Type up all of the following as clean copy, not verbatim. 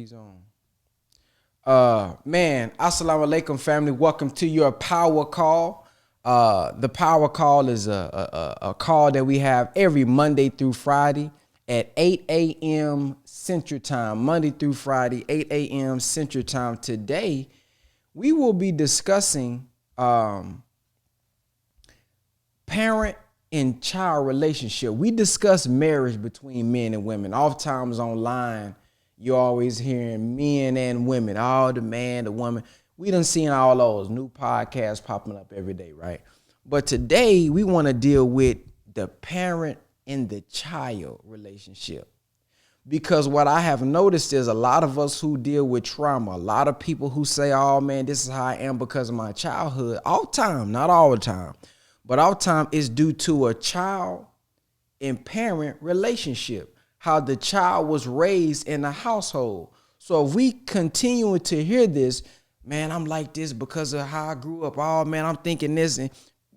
he's on. Man, assalamu alaikum, family. Welcome to your power call. The power call is a call that we have every Monday through Friday at 8 a.m. Central Time. Monday through Friday, 8 a.m. Central Time. Today, we will be discussing parent and child relationship. We discuss marriage between men and women. Oftentimes online, you're always hearing men and women, the man, the woman. We done seen all those new podcasts popping up every day, right? But today we want to deal with the parent and the child relationship. Because what I have noticed is a lot of us who deal with trauma, a lot of people who say, oh man, this is how I am because of my childhood. All time, not all the time, but all time is due to a child and parent relationship. How the child was raised in a household. So if we continue to hear this, man, I'm like this because of how I grew up. Oh man, I'm thinking this. And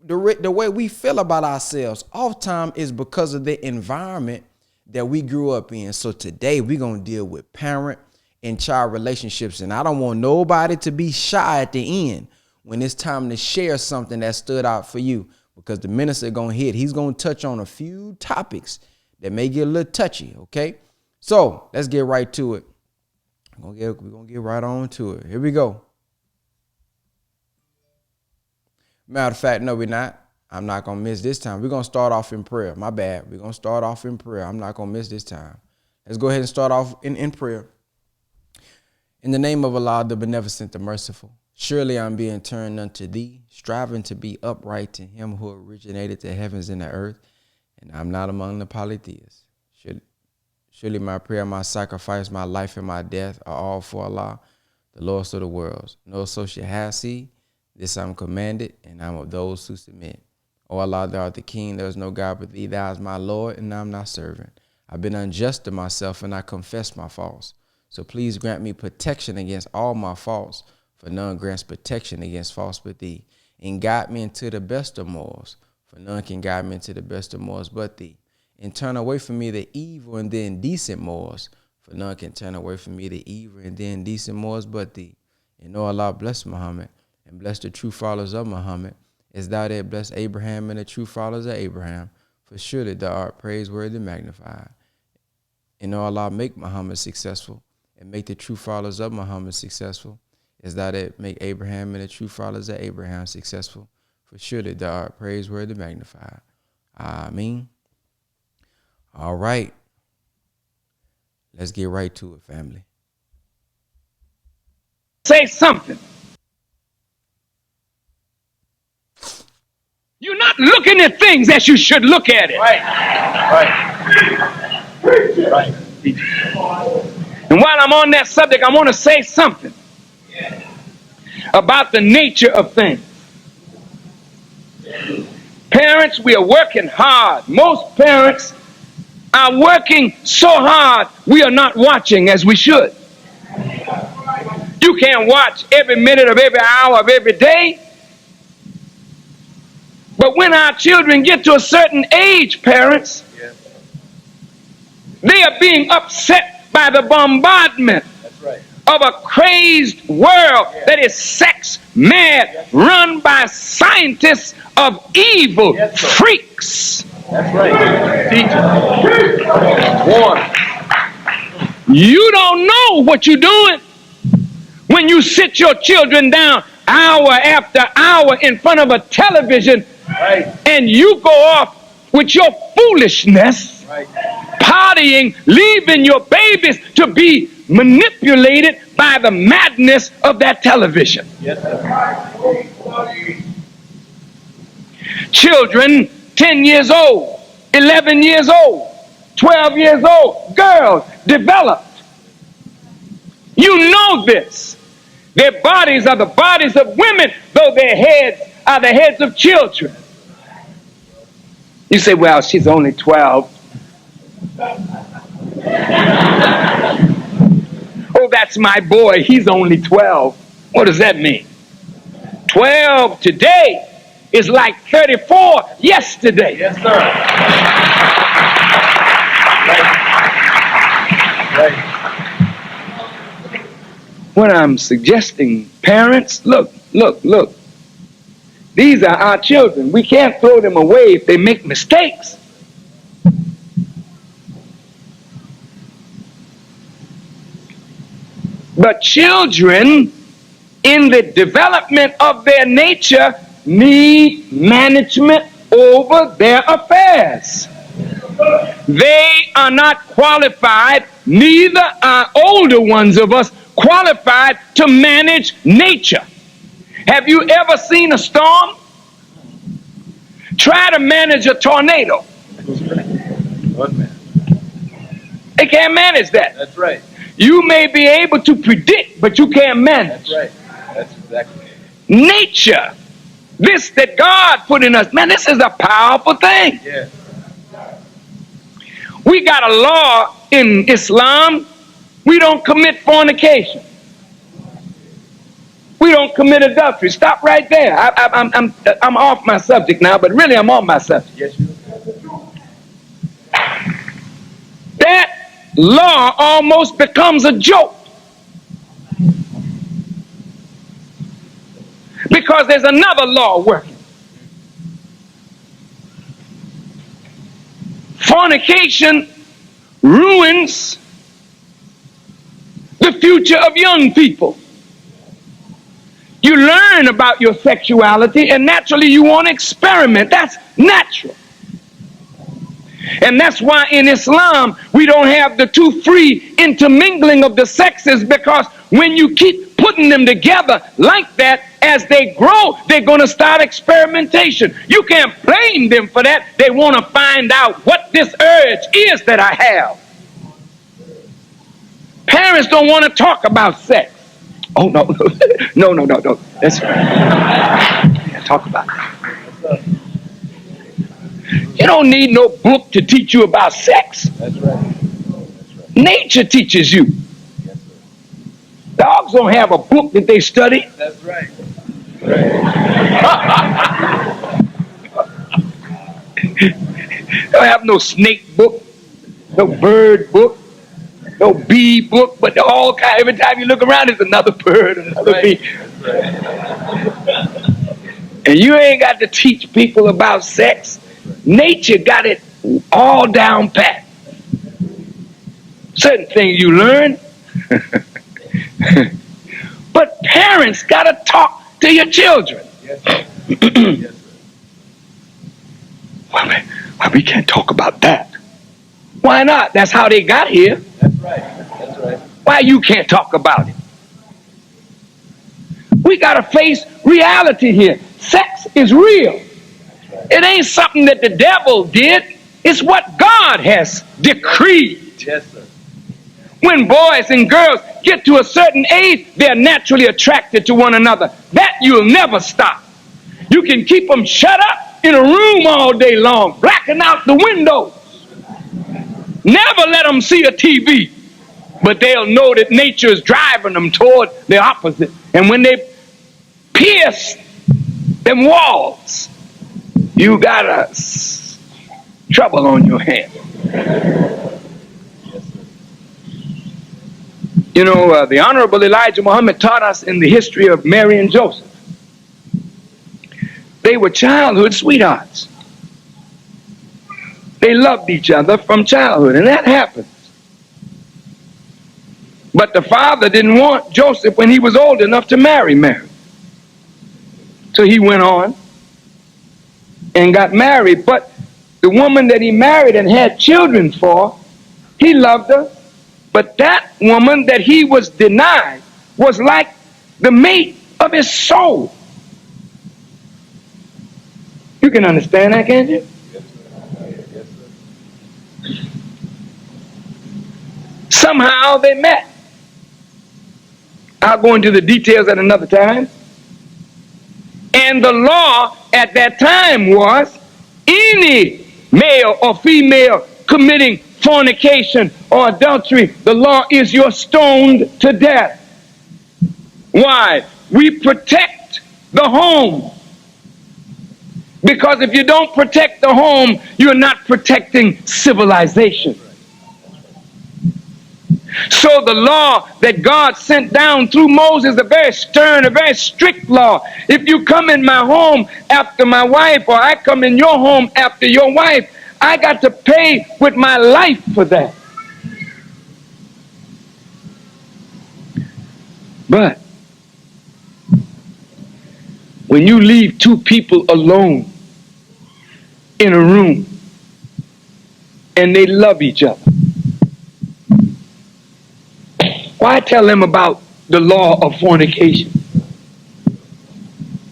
the way we feel about ourselves oftentimes is because of the environment that we grew up in. So today we're going to deal with parent and child relationships. And I don't want nobody to be shy at the end when it's time to share something that stood out for you, because the minister going to hit. He's going to touch on a few topics that may get a little touchy, okay? So let's get right to it. We're gonna get right on to it. Here we go. Matter of fact, no, we're not. I'm not gonna miss this time. We're gonna start off in prayer. My bad. We're gonna start off in prayer. I'm not gonna miss this time. Let's go ahead and start off in prayer. In the name of Allah, the beneficent, the merciful. Surely I'm being turned unto thee, striving to be upright to him who originated the heavens and the earth. And I'm not among the polytheists. Surely my prayer, my sacrifice, my life, and my death are all for Allah, the Lord of the worlds. No associate has he. This I'm commanded, and I'm of those who submit. O Allah, thou art the King. There is no God but thee. Thou art my Lord, and I'm thy servant. I've been unjust to myself, and I confess my faults. So please grant me protection against all my faults, for none grants protection against faults but thee. And guide me into the best of morals, for none can guide me into the best of morals but thee. And turn away from me the evil and the indecent morals, for none can turn away from me the evil and the indecent morals but thee. And O Allah, bless Muhammad, and bless the true followers of Muhammad, as thou didst bless Abraham and the true followers of Abraham, for surely thou art praiseworthy and magnified. And O Allah, make Muhammad successful, and make the true followers of Muhammad successful, as thou didst make Abraham and the true followers of Abraham successful, for surely thou art praiseworthy and magnified. Ameen. All right. Let's get right to it, family. Say something. You're not looking at things as you should look at it. Right. And while I'm on that subject, I want to say something about the nature of things. Parents, we are working hard. Most parents are working so hard, we are not watching as we should. You can't watch every minute of every hour of every day. But when our children get to a certain age, parents, they are being upset by the bombardment of a crazed world that is sex mad, run by scientists of evil, freaks. That's right. Teach it. You don't know what you're doing when you sit your children down hour after hour in front of a television, and you go off with your foolishness, partying, leaving your babies to be manipulated by the madness of that television. Yes, sir. Children 10 years old, 11 years old, 12 years old, girls developed. You know this. Their bodies are the bodies of women, though their heads are the heads of children. You say, well, she's only 12. Oh, that's my boy. He's only 12. What does that mean? 12 today is like 34 yesterday. Yes, sir. when I'm suggesting parents, look. These are our children. We can't throw them away if they make mistakes. But children, in the development of their nature, need management over their affairs. They are not qualified, neither are older ones of us qualified to manage nature. Have you ever seen a storm? Try to manage a tornado. They can't manage that. That's right. You may be able to predict, but you can't manage. That's right. That's exactly it. Nature, this that God put in us, man, this is a powerful thing. Yeah. We got a law in Islam. We don't commit fornication. We don't commit adultery. Stop right there. I'm off my subject now, but really I'm on my subject. Yes, you are. That law almost becomes a joke. Because there's another law working. Fornication ruins the future of young people. You learn about your sexuality and naturally you want to experiment. That's natural. And that's why in Islam we don't have the two free intermingling of the sexes, because when you keep putting them together like that, as they grow, they're going to start experimentation. You can't blame them for that. They want to find out what this urge is that I have. Parents don't want to talk about sex. Oh, no. No. That's right. Can't talk about it. You don't need no book to teach you about sex. That's right. That's right. Nature teaches you. Yes, sir. Dogs don't have a book that they study. That's right. They don't have no snake book, no bird book, no bee book, but all kind. Every time you look around, there's another bird, another bee. And you ain't got to teach people about sex. Nature got it all down pat. Certain things you learn. But parents got to talk to your children. Yes, sir. Yes, sir. Well, we can't talk about that. Why not? That's how they got here. That's right. That's right. Why you can't talk about it? We got to face reality here. Sex is real. It ain't something that the devil did. It's what God has decreed. Yes, sir. When boys and girls get to a certain age, they're naturally attracted to one another. That you'll never stop. You can keep them shut up in a room all day long, blacking out the windows. Never let them see a TV. But they'll know that nature is driving them toward the opposite. And when they pierce them walls, you got trouble on your hands. You know, the Honorable Elijah Muhammad taught us in the history of Mary and Joseph. They were childhood sweethearts. They loved each other from childhood, and that happens. But the father didn't want Joseph when he was old enough to marry Mary. So he went on and got married. But the woman that he married and had children for, he loved her. But that woman that he was denied was like the mate of his soul. You can understand that, can't you? Yes, sir. Yes, sir. Somehow they met. I'll go into the details at another time. And the law at that time was any male or female committing fornication or adultery, the law is you're stoned to death. Why? We protect the home. Because if you don't protect the home, you're not protecting civilization. So the law that God sent down through Moses, a very stern, a very strict law. If you come in my home after my wife, or I come in your home after your wife, I got to pay with my life for that. But when you leave two people alone in a room and they love each other, why tell them about the law of fornication?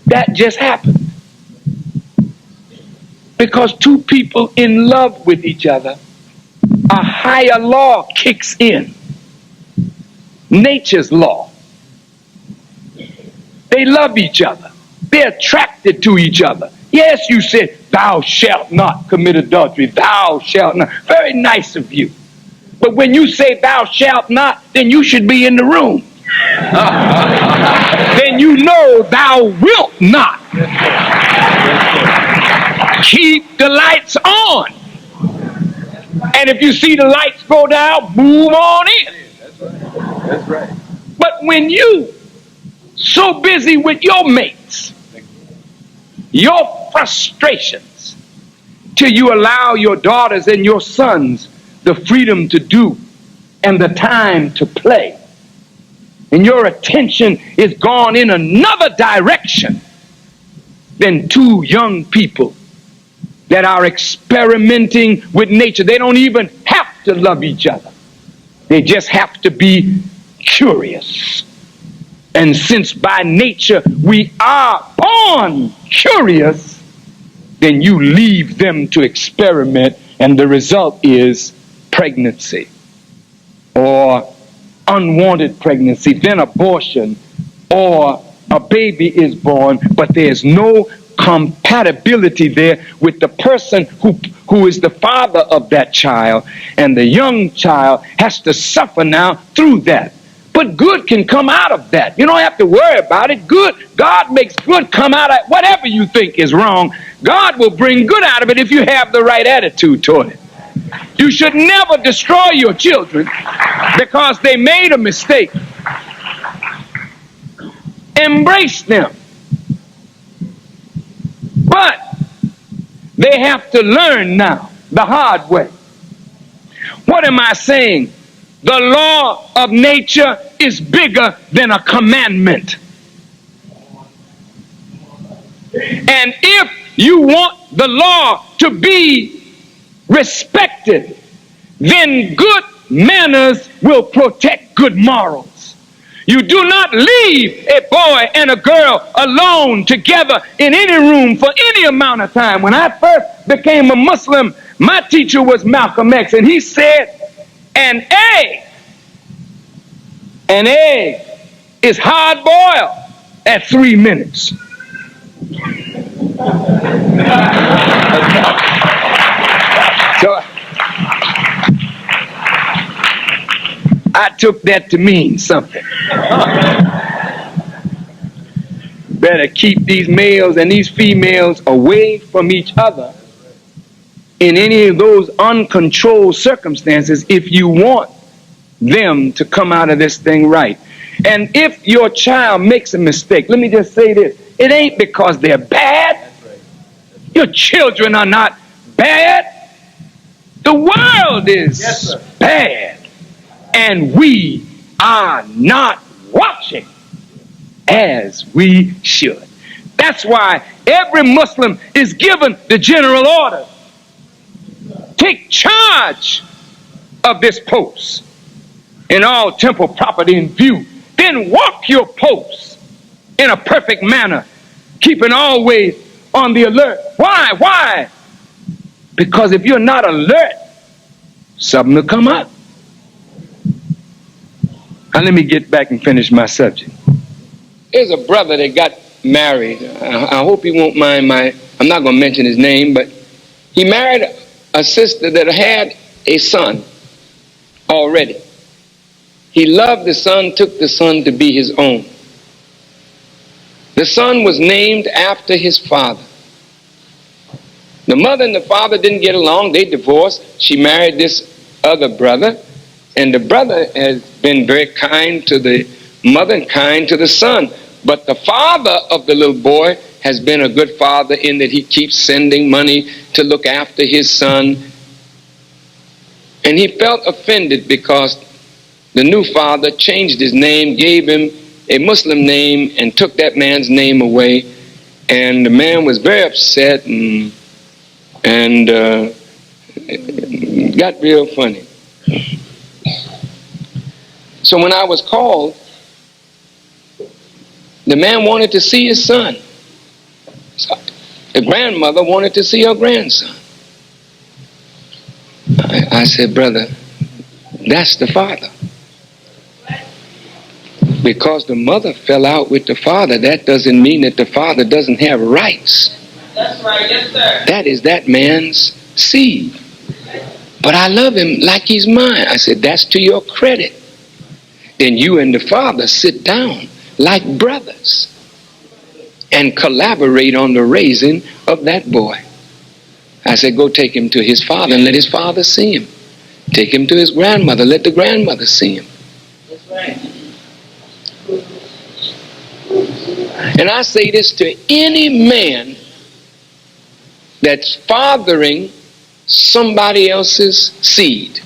That just happened. Because two people in love with each other, a higher law kicks in. Nature's law. They love each other. They're attracted to each other. Yes, you said, thou shalt not commit adultery. Thou shalt not. Very nice of you. But when you say thou shalt not, then you should be in the room. Then you know thou wilt not. Keep the lights on. And if you see the lights go down, move on in. That's right. But when you so busy with your mates, your frustrations, till you allow your daughters and your sons the freedom to do and the time to play, and your attention is gone in another direction than two young people that are experimenting with nature. They don't even have to love each other. They just have to be curious. And since by nature we are born curious, then you leave them to experiment, and the result is pregnancy or unwanted pregnancy, then abortion, or a baby is born, but there's no compatibility there with the person who is the father of that child, and the young child has to suffer now through that. But good can come out of that. You don't have to worry about it. Good, God makes good come out of whatever you think is wrong. God will bring good out of it if you have the right attitude toward it. You should never destroy your children because they made a mistake. Embrace them. But they have to learn now the hard way. What am I saying? The law of nature is bigger than a commandment. And if you want the law to be respected, then good manners will protect good morals. You do not leave a boy and a girl alone together in any room for any amount of time. When I first became a Muslim, my teacher was Malcolm X, and he said, an egg is hard boiled at 3 minutes. So I took that to mean something. Better keep these males and these females away from each other in any of those uncontrolled circumstances if you want them to come out of this thing right. And if your child makes a mistake, let me just say this, it ain't because they're bad. Your children are not bad. The world is bad, and we are not watching as we should. That's why every Muslim is given the general order. Take charge of this post in all temple property in view. Then walk your post in a perfect manner, keeping always on the alert. Why? Why? Because if you're not alert, something will come up. Now let me get back and finish my subject. There's a brother that got married. I hope he won't mind I'm not going to mention his name, but he married a sister that had a son already. He loved the son, took the son to be his own. The son was named after his father. The mother and the father didn't get along. They divorced. She married this other brother. And the brother has been very kind to the mother and kind to the son. But the father of the little boy has been a good father in that he keeps sending money to look after his son. And he felt offended because the new father changed his name, gave him a Muslim name, and took that man's name away. And the man was very upset and it got real funny. So when I was called, the man wanted to see his son. So the grandmother wanted to see her grandson. I said, brother, that's the father. Because the mother fell out with the father, that doesn't mean that the father doesn't have rights. That's right, yes, sir. That is that man's seed. But I love him like he's mine. I said, that's to your credit. Then you and the father sit down like brothers and collaborate on the raising of that boy. I said, go take him to his father and let his father see him. Take him to his grandmother, let the grandmother see him. That's right. And I say this to any man that's fathering somebody else's seed.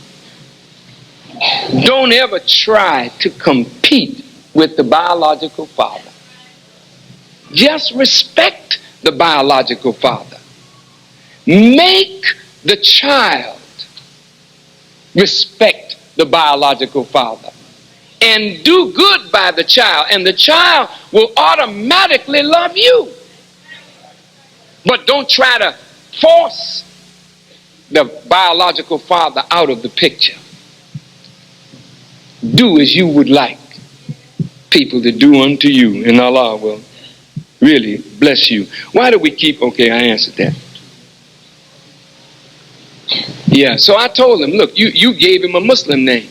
Don't ever try to compete with the biological father. Just respect the biological father. Make the child respect the biological father. And do good by the child, and the child will automatically love you. But don't try to force the biological father out of the picture. Do as you would like people to do unto you, and Allah will really bless you. Why do we keep, okay, I answered that. Yeah, so I told him, look, you gave him a Muslim name.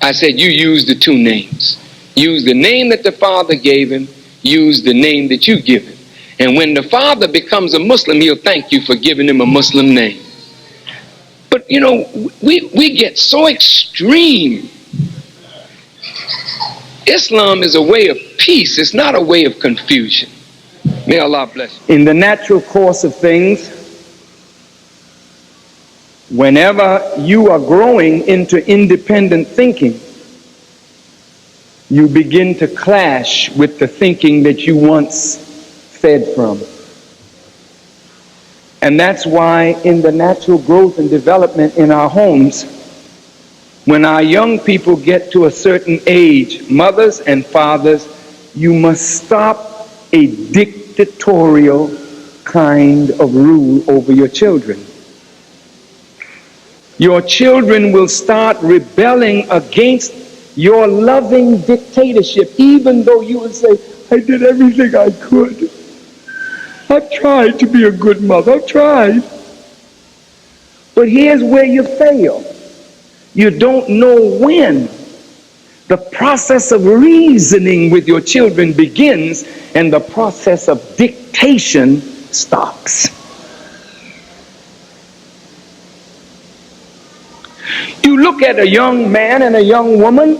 I said, you use the two names. Use the name that the father gave him, use the name that you give him. And when the father becomes a Muslim, he'll thank you for giving him a Muslim name. But you know, we get so extreme. Islam is a way of peace. It's not a way of confusion. May Allah bless you. In the natural course of things, whenever you are growing into independent thinking, you begin to clash with the thinking that you once fed from. And that's why in the natural growth and development in our homes, when our young people get to a certain age, mothers and fathers, you must stop a dictatorial kind of rule over your children. Your children will start rebelling against your loving dictatorship, even though you would say, I did everything I could. I've tried to be a good mother, I've tried. But here's where you fail. You don't know when the process of reasoning with your children begins and the process of dictation stops. You look at a young man and a young woman,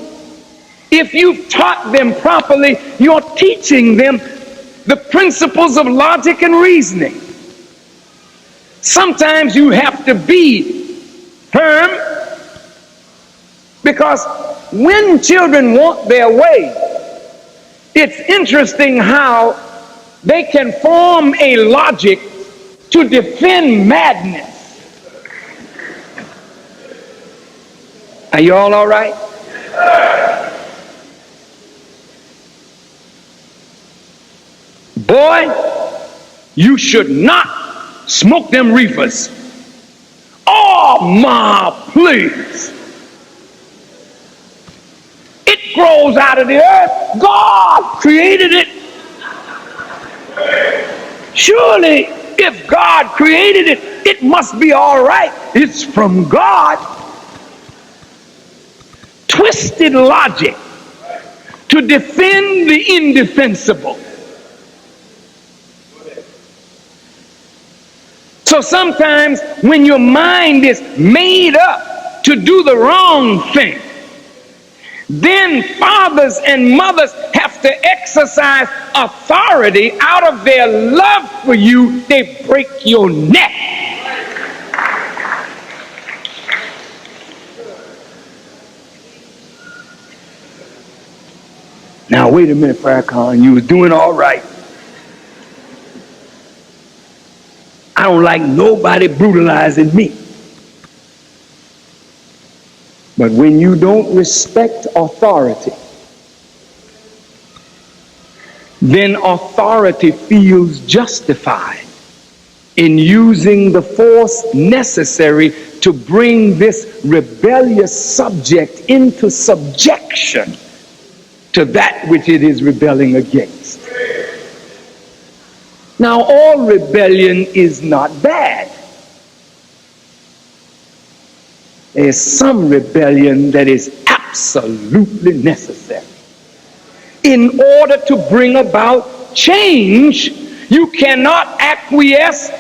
if you've taught them properly, you're teaching them the principles of logic and reasoning. Sometimes you have to be firm, because when children want their way, it's interesting how they can form a logic to defend madness. Are you all right? Boy, you should not smoke them reefers. Oh, Ma, please. It grows out of the earth. God created it. Surely, if God created it, it must be all right. It's from God. Twisted logic to defend the indefensible. So sometimes when your mind is made up to do the wrong thing, then fathers and mothers have to exercise authority out of their love for you. They break your neck. Now, wait a minute, Farrakhan, you was doing all right. I don't like nobody brutalizing me. But when you don't respect authority, then authority feels justified in using the force necessary to bring this rebellious subject into subjection to that which it is rebelling against. Now, all rebellion is not bad. There's some rebellion that is absolutely necessary. In order to bring about change, you cannot acquiesce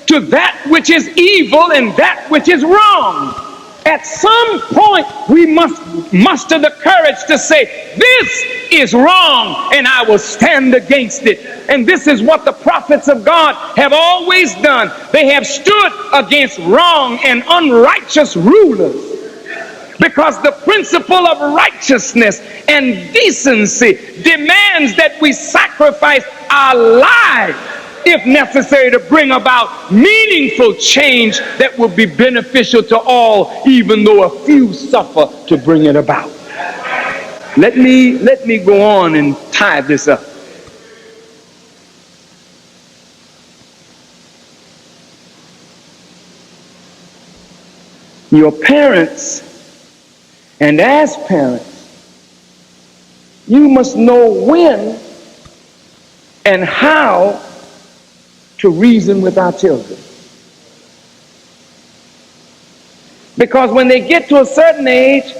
to that which is evil and that which is wrong. At some point, we must muster the courage to say, this is wrong, and I will stand against it. And this is what the prophets of God have always done. They have stood against wrong and unrighteous rulers, because the principle of righteousness and decency demands that we sacrifice our lives, if necessary, to bring about meaningful change that will be beneficial to all, even though a few suffer to bring it about. Let me go on and tie this up. Your parents, and as parents, you must know when and how to reason with our children. Because when they get to a certain age,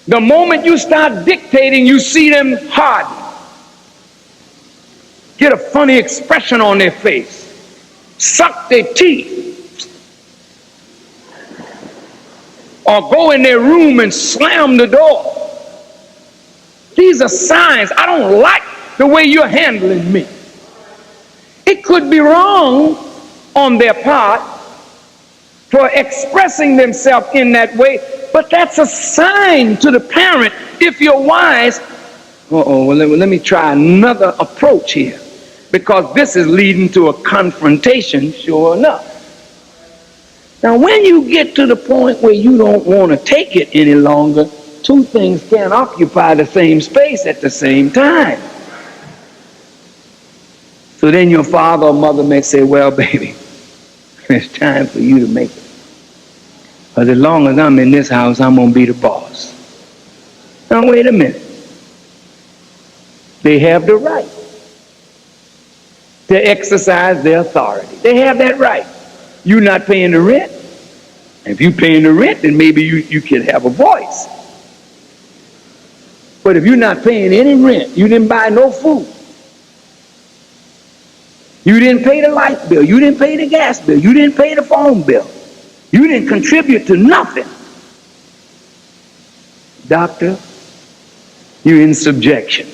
the moment you start dictating, you see them harden, get a funny expression on their face, suck their teeth, or go in their room and slam the door. These are signs. I don't like the way you're handling me. It could be wrong on their part for expressing themselves in that way, but that's a sign to the parent, if you're wise, let me try another approach here, because this is leading to a confrontation, sure enough. Now, when you get to the point where you don't want to take it any longer, two things can't occupy the same space at the same time. So then your father or mother may say, well, baby, it's time for you to make it. But as long as I'm in this house, I'm going to be the boss. Now, wait a minute. They have the right to exercise their authority. They have that right. You're not paying the rent. If you're paying the rent, then maybe you could have a voice. But if you're not paying any rent, you didn't buy no food, you didn't pay the light bill, you didn't pay the gas bill, you didn't pay the phone bill, you didn't contribute to nothing, doctor, you're in subjection.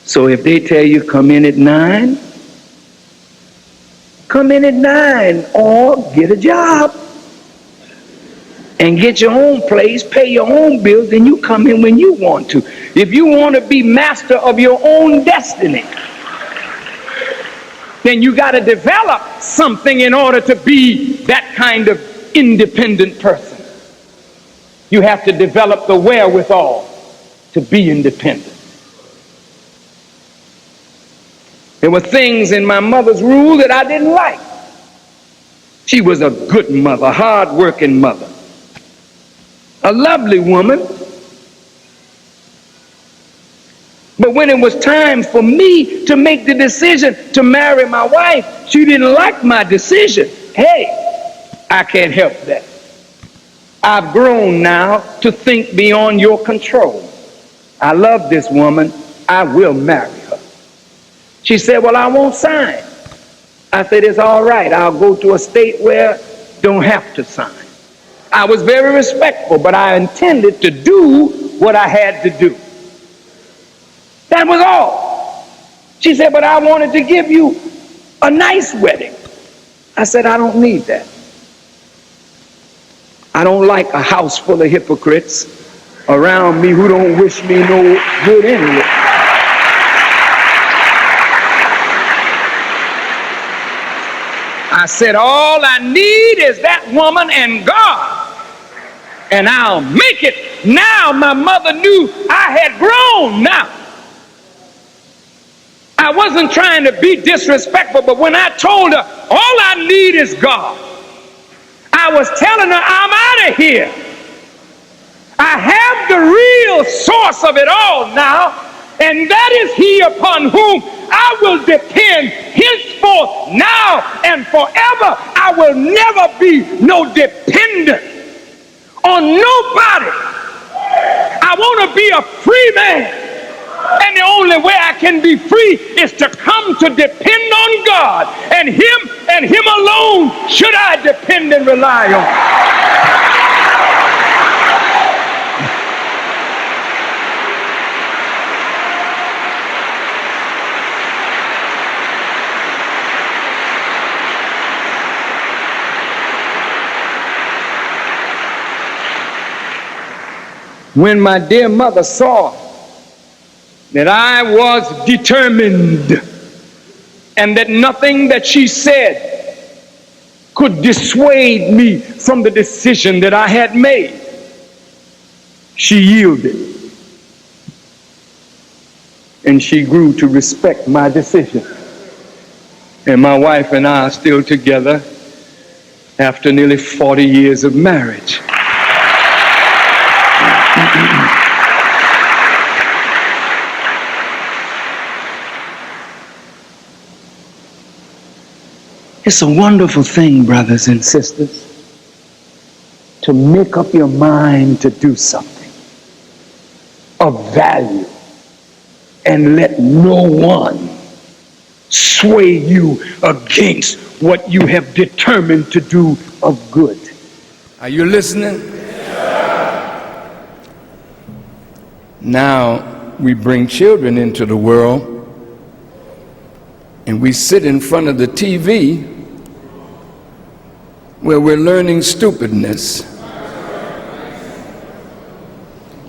So if they tell you come in at 9, come in at 9, or get a job and get your own place, pay your own bills, and you come in when you want to. If you want to be master of your own destiny, then you got to develop something in order to be that kind of independent person. You have to develop the wherewithal to be independent. There were things in my mother's rule that I didn't like. She was a good mother, a hard-working mother, a lovely woman. But when it was time for me to make the decision to marry my wife, she didn't like my decision. Hey, I can't help that. I've grown now to think beyond your control. I love this woman. I will marry her. She said, well, I won't sign. I said, it's all right. I'll go to a state where don't have to sign. I was very respectful, but I intended to do what I had to do. That was all. She said, but I wanted to give you a nice wedding. I said, I don't need that. I don't like a house full of hypocrites around me who don't wish me no good anyway. I said, all I need is that woman and God, and I'll make it. Now my mother knew I had grown now. I wasn't trying to be disrespectful, but when I told her, all I need is God, I was telling her, I'm out of here. I have the real source of it all now, and that is He upon whom I will depend henceforth, now and forever. I will never be no dependent on nobody. I want to be a free man. And the only way I can be free is to come to depend on God, and Him alone should I depend and rely on. When my dear mother saw that I was determined and that nothing that she said could dissuade me from the decision that I had made, she yielded. And she grew to respect my decision. And my wife and I are still together after nearly 40 years of marriage. It's a wonderful thing, brothers and sisters, to make up your mind to do something of value and let no one sway you against what you have determined to do of good. Are you listening? Now we bring children into the world and we sit in front of the TV where we're learning stupidness.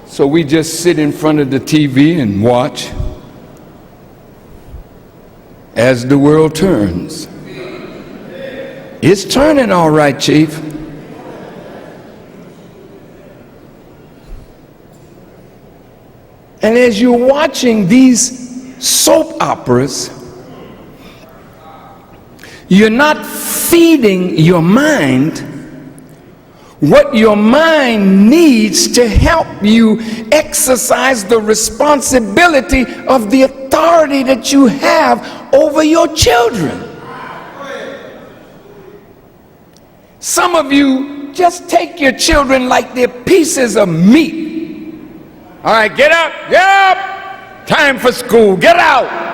So we just sit in front of the TV and watch as the world turns. It's turning all right, Chief. And as you're watching these soap operas, you're not feeding your mind what your mind needs to help you exercise the responsibility of the authority that you have over your children. Some of you just take your children like they're pieces of meat. All right, get up, get up. Time for school, get out.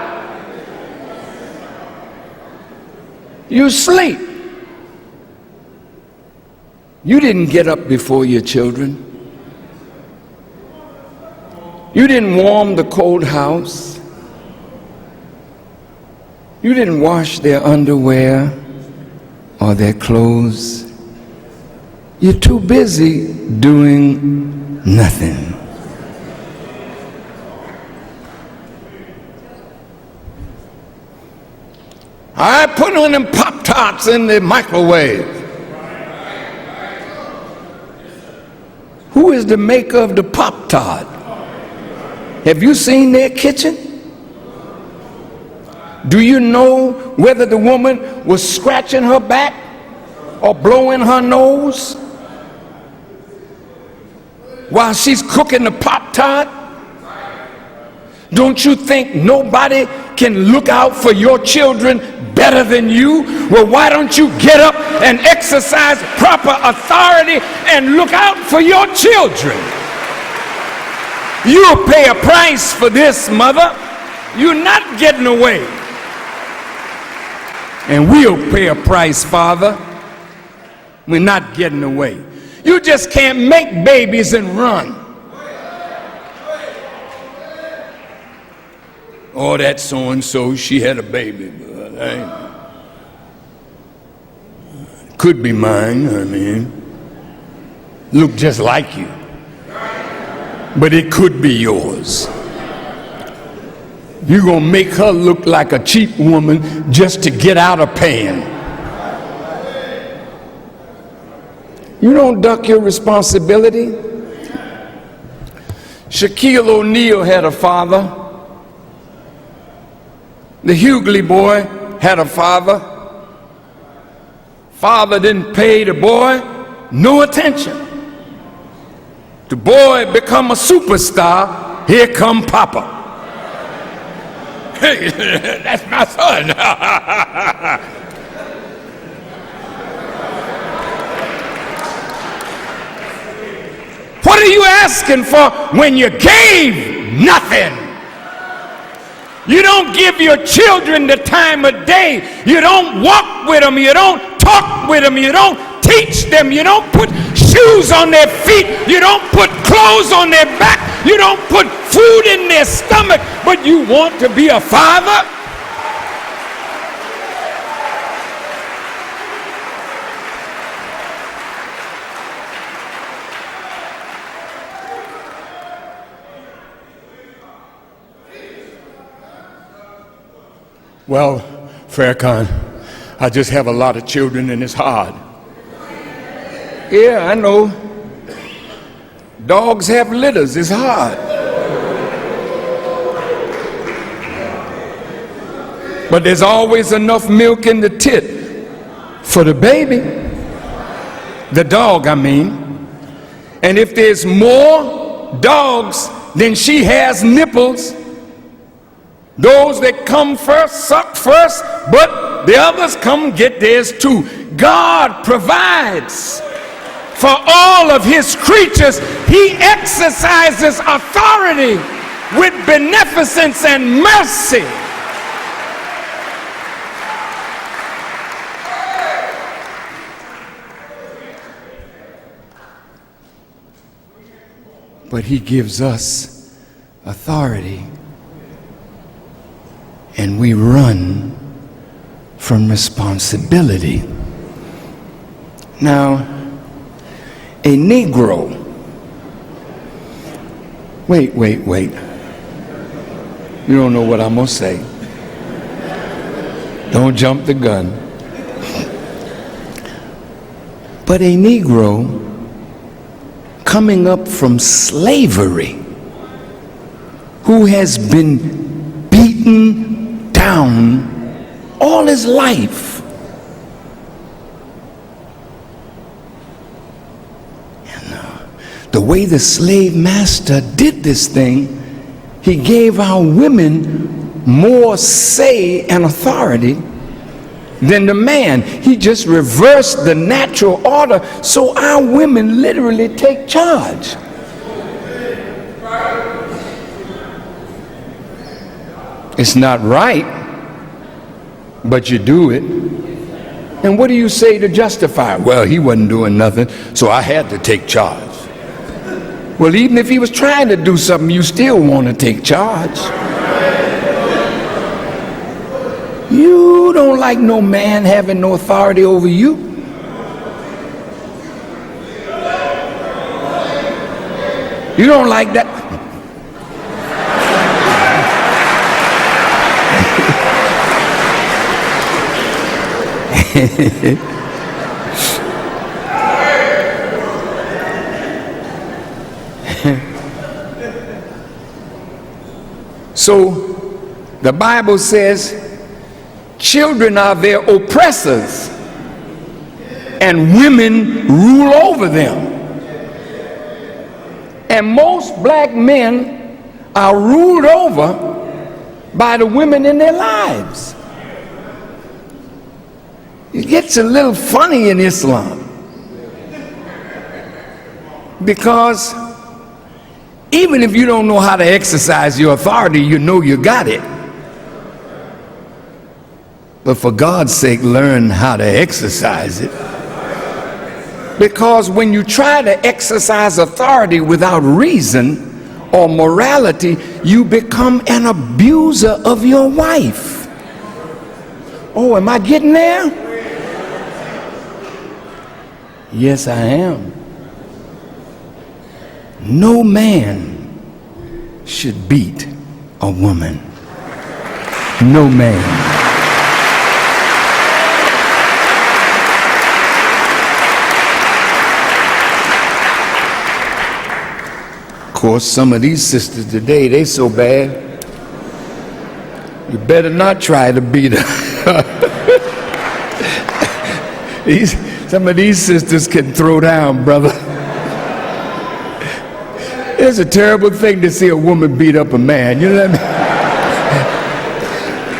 You sleep. You didn't get up before your children. You didn't warm the cold house. You didn't wash their underwear or their clothes. You're too busy doing nothing. I put on them Pop-Tarts in the microwave. Who is the maker of the Pop-Tart? Have you seen their kitchen? Do you know whether the woman was scratching her back or blowing her nose while she's cooking the Pop-Tart? Don't you think nobody can look out for your children better than you? Well, why don't you get up and exercise proper authority and look out for your children? You'll pay a price for this, mother. You're not getting away. And we'll pay a price, Father. We're not getting away. You just can't make babies and run. Oh, that so-and-so, she had a baby. But could be mine, I mean. Look just like you. But it could be yours. You're going to make her look like a cheap woman just to get out of paying. You don't duck your responsibility. Shaquille O'Neal had a father. The Hughley boy had a father. Father didn't pay the boy no attention. The boy become a superstar. Here come Papa. Hey, that's my son. What are you asking for when you gave nothing? You don't give your children the time of day. You don't walk with them. You don't talk with them. You don't teach them. You don't put shoes on their feet. You don't put clothes on their back. You don't put food in their stomach. But you want to be a father? Well, Farrakhan, I just have a lot of children and it's hard. Yeah, I know. Dogs have litters, it's hard. But there's always enough milk in the tit for the baby. The dog, I mean. And if there's more dogs than she has nipples, those that come first suck first, but the others come get theirs too. God provides for all of his creatures. He exercises authority with beneficence and mercy. But he gives us authority. And we run from responsibility. Now, a Negro, wait. You don't know what I'm gonna say. Don't jump the gun. But a Negro coming up from slavery, who has been beaten down all his life, and the way the slave master did this thing, he gave our women more say and authority than the man. He just reversed the natural order, so our women literally take charge. It's not right, but you do it. And what do you say to justify? Well, he wasn't doing nothing, so I had to take charge. Well, even if he was trying to do something, you still want to take charge. You don't like no man having no authority over you. You don't like that. So the Bible says children are their oppressors and women rule over them. And most black men are ruled over by the women in their lives. It gets a little funny in Islam, because even if you don't know how to exercise your authority, you know you got it. But for God's sake, learn how to exercise it. Because when you try to exercise authority without reason or morality, you become an abuser of your wife. Oh, am I getting there? Yes, I am. No man should beat a woman. No man. Of course, some of these sisters today, they so bad, you better not try to beat her. Some of these sisters can throw down, brother. It's a terrible thing to see a woman beat up a man, you know what I mean?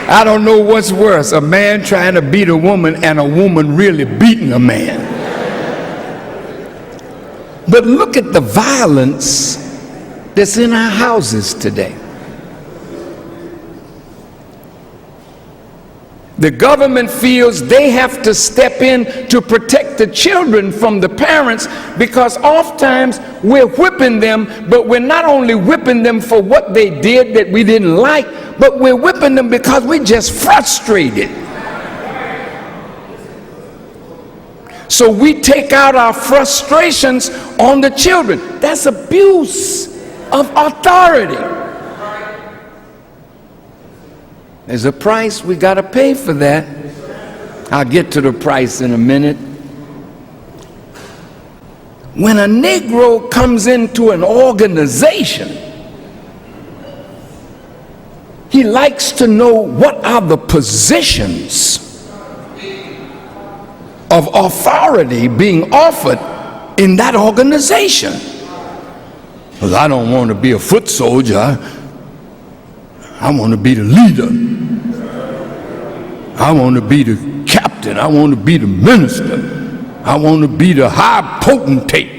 I don't know what's worse, a man trying to beat a woman and a woman really beating a man. But look at the violence that's in our houses today. The government feels they have to step in to protect the children from the parents, because oftentimes we're whipping them, but we're not only whipping them for what they did that we didn't like, but we're whipping them because we're just frustrated. So we take out our frustrations on the children. That's abuse of authority. There's a price we got to pay for that. I'll get to the price in a minute. When a Negro comes into an organization, he likes to know what are the positions of authority being offered in that organization. Because I don't want to be a foot soldier. I want to be the leader. I want to be the captain. I want to be the minister. I want to be the high potentate,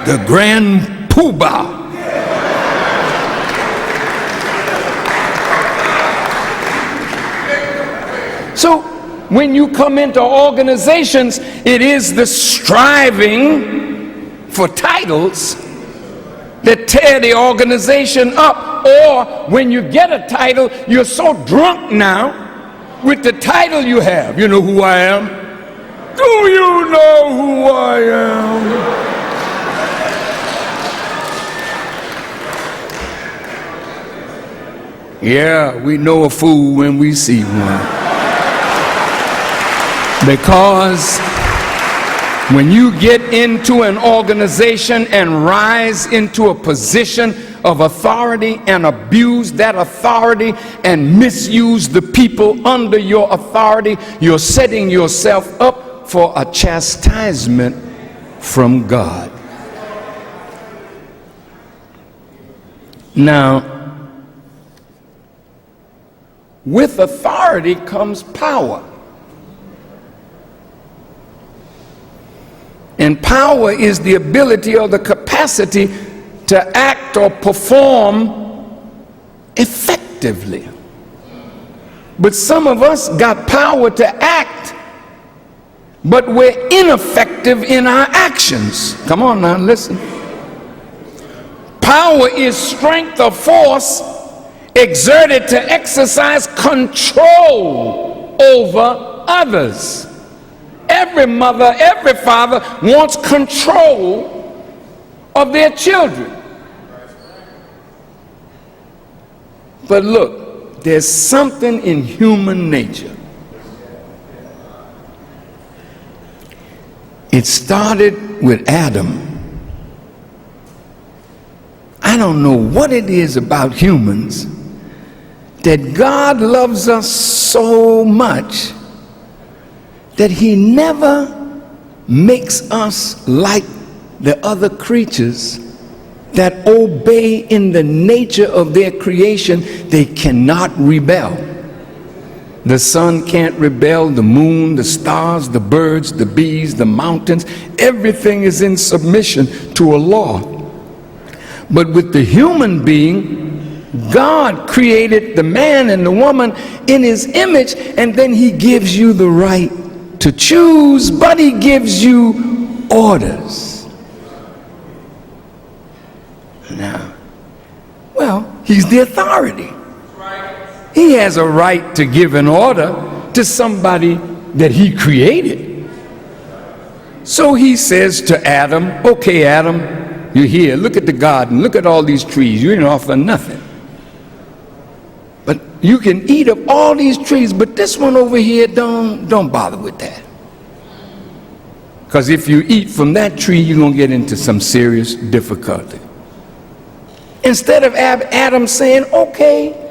the grand poobah. So when you come into organizations, it is the striving for titles that tear the organization up. Or when you get a title, you're so drunk now with the title you have. You know who I am? Do you know who I am? Yeah, we know a fool when we see one. Because when you get into an organization and rise into a position of authority and abuse that authority and misuse the people under your authority, you're setting yourself up for a chastisement from God. Now, with authority comes power. And power is the ability or the capacity to act or perform effectively. But some of us got power to act, but we're ineffective in our actions. Come on now, listen. Power is strength or force exerted to exercise control over others. Every mother, every father wants control of their children. But look, there's something in human nature. It started with Adam. I don't know what it is about humans that God loves us so much that he never makes us like the other creatures that obey in the nature of their creation. They cannot rebel. The sun can't rebel, the moon, the stars, the birds, the bees, the mountains, everything is in submission to a law. But with the human being, God created the man and the woman in his image, and then he gives you the right to choose, but he gives you orders. Now, well, he's the authority. He has a right to give an order to somebody that he created. So he says to Adam, okay, Adam, you're here. Look at the garden. Look at all these trees. You didn't offer nothing. But you can eat of all these trees, but this one over here, don't bother with that. Because if you eat from that tree, you're going to get into some serious difficulty. Instead of Adam saying, okay,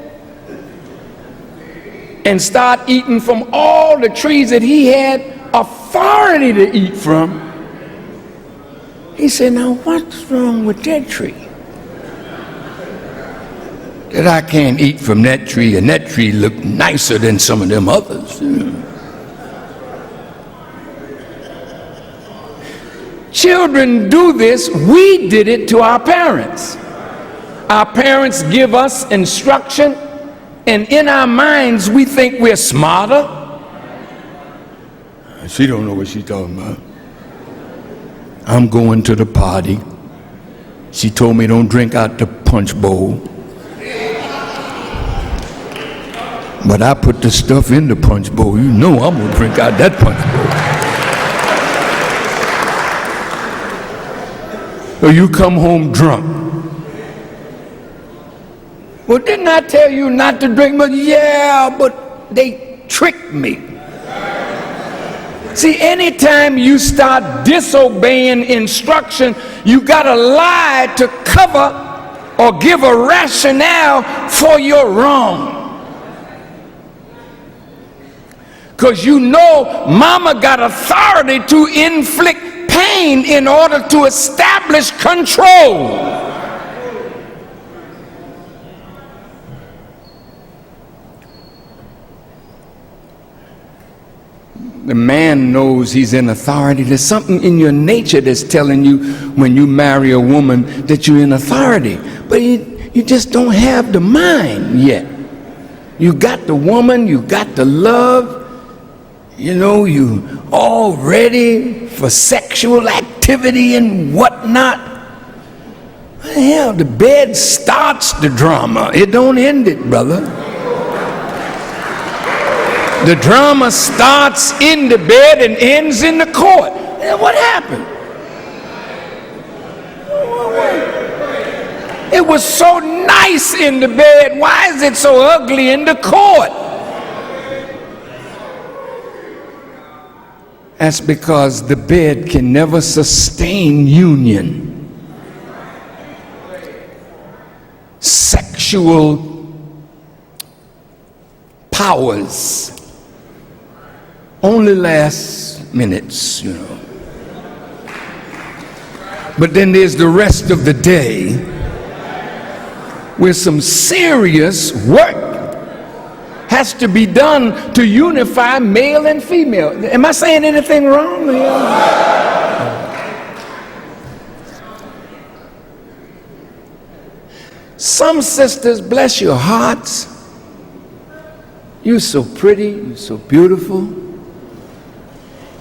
and start eating from all the trees that he had authority to eat from, he said, now what's wrong with that tree? That I can't eat from that tree, and that tree look nicer than some of them others. Children do this. We did it to our parents. Our parents give us instruction, and in our minds we think we're smarter. She don't know what she's talking about. I'm going to the party. She told me don't drink out the punch bowl. But I put the stuff in the punch bowl. You know I'm gonna drink out that punch bowl. Or you come home drunk. Well, didn't I tell you not to drink much? Yeah, but they tricked me. See, anytime you start disobeying instruction, you gotta lie to cover or give a rationale for your wrong. Because you know mama got authority to inflict pain in order to establish control. The man knows he's in authority. There's something in your nature that's telling you when you marry a woman that you're in authority. But you just don't have the mind yet. You got the woman, you got the love, you know, you all ready for sexual activity and whatnot. Hell, the bed starts the drama. It don't end it, brother. The drama starts in the bed and ends in the court. And what happened? It was so nice in the bed. Why is it so ugly in the court? That's because the bed can never sustain union. Sexual powers only last minutes, you know. But then there's the rest of the day where some serious work has to be done to unify male and female. Am I saying anything wrong? Some sisters, bless your hearts, you're so pretty, you're so beautiful,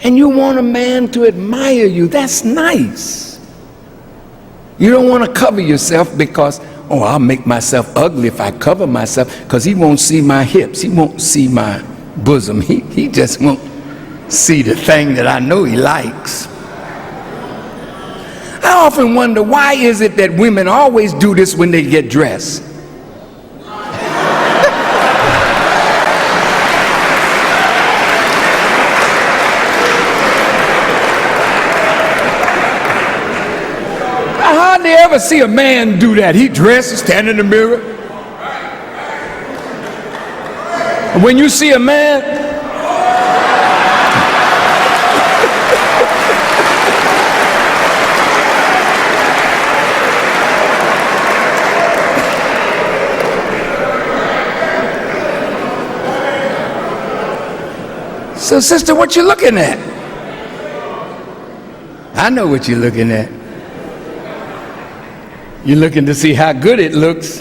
and you want a man to admire you. That's nice. You don't want to cover yourself because, oh, I'll make myself ugly if I cover myself, because he won't see my hips, he won't see my bosom, he just won't see the thing that I know he likes. I often wonder, why is it that women always do this when they get dressed? I hardly ever see a man do that. He dresses, stand in the mirror. When you see a man, so sister, what you looking at? I know what you're looking at. You're looking to see how good it looks,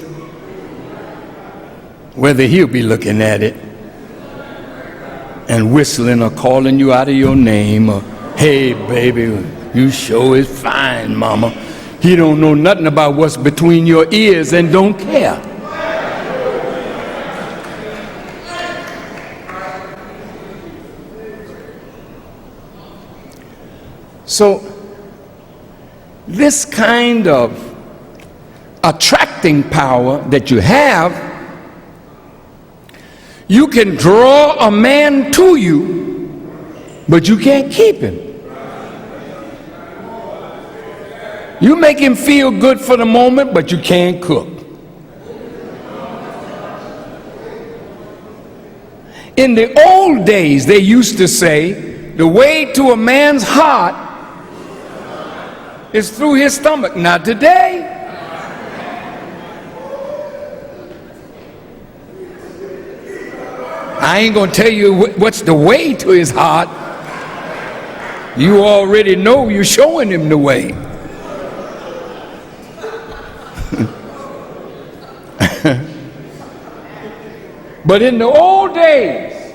whether he'll be looking at it. and whistling or calling you out of your name, or, hey, baby, you sure is fine, mama. He don't know nothing about what's between your ears and don't care. So this kind of attracting power that you have, you can draw a man to you, but you can't keep him. You make him feel good for the moment, but you can't cook. In the old days, they used to say, the way to a man's heart is through his stomach. Not today. I ain't gonna tell you what's the way to his heart. You already know, you're showing him the way. But in the old days,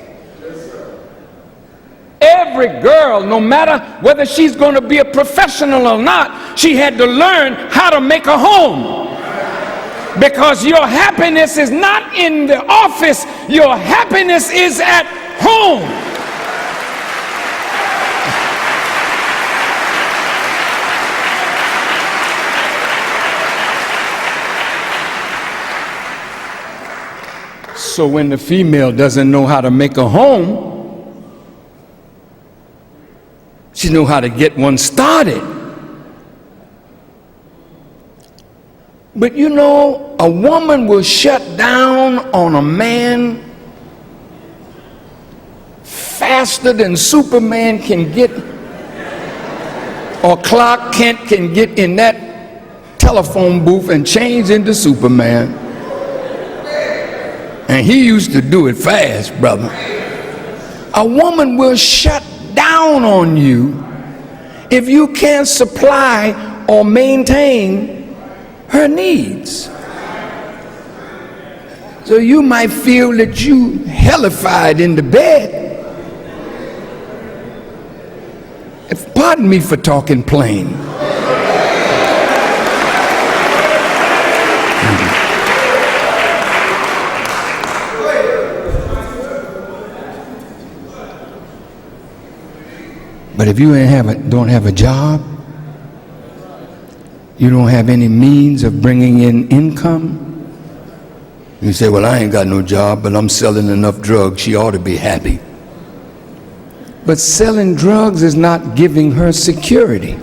every girl, no matter whether she's going to be a professional or not, she had to learn how to make a home. Because your happiness is not in the office, your happiness is at home. So when the female doesn't know how to make a home, she knows how to get one started. But you know, a woman will shut down on a man faster than Superman can get, or Clark Kent can get in that telephone booth and change into Superman. And he used to do it fast, brother. A woman will shut down on you if you can't supply or maintain her needs. So you might feel that you hellified in the bed. Pardon me for talking plain. But if you don't have a job, you don't have any means of bringing in income, you say, well, I ain't got no job, but I'm selling enough drugs, she ought to be happy. But selling drugs is not giving her security.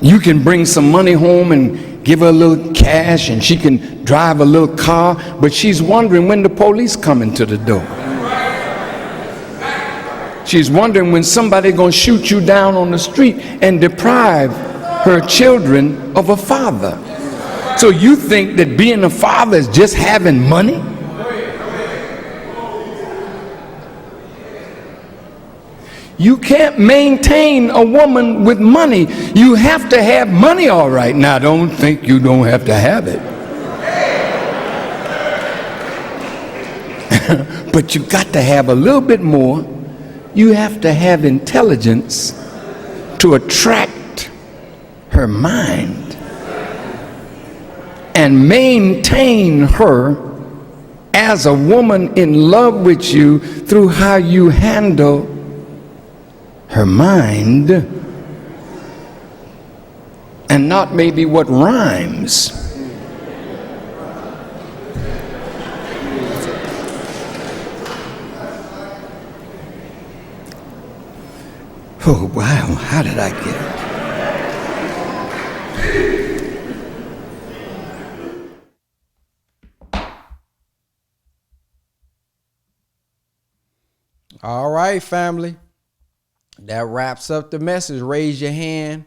You can bring some money home and give her a little cash and she can drive a little car, but she's wondering when the police coming to the door. She's wondering when somebody gonna shoot you down on the street and deprive her children of a father. So you think that being a father is just having money? You can't maintain a woman with money. You have to have money, all right. Now don't think you don't have to have it. But you got to have a little bit more. You have to have intelligence to attract her mind and maintain her as a woman in love with you through how you handle her mind and not maybe what rhymes. Oh, wow, how did I get it? All right, family. That wraps up the message. Raise your hand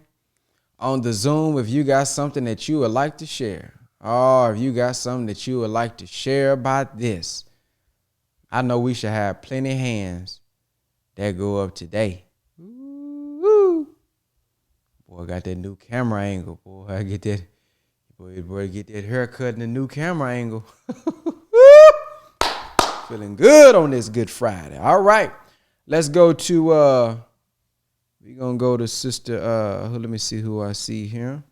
on the Zoom if you got something that you would like to share. Or if you got something that you would like to share about this. I know we should have plenty of hands that go up today. Ooh. Boy, got that new camera angle. Boy, I get that. Boy, get that haircut in the new camera angle. Feeling good on this Good Friday. All right. Let's go to we're gonna go to Sister let me see who I see here.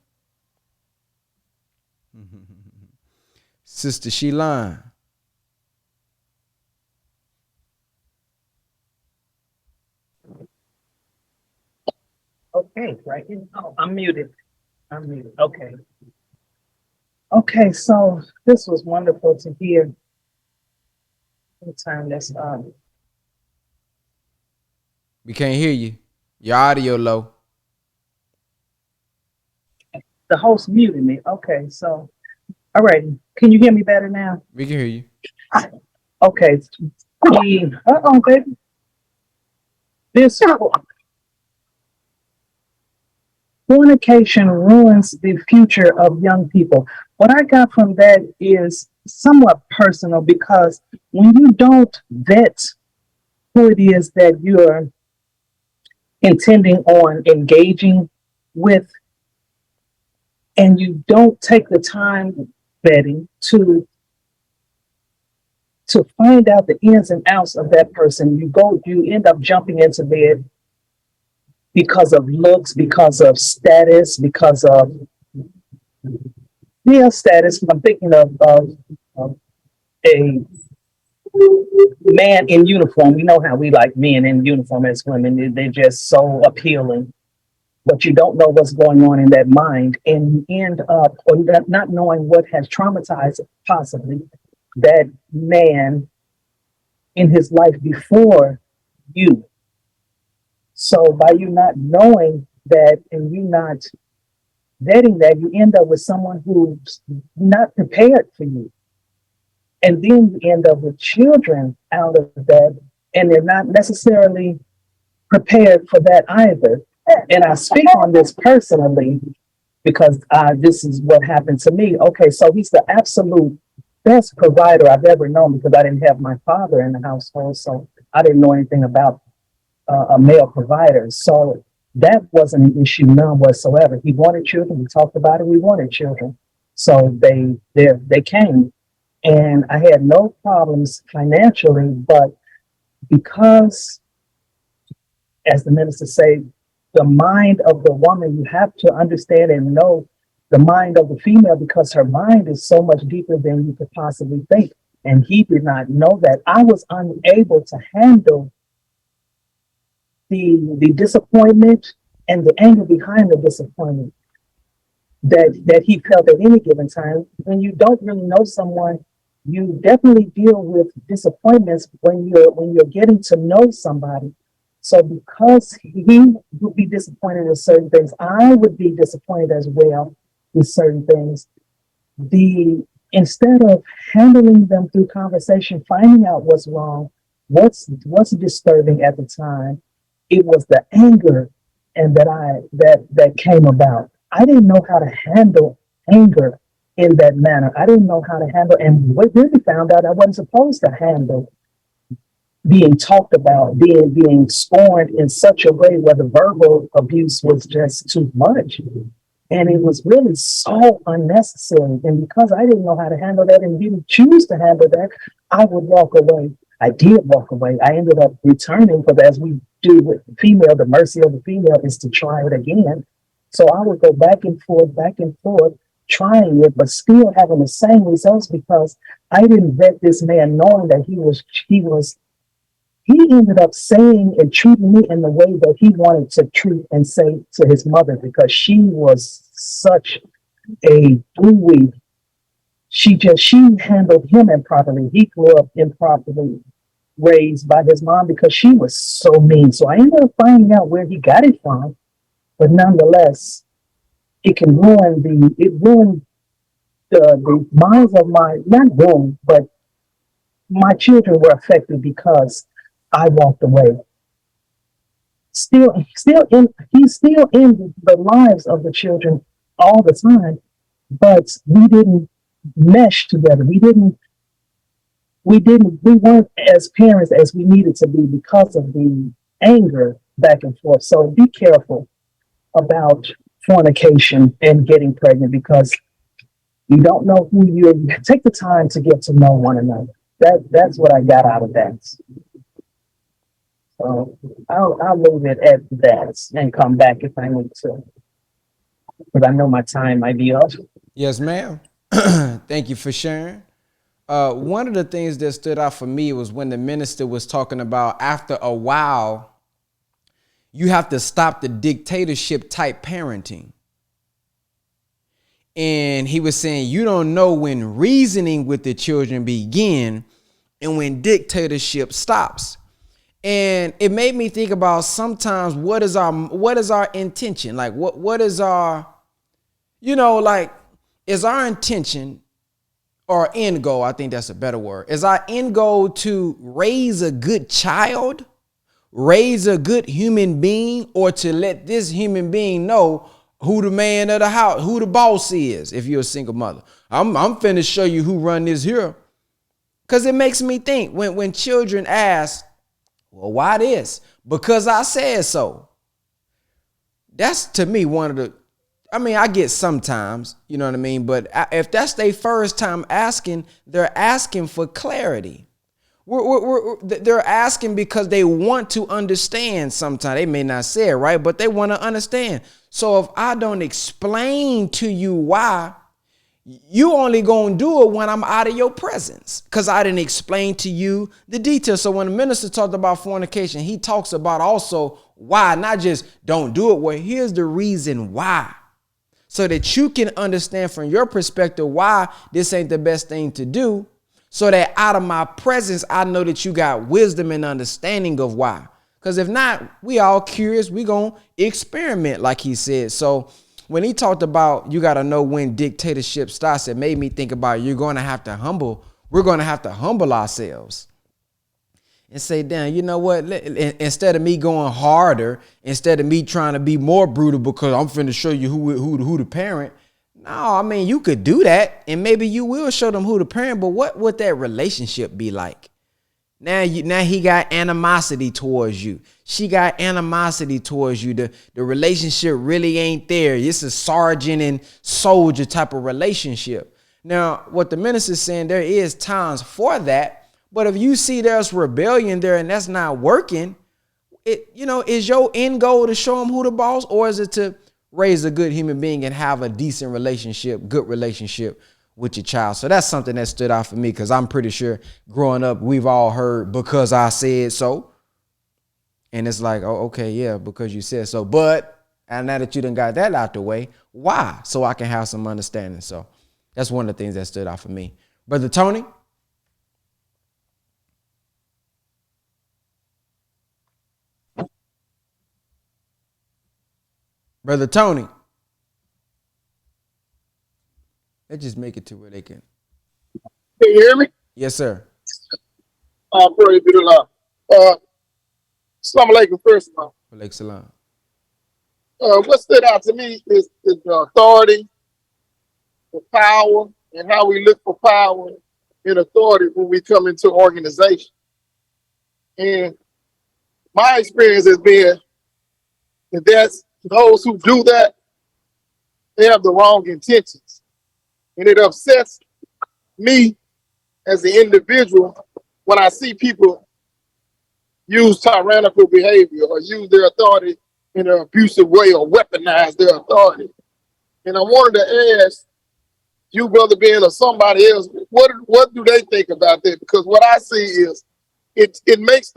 Sister Sheila. Okay, right. Oh, I'm muted. I'm muted. Okay. Okay, so this was wonderful to hear. Let me turn this on. We can't hear you. Your audio low. The host muted me. Okay, so all right. Can you hear me better now? We can hear you. Okay. Baby. This fornication ruins the future of young people. What I got from that is somewhat personal because when you don't vet who it is that you're intending on engaging with, and you don't take the time vetting to find out the ins and outs of that person, you end up jumping into bed because of looks, because of status, because of status. I'm thinking of a man in uniform. You know how we like men in uniform as women. They're just so appealing, but you don't know what's going on in that mind, and you end up not knowing what has traumatized possibly that man in his life before you. So by you not knowing that and you not vetting that, you end up with someone who's not prepared for you. And then you end up with children out of that, and they're not necessarily prepared for that either. And I speak on this personally because this is what happened to me. Okay, so he's the absolute best provider I've ever known because I didn't have my father in the household, so I didn't know anything about a male provider. So that wasn't an issue, none whatsoever. He wanted children. We talked about it. We wanted children, so they came, and I had no problems financially. But because, as the minister say, the mind of the woman, you have to understand and know the mind of the female because her mind is so much deeper than you could possibly think. And he did not know that. I was unable to handle the disappointment and the anger behind the disappointment that he felt at any given time. When you don't really know someone, you definitely deal with disappointments when you're getting to know somebody. So because he would be disappointed in certain things, I would be disappointed as well with certain things. Instead of handling them through conversation, finding out what's wrong, what's disturbing at the time, it was the anger and that came about. I didn't know how to handle anger in that manner. I didn't know how to handle, and we really found out I wasn't supposed to handle being talked about, being scorned in such a way where the verbal abuse was just too much. And it was really so unnecessary. And because I didn't know how to handle that and didn't choose to handle that, I would walk away. I did walk away. I ended up returning because as we do with the female, the mercy of the female is to try it again. So I would go back and forth, trying it, but still having the same results because I didn't vet this man knowing that he ended up saying and treating me in the way that he wanted to treat and say to his mother because she was such a buoy. She handled him improperly. He grew up improperly raised by his mom because she was so mean. So I ended up finding out where he got it from. But nonetheless, it ruined the minds of not ruined, but my children were affected because I walked away. He's still in the lives of the children all the time, but we didn't mesh together. We weren't as parents as we needed to be because of the anger back and forth. So be careful about fornication and getting pregnant because you don't know who you take the time to get to know one another. That's what I got out of that. So I'll leave it at that and come back if I need to, because I know my time might be up. Yes, ma'am. Thank you for sharing. One of the things that stood out for me was when the minister was talking about after a while, you have to stop the dictatorship type parenting. And he was saying you don't know when reasoning with the children begin and when dictatorship stops. And it made me think about sometimes what is our intention? Like what is our, like, is our intention or end goal, I think that's a better word, is our end goal to raise a good child, raise a good human being, or to let this human being know who the man of the house, who the boss is? If you're a single mother, I'm finna show you who run this here. Because it makes me think when children ask, well, why this? Because I said so. That's, to me, one of the, I get sometimes, you know what I mean? But if that's their first time asking, they're asking for clarity. They're asking because they want to understand sometimes. They may not say it right, but they want to understand. So if I don't explain to you why, you only gonna do it when I'm out of your presence, because I didn't explain to you the details. So when the minister talked about fornication, he talks about also why, not just don't do it. Well, here's the reason why, so that you can understand from your perspective why this ain't the best thing to do, so that out of my presence, I know that you got wisdom and understanding of why. Because if not, we all curious, we gonna experiment, like he said. So when he talked about you got to know when dictatorship starts, it made me think about we're going to have to humble ourselves and say, damn, you know what? Instead of me going harder, instead of me trying to be more brutal because I'm finna show you who the parent. No, you could do that and maybe you will show them who the parent, but what would that relationship be like? Now he got animosity towards you. She got animosity towards you. The relationship really ain't there. It's a sergeant and soldier type of relationship. Now, what the minister is saying, there is times for that. But if you see there's rebellion there and that's not working, is your end goal to show them who the boss, or is it to raise a good human being and have a decent relationship, good relationship with your child? So that's something that stood out for me, because I'm pretty sure growing up, we've all heard because I said so. And it's like, oh, okay, yeah, because you said so. But and now that you done got that out the way, why? So I can have some understanding. So that's one of the things that stood out for me. Brother Tony? Brother Tony? Let's just make it to where they can. Can you hear me? Yes, sir. Praise be to Allah. Assalamu alaikum, first of all. Alaikum salam. What stood out to me is the authority, the power, and how we look for power and authority when we come into organization. And my experience has been that that's those who do that, they have the wrong intentions. And it upsets me as an individual when I see people use tyrannical behavior or use their authority in an abusive way or weaponize their authority. And I wanted to ask you, brother Ben, or somebody else, what do they think about that? Because what I see is it makes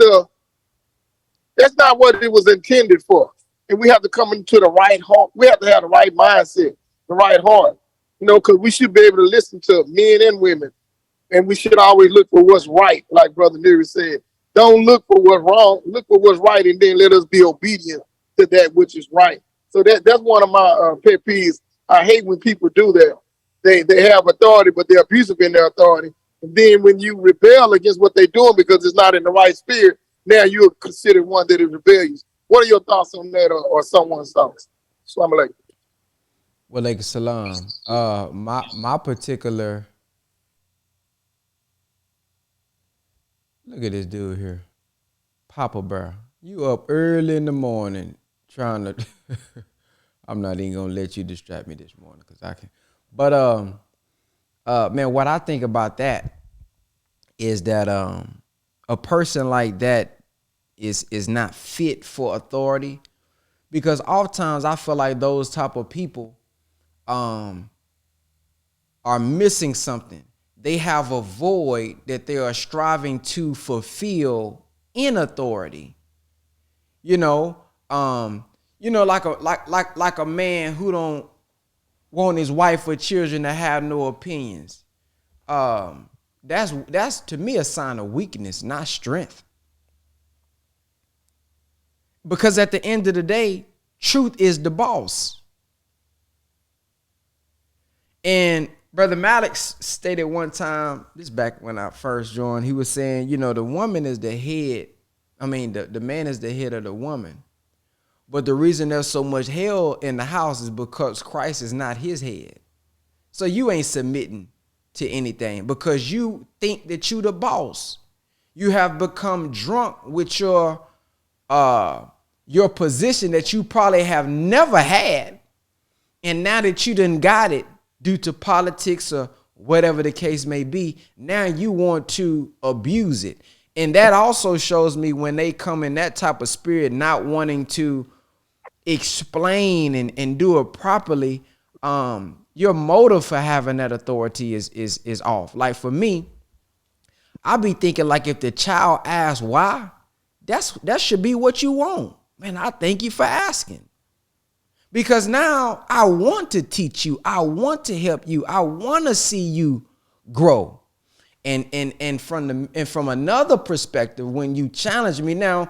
that's not what it was intended for. And we have to come into the right heart. We have to have the right mindset, the right heart, because we should be able to listen to men and women. And we should always look for what's right, like Brother Neary said. Don't look for what's wrong. Look for what's right, and then let us be obedient to that which is right. So that's one of my pet peeves. I hate when people do that. They have authority, but they're abusive in their authority. And then when you rebel against what they're doing because it's not in the right spirit, now you're considered one that is rebellious. What are your thoughts on that, or someone's thoughts? Assalamu alaikum. Wa alaikum salam. My particular, look at this dude here. Papa Bear. You up early in the morning trying to I'm not even gonna let you distract me this morning because I can. But man, what I think about that is that a person like that is not fit for authority, because oftentimes I feel like those type of people are missing something. They have a void that they are striving to fulfill in authority. Like a man who don't want his wife or children to have no opinions. That's to me a sign of weakness, not strength. Because at the end of the day, truth is the boss. And Brother Malik stated one time, this back when I first joined, he was saying, the woman is the head. I mean, the man is the head of the woman. But the reason there's so much hell in the house is because Christ is not his head. So you ain't submitting to anything because you think that you the boss. You have become drunk with your position that you probably have never had. And now that you done got it due to politics or whatever the case may be, now you want to abuse it. And that also shows me when they come in that type of spirit, not wanting to explain and do it properly, your motive for having that authority is off. Like for me, I be thinking like if the child asks why, that should be what you want. Man, I thank you for asking. Because now I want to teach you. I want to help you. I want to see you grow. And from another perspective, when you challenge me now,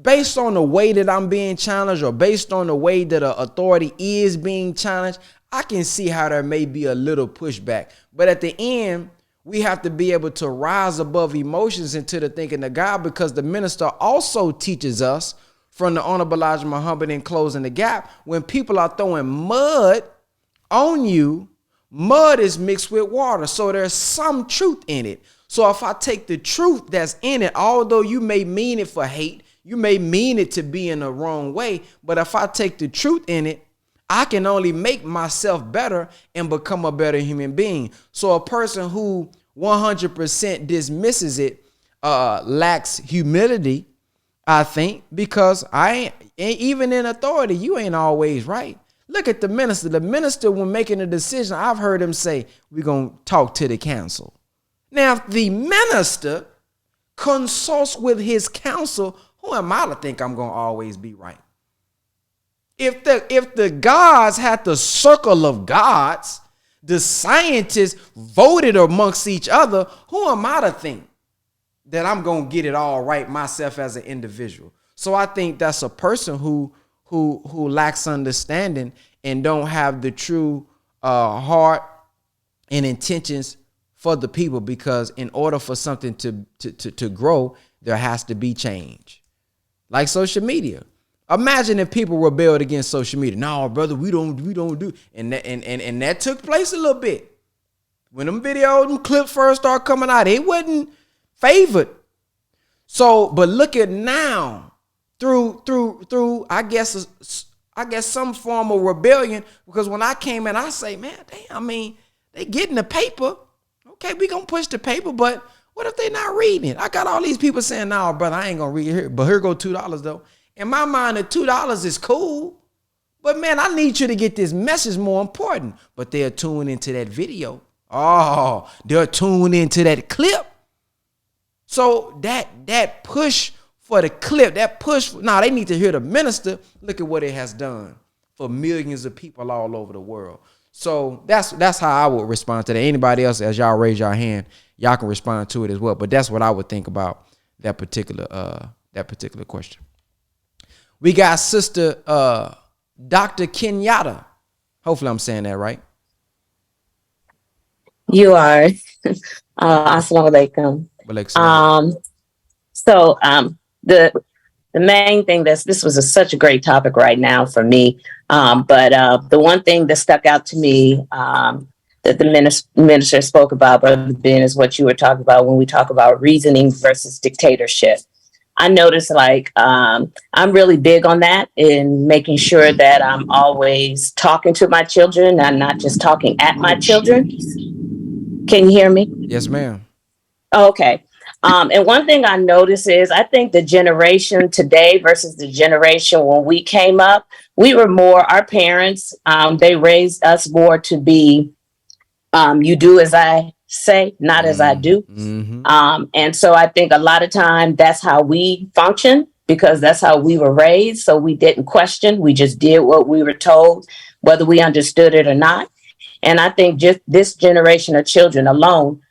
based on the way that I'm being challenged or based on the way that an authority is being challenged, I can see how there may be a little pushback. But at the end, we have to be able to rise above emotions into the thinking of God, because the minister also teaches us from the Honorable Elijah Muhammad in Closing the Gap, when people are throwing mud on you, mud is mixed with water. So there's some truth in it. So if I take the truth that's in it, although you may mean it for hate, you may mean it to be in the wrong way, but if I take the truth in it, I can only make myself better and become a better human being. So a person who 100% dismisses it lacks humility, I think, because I ain't even in authority. You ain't always right. Look at the minister. The minister, when making a decision, I've heard him say, we're going to talk to the council. Now, if the minister consults with his council, who am I to think I'm going to always be right? If the gods had the circle of gods, the scientists voted amongst each other, who am I to think that I'm going to get it all right myself as an individual? So I think that's a person who lacks understanding and don't have the true heart and intentions for the people, because in order for something to grow, there has to be change. Like social media. Imagine if people rebelled against social media. No, brother, we don't do. And that took place a little bit. When them videos, them clips first started coming out, it wasn't favored. So, but look at now, through I guess some form of rebellion, because when I came in, I say, man, damn, I mean, they getting the paper. Okay, we gonna push the paper, but what if they not reading it? I got all these people saying, no, brother, I ain't gonna read it here, but here go $2 though. In my mind, the $2 is cool, but man, I need you to get this message more important. But they're tuned into that video. Oh, they're tuned into that clip. So that push for the clip, they need to hear the minister. Look at what it has done for millions of people all over the world. So that's how I would respond to that. Anybody else, as y'all raise your hand, y'all can respond to it as well. But that's what I would think about that particular question. We got Sister Dr. Kenyatta. Hopefully I'm saying that right. You are. Assalamu alaikum. So the main thing this was such a great topic right now for me. But the one thing that stuck out to me that the minister spoke about, Brother Ben, is what you were talking about when we talk about reasoning versus dictatorship. I noticed I'm really big on that in making sure that I'm always talking to my children and not just talking at my children. Can you hear me? Yes, ma'am. Okay. And one thing I notice is I think the generation today versus the generation when we came up, we were more, our parents, they raised us more to be, you do as I say, not as I do. Mm-hmm. And so I think a lot of time that's how we function because that's how we were raised. So we didn't question, we just did what we were told, whether we understood it or not. And I think just this generation of children alone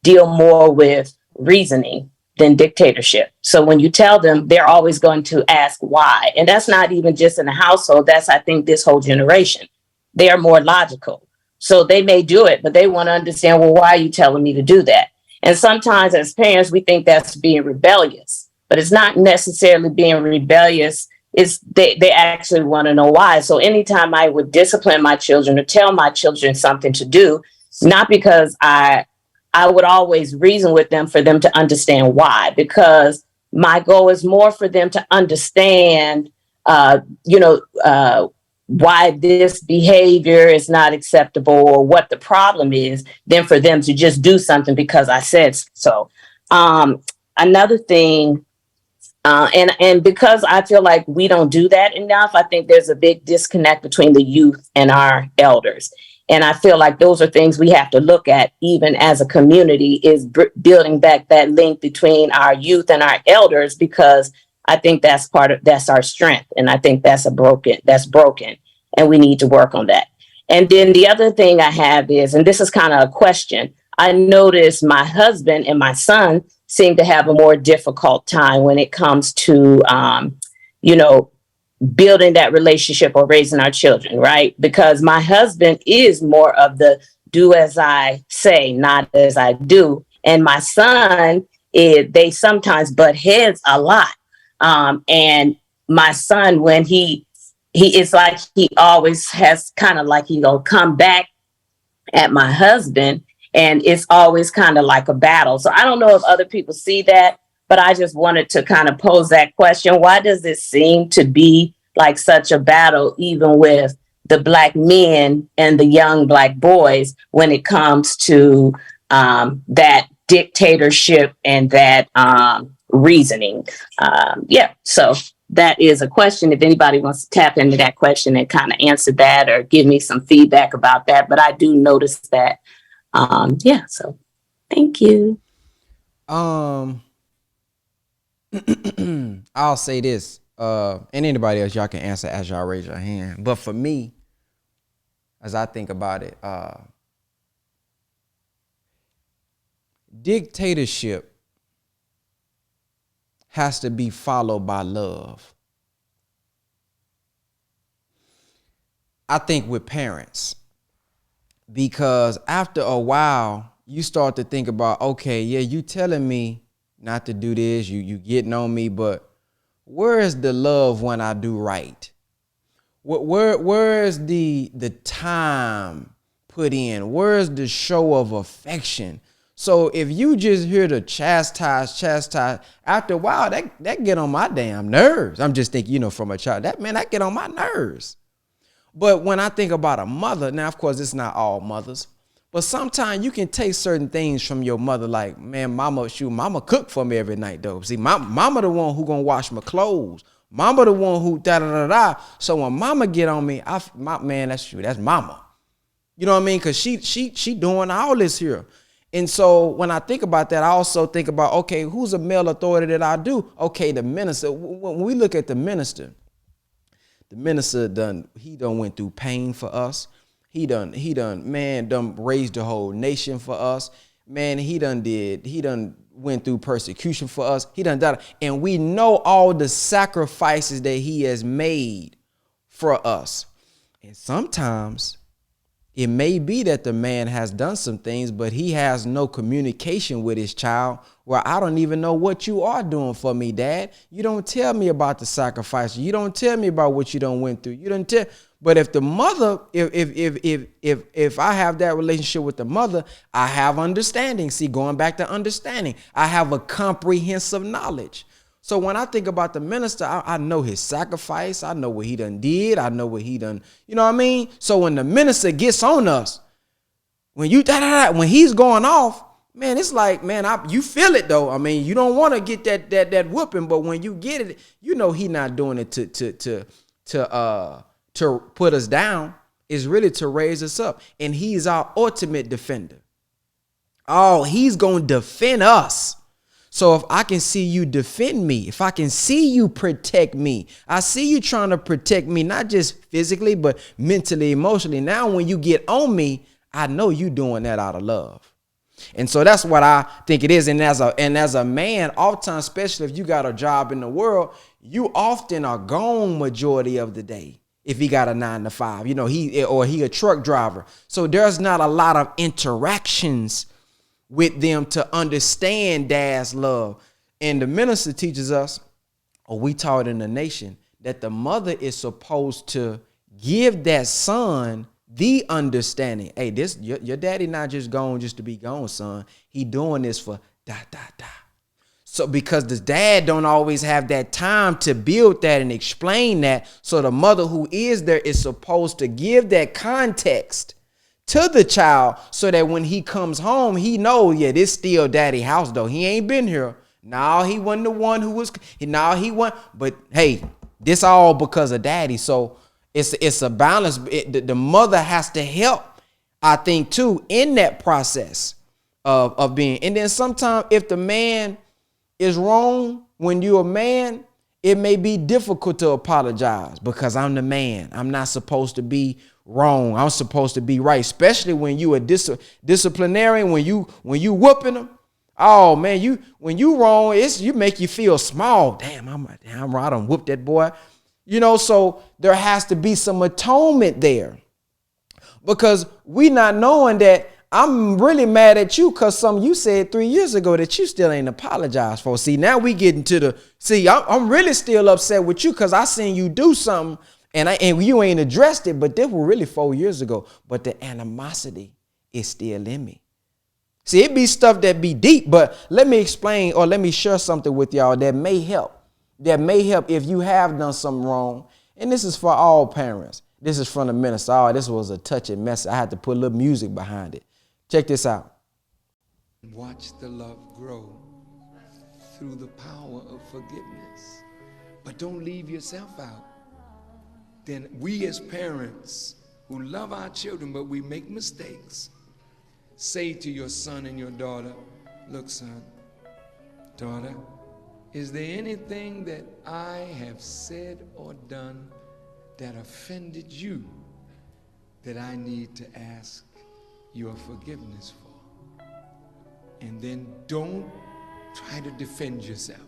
deal more with reasoning than dictatorship. So when you tell them, they're always going to ask why. And that's not even just in the household. That's, I think, this whole generation. They are more logical. So they may do it, but they want to understand, well, why are you telling me to do that? And sometimes as parents, we think that's being rebellious, but it's not necessarily being rebellious. It's they actually want to know why. So anytime I would discipline my children or tell my children something to do, not because I would always reason with them for them to understand why, because my goal is more for them to understand, why this behavior is not acceptable or what the problem is, than for them to just do something because I said so. Another thing, and because I feel like we don't do that enough, I think there's a big disconnect between the youth and our elders. And I feel like those are things we have to look at, even as a community, is building back that link between our youth and our elders, because I think that's our strength. And I think that's broken. And we need to work on that. And then the other thing I have is, and this is kind of a question, I noticed my husband and my son seem to have a more difficult time when it comes to, building that relationship or raising our children, right? Because my husband is more of the do as I say, not as I do. And my son, they sometimes butt heads a lot. And my son, when it's like he always has kind of like he gonna come back at my husband, and it's always kind of like a battle. So I don't know if other people see that, but I just wanted to kind of pose that question. Why does it seem to be like such a battle, even with the Black men and the young Black boys, when it comes to that dictatorship and that reasoning? So that is a question. If anybody wants to tap into that question and kind of answer that or give me some feedback about that. But I do notice that. So thank you. I'll say this, and anybody else, y'all can answer as y'all raise your hand. But for me, as I think about it, dictatorship has to be followed by love. I think with parents, because after a while, you start to think about, okay, yeah, you telling me not to do this, you getting on me, but where is the love when I do right? Where is the time put in? Where is the show of affection? So if you just hear the chastise, after a while, that get on my damn nerves. I'm just thinking, from a child, that get on my nerves. But when I think about a mother, now, of course, it's not all mothers, but sometimes you can take certain things from your mother, like, man, mama cook for me every night, though. See, mama the one who gonna wash my clothes. Mama the one who da-da-da-da. So when mama get on me, man, that's true. That's mama. You know what I mean? Because she doing all this here. And so when I think about that, I also think about, okay, who's a male authority that I do? Okay, the minister. When we look at the minister done went through pain for us. He done raised the whole nation for us. Man, he done went through persecution for us. He done that. And we know all the sacrifices that he has made for us. And sometimes it may be that the man has done some things, but he has no communication with his child, where I don't even know what you are doing for me, Dad. You don't tell me about the sacrifice. You don't tell me about what you done went through. You don't tell. But if the mother, if I have that relationship with the mother, I have understanding. See, going back to understanding, I have a comprehensive knowledge. So when I think about the minister, I know his sacrifice. I know what he done did. I know what he done, you know what I mean? So when the minister gets on us, when he's going off, man, it's like, man, you feel it though. I mean, you don't want to get that whooping, but when you get it, you know he not doing it to put us down. It's really to raise us up, and he's our ultimate defender. Oh, he's gonna defend us. So if I can see you defend me, if I can see you protect me, I see you trying to protect me, not just physically, but mentally, emotionally. Now, when you get on me, I know you doing that out of love. And so that's what I think it is. And as a man, oftentimes, especially if you got a job in the world, you often are gone majority of the day. If he got a 9 to 5, you know, he a truck driver. So there's not a lot of interactions with them to understand dad's love. And the minister teaches us, or we taught in the nation, that the mother is supposed to give that son the understanding. Hey, this your daddy not just gone just to be gone, son. He doing this for . So because the dad don't always have that time to build that and explain that. So the mother who is there is supposed to give that context to the child so that when he comes home, he know, yeah, this still daddy house though. He ain't been here. No, he wasn't the one who was, no, he wasn't. But hey, this all because of daddy. So it's a balance. The mother has to help, I think, too, in that process of being. And then sometimes if the man is wrong, when you're a man, it may be difficult to apologize because I'm the man. I'm not supposed to be wrong. I'm supposed to be right, especially when you a disciplinarian, when you whooping them. Oh man, when you wrong, you make you feel small. Damn, I'm right. I done whooped that boy. You know, so there has to be some atonement there because we not knowing that I'm really mad at you because something you said 3 years ago that you still ain't apologized for. See, now we get into I'm really still upset with you because I seen you do something and you ain't addressed it, but this was really 4 years ago. But the animosity is still in me. See, it be stuff that be deep, but let me explain or let me share something with y'all that may help. That may help if you have done something wrong. And this is for all parents. This is from the minister. Oh, this was a touching message. I had to put a little music behind it. Check this out. Watch the love grow through the power of forgiveness. But don't leave yourself out. Then we as parents who love our children, but we make mistakes, say to your son and your daughter, look, son, daughter, is there anything that I have said or done that offended you that I need to ask your forgiveness for? And then don't try to defend yourself.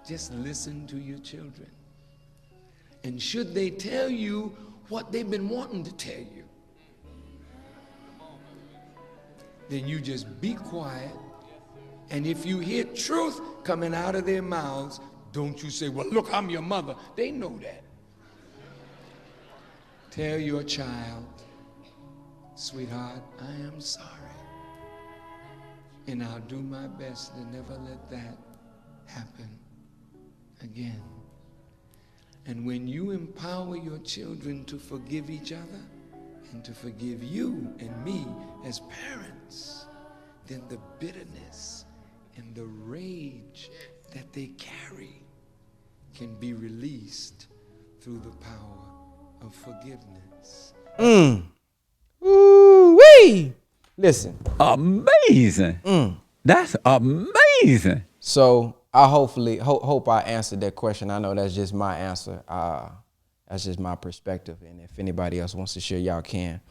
Just listen to your children. And should they tell you what they've been wanting to tell you, then you just be quiet. And if you hear truth coming out of their mouths, don't you say, well, look, I'm your mother. They know that. Tell your child, sweetheart, I am sorry. And I'll do my best to never let that happen again. And when you empower your children to forgive each other and to forgive you and me as parents, then the bitterness and the rage that they carry can be released through the power of forgiveness. Ooh-wee. Listen. Amazing. That's amazing. So I hope I answered that question. I know that's just my answer. That's just my perspective. And if anybody else wants to share, y'all can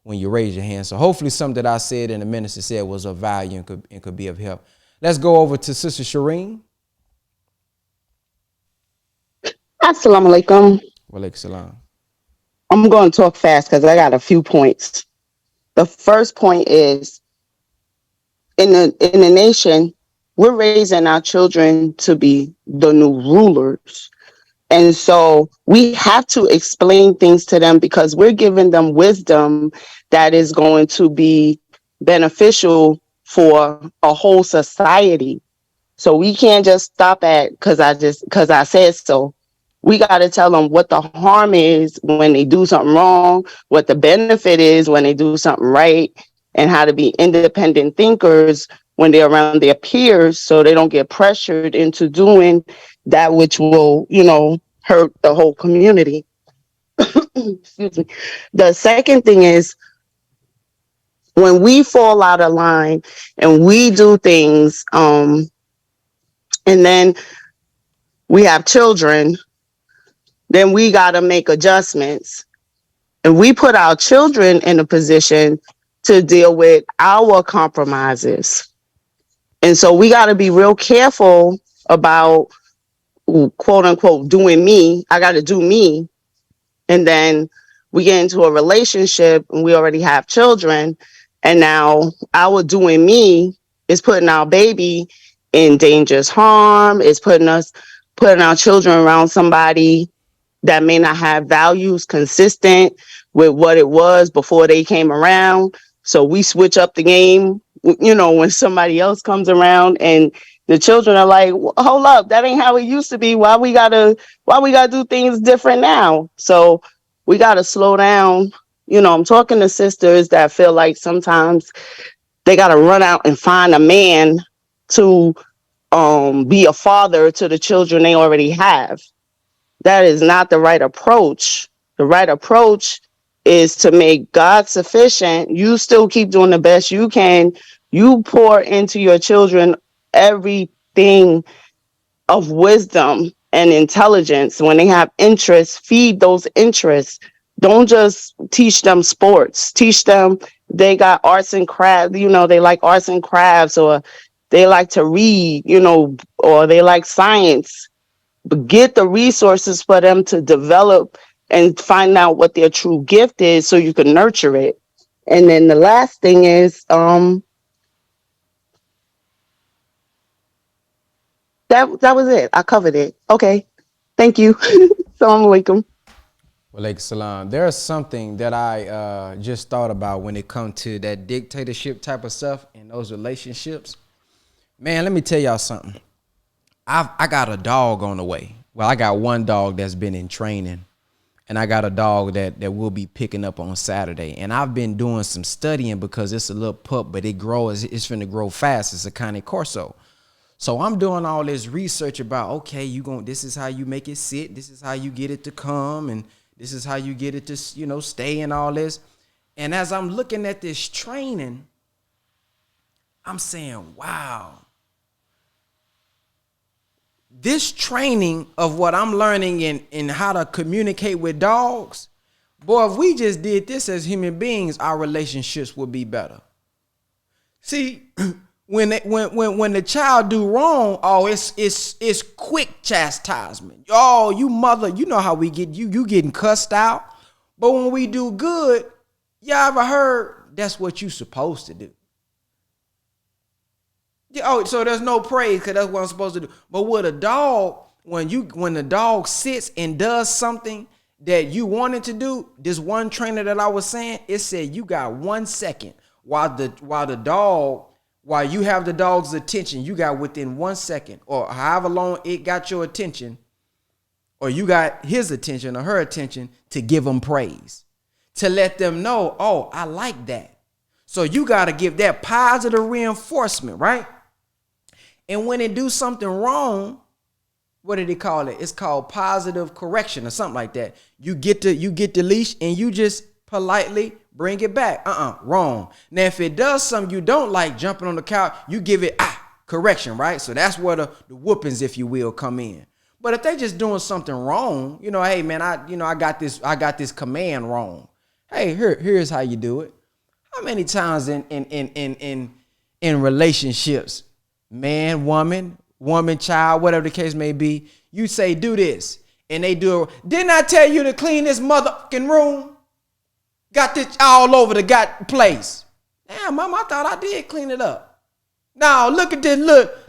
when you raise your hand. So hopefully something that I said and the minister said was of value and could be of help. Let's go over to Sister Shireen. Assalamu alaikum. Wa alaikum salam. I'm going to talk fast because I got a few points. The first point is in the nation, we're raising our children to be the new rulers. And so we have to explain things to them because we're giving them wisdom that is going to be beneficial for a whole society. So we can't just stop at because I said so. We got to tell them what the harm is when they do something wrong, what the benefit is when they do something right. and how to be independent thinkers when they're around their peers, so they don't get pressured into doing that which will, hurt the whole community. Excuse me. The second thing is, when we fall out of line and we do things, and then we have children, then we got to make adjustments. And we put our children in a position to deal with our compromises. And so we got to be real careful about, quote unquote, doing me. I got to do me. And then we get into a relationship and we already have children. And now our doing me is putting our baby in dangerous harm, is putting our children around somebody that may not have values consistent with what it was before they came around. So we switch up the game, when somebody else comes around, and the children are like, hold up, that ain't how it used to be. Why we gotta do things different now? So we gotta slow down. I'm talking to sisters that feel like sometimes they gotta run out and find a man to be a father to the children they already have. That is not the right approach. The right approach is to make God sufficient. You still keep doing the best you can. You pour into your children everything of wisdom and intelligence. When they have interests, feed those interests. Don't just teach them sports. Teach them they got arts and crafts, they like arts and crafts, or they like to read, or they like science. But get the resources for them to develop and find out what their true gift is so you can nurture it. And then the last thing is, that was it. I covered it. Okay. Thank you. Assalamu alaikum. Walaikum salam. There's something that I just thought about when it comes to that dictatorship type of stuff and those relationships. Man, let me tell y'all something. I got a dog on the way. Well, I got one dog that's been in training, and I got a dog that we'll be picking up on Saturday. And I've been doing some studying because it's a little pup, but it's finna grow fast. It's a Cane Corso. So I'm doing all this research about, okay, this is how you make it sit. This is how you get it to come. And this is how you get it to, stay and all this. And as I'm looking at this training, I'm saying, wow. This training of what I'm learning in how to communicate with dogs, boy, if we just did this as human beings, our relationships would be better. See, when the child do wrong, it's quick chastisement. Oh, you mother, you know how we get you getting cussed out. But when we do good, y'all ever heard that's what you supposed to do? Oh, so there's no praise because that's what I'm supposed to do. But with a dog, when the dog sits and does something that you wanted to do, this one trainer that I was saying, it said you got 1 second while you have the dog's attention, you got within 1 second or however long it got your attention, or you got his attention or her attention, to give them praise, to let them know, oh, I like that. So you got to give that positive reinforcement, right? And when they do something wrong, what did he call it? It's called positive correction or something like that. You get the leash and you just politely bring it back. Wrong. Now, if it does something you don't like, jumping on the couch, you give it correction, right? So that's where the whoopings, if you will, come in. But if they just doing something wrong, hey man, I got this command wrong. Hey, here's how you do it. How many times in relationships, man, woman, child, whatever the case may be, you say, do this. And they do it. Didn't I tell you to clean this motherfucking room? Got this all over the place. Damn, mama, I thought I did clean it up. Now, look at this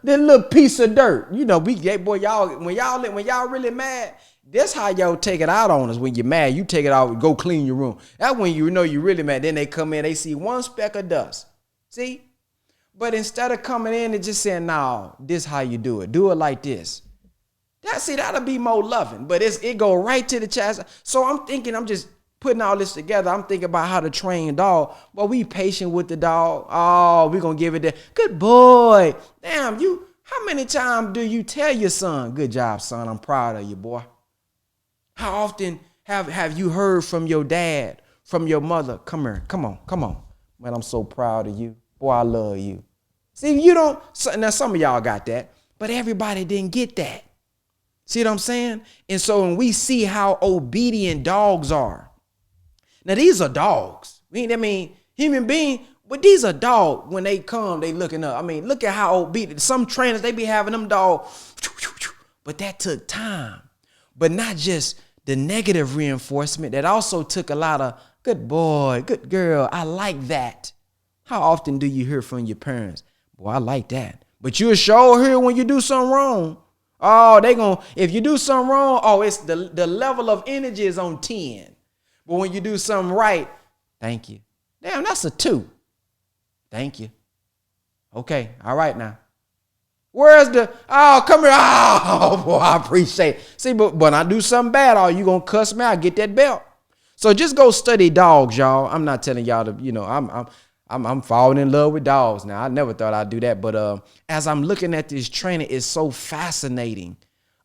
little piece of dirt. Y'all, when y'all really mad, that's how y'all take it out on us. When you're mad, you take it out, go clean your room. That's when you know you're really mad. Then they come in, they see one speck of dust. See? But instead of coming in and just saying, no, this how you do it. Do it like this. That'll be more loving. But it go right to the chest. So I'm thinking, I'm just putting all this together, I'm thinking about how to train a dog. Well, we patient with the dog. Oh, we gonna give it that. Good boy. Damn, you. How many times do you tell your son, good job, son, I'm proud of you, boy? How often have you heard from your dad, from your mother? Come here, come on. Man, I'm so proud of you. Boy, I love you. See, you don't, now some of y'all got that, but everybody didn't get that. See what I'm saying? And so when we see how obedient dogs are, now these are dogs. I mean, human beings, but these are dogs. When they come, they looking up. I mean, look at how obedient. Some trainers, they be having them dogs, but that took time. But not just the negative reinforcement, that also took a lot of good boy, good girl, I like that. How often do you hear from your parents? Boy, I like that. But you'll sure hear when you do something wrong. Oh, if you do something wrong, oh, it's the level of energy is on 10. But when you do something right, thank you. Damn, that's a 2. Thank you. Okay, all right now. Where's the, oh, come here. Oh, boy, I appreciate it. See, but when I do something bad, oh, you gonna cuss me, I get that belt. So just go study dogs, y'all. I'm not telling y'all to, I'm falling in love with dogs now. I never thought I'd do that. But as I'm looking at this training, it's so fascinating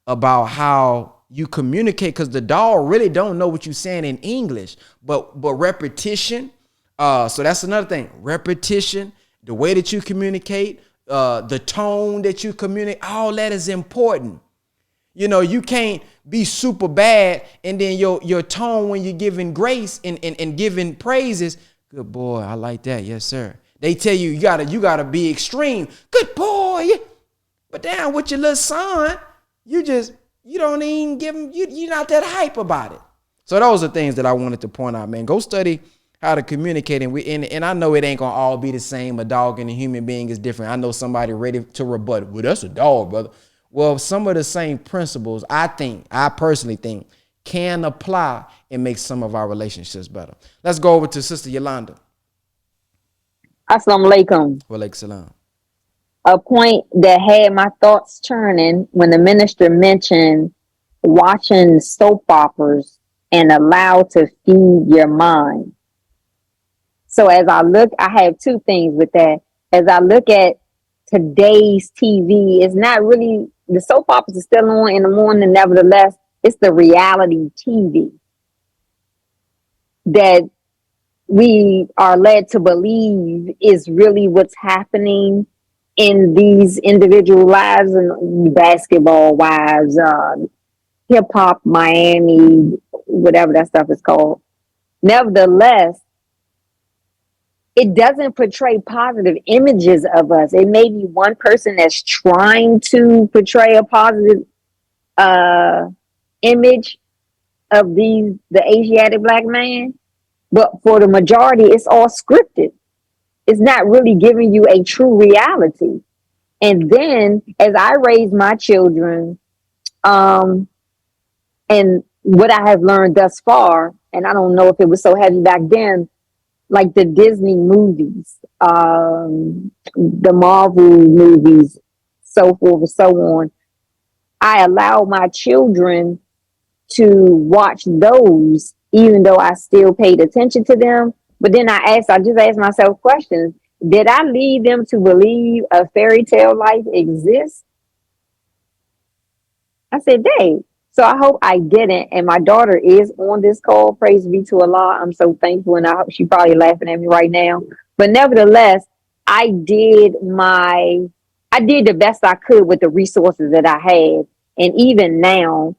about how you communicate, because the dog really don't know what you're saying in English, but repetition. So that's another thing. Repetition, the way that you communicate, the tone that you communicate, all that is important. You know, you can't be super bad and then your tone when you're giving grace and giving praises. Good boy, I like that. Yes, sir. They tell you you gotta be extreme. Good boy. But damn, with your little son, you don't even give him, you're not that hype about it. So those are things that I wanted to point out, man. Go study how to communicate. And I know it ain't gonna all be the same. A dog and a human being is different. I know somebody ready to rebut. Well, that's a dog, brother. Well, some of the same principles, I personally think, can apply and make some of our relationships better. Let's go over to Sister Yolanda. Assalamu alaikum. Wa alaikum salam. A point that had my thoughts turning when the minister mentioned watching soap operas and allowed to feed your mind. So as I look, I have 2 things with that. As I look at today's TV, it's not really, the soap operas are still on in the morning. Nevertheless, it's the reality TV that we are led to believe is really what's happening in these individual lives, and basketball wives, hip hop, Miami, whatever that stuff is called. Nevertheless, it doesn't portray positive images of us. It may be one person that's trying to portray a positive image of the Asiatic black man, but for the majority, it's all scripted. It's not really giving you a true reality. And then as I raise my children, and what I have learned thus far, and I don't know if it was so heavy back then, like the Disney movies, the Marvel movies, so forth and so on. I allow my children to watch those, even though I still paid attention to them. But then I just asked myself questions. Did I lead them to believe a fairy tale life exists? I said, Dave. So I hope I didn't. And my daughter is on this call. Praise be to Allah. I'm so thankful. And I hope she's probably laughing at me right now. But nevertheless, I did the best I could with the resources that I had. And even now,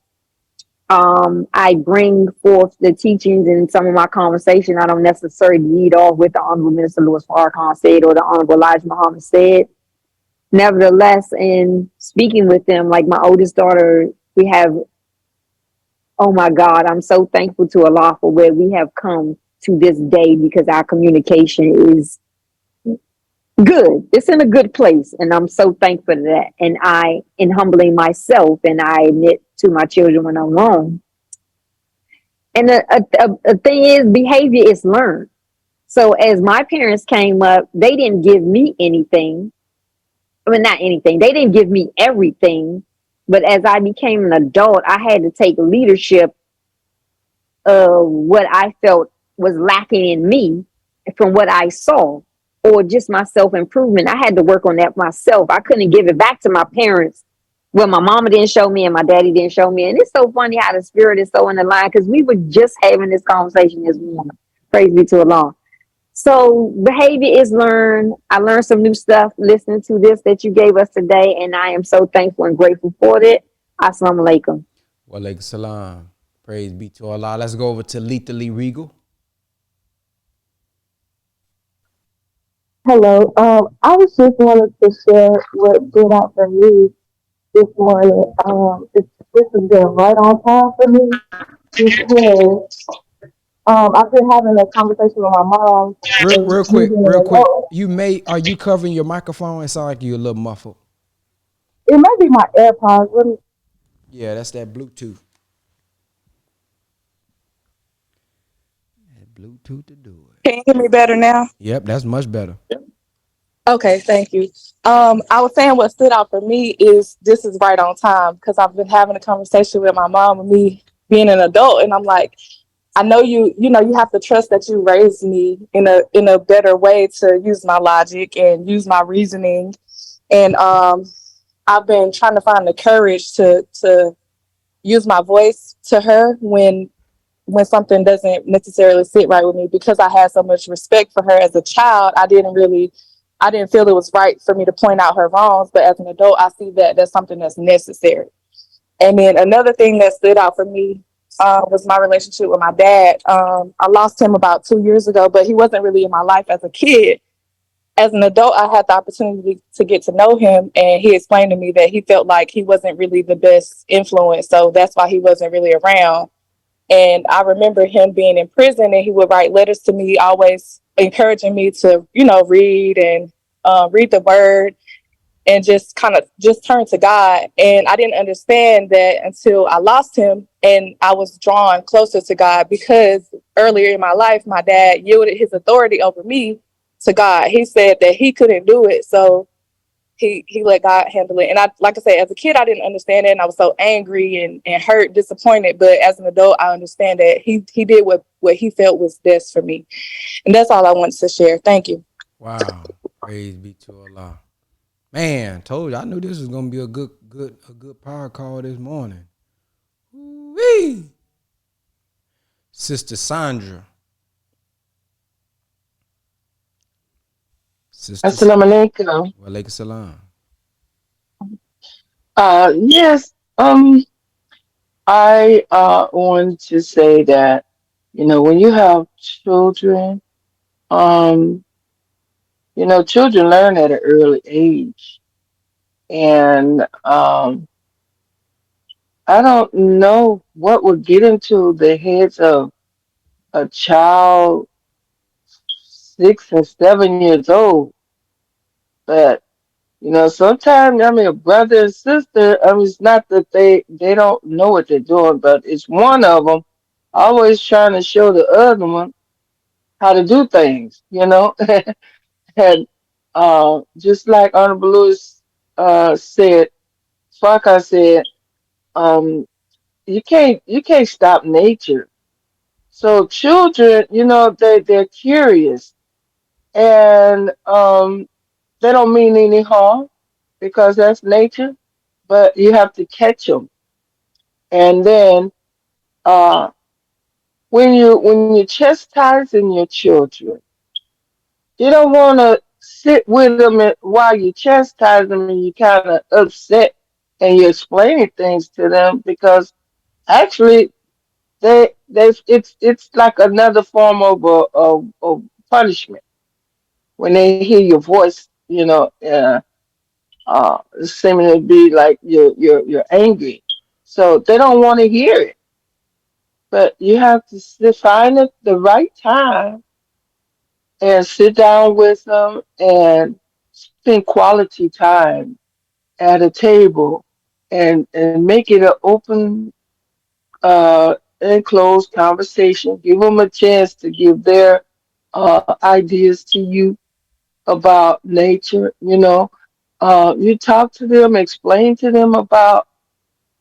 I bring forth the teachings in some of my conversation. I don't necessarily lead off with the Honorable Minister Louis Farrakhan said or the Honorable Elijah Muhammad said. Nevertheless, in speaking with them, like my oldest daughter, we have, oh my God, I'm so thankful to Allah for where we have come to this day, because our communication is good. It's in a good place. And I'm so thankful for that. And in humbling myself, and I admit to my children when I'm wrong. And a thing is, behavior is learned. So as my parents came up, they didn't give me anything. I mean, not anything. They didn't give me everything. But as I became an adult, I had to take leadership what I felt was lacking in me from what I saw, or just my self improvement. I had to work on that myself. I couldn't give it back to my parents. Well, my mama didn't show me and my daddy didn't show me. And it's so funny how the spirit is so in the line because we were just having this conversation this morning. Praise be to Allah. So behavior is learned. I learned some new stuff listening to this that you gave us today, and I am so thankful and grateful for it. Assalamu alaikum. Walaikum salam. Praise be to Allah. Let's go over to Lethally Regal. Hello. I was just wanted to share what stood out for me this morning. This has been right on time for me because I've been having a conversation with my mom and me being Real an quick. adult. Are you covering your microphone? It sounds like you're a little muffled. It might be my AirPods. Let me, Yeah, that's that Bluetooth. That Bluetooth to do it. can you hear me better now? Yep, that's much better. Okay, thank you. I was saying what stood out for me is this is right on time because I've been having a conversation with my mom and me being an adult, and I'm like, I know you have to trust that you raised me in a better way to use my logic and use my reasoning. And I've been trying to find the courage to use my voice to her when something doesn't necessarily sit right with me because I had so much respect for her as a child. I didn't feel it was right for me to point out her wrongs, but as an adult, I see that that's something that's necessary. And then another thing that stood out for me was my relationship with my dad. I lost him about 2 years ago, but he wasn't really in my life as a kid. As an adult, I had the opportunity to get to know him, and he explained to me that he felt like he wasn't really the best influence, so that's why he wasn't really around. And I remember him being in prison, and he would write letters to me, always encouraging me to, read and read the word and just kind of just turn to God. And I didn't understand that until I lost him and I was drawn closer to God because earlier in my life, my dad yielded his authority over me to God. He said that he couldn't do it. So he let God handle it. And I, like I said, as a kid, I didn't understand it. And I was so angry and hurt, disappointed. But as an adult, I understand that he did what he felt was best for me. And that's all I wanted to share. Thank you. Wow. Praise be to Allah. Man, told you I knew this was gonna be a good power call this morning. Woo-wee. Sister Sandra. Sister Assalamu alaikum. Walaikum salam. Yes, I want to say that, when you have children, um, children learn at an early age. And I don't know what would get into the heads of a child 6 and 7 years old. But sometimes, I mean, a brother and sister, I mean, it's not that they don't know what they're doing, but it's one of them always trying to show the other one how to do things, And just like Honorable Lewis said, Farrakhan said, um, you can't stop nature. So children, they're curious and they don't mean any harm because that's nature, but you have to catch them. And then uh, when you're chastising your children, you don't want to sit with them while you chastise them and you kind of upset and you're explaining things to them because actually it's like another form of punishment when they hear your voice, seeming to be like you're angry. So they don't want to hear it. But you have to find the right time and sit down with them and spend quality time at a table and make it an open and closed conversation. Give them a chance to give their ideas to you about nature. You talk to them, explain to them about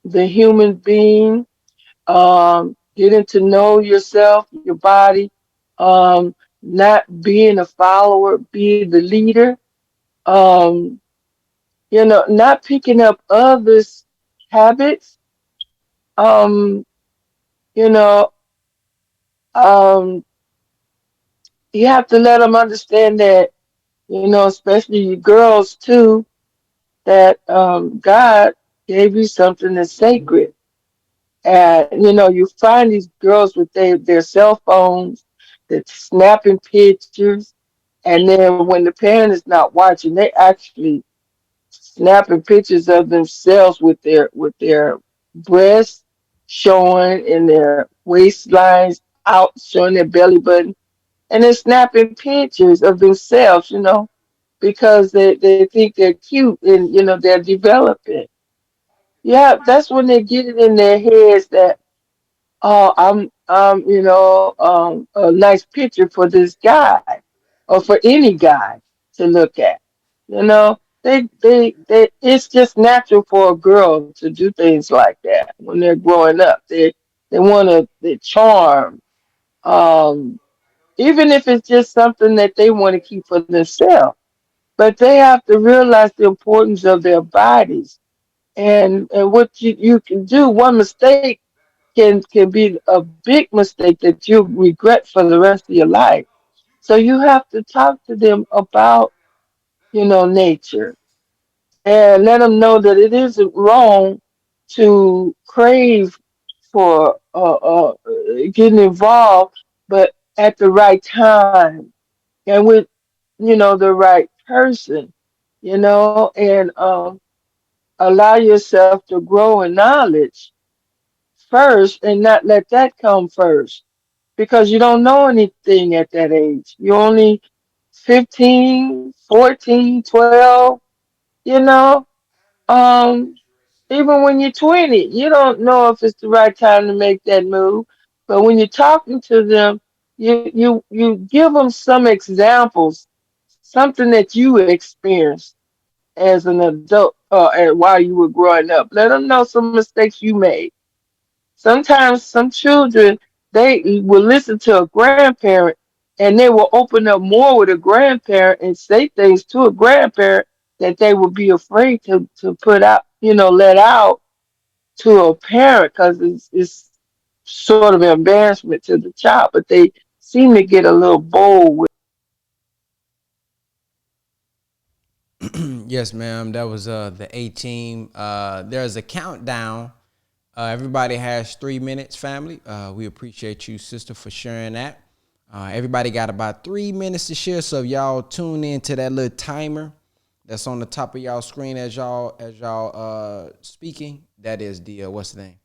the human being. getting to know yourself, your body, not being a follower, being the leader, um, not picking up others' habits. Um, you know, um, you have to let them understand that, especially you girls too, that God gave you something that's sacred. And you find these girls with their cell phones, they're snapping pictures, and then when the parent is not watching, they actually snapping pictures of themselves with their breasts showing and their waistlines out, showing their belly button, and they're snapping pictures of themselves, because they think they're cute and they're developing. Yeah, that's when they get it in their heads that, oh, I'm a nice picture for this guy or for any guy to look at. It's just natural for a girl to do things like that when they're growing up. They want to they charm, um, even if it's just something that they want to keep for themselves. But they have to realize the importance of their bodies and what you can do. One mistake can be a big mistake that you regret for the rest of your life. So you have to talk to them about, nature and let them know that it isn't wrong to crave for getting involved, but at the right time and with, the right person, and allow yourself to grow in knowledge first and not let that come first because you don't know anything at that age. You're only 15, 14, 12, you know. Um, Even when you're 20, you don't know if it's the right time to make that move. But when you're talking to them, you give them some examples, something that you experienced as an adult while you were growing up. Let them know some mistakes you made. Sometimes some children they will listen to a grandparent and they will open up more with a grandparent and say things to a grandparent that they would be afraid to put out, let out to a parent because it's sort of embarrassment to the child, but they seem to get a little bold with. Yes, ma'am. That was the A team. There's a countdown. Everybody has 3 minutes, family. We appreciate you, sister, for sharing that. Everybody got about 3 minutes to share, so y'all tune in to that little timer that's on the top of y'all screen as y'all speaking. That is the what's the name?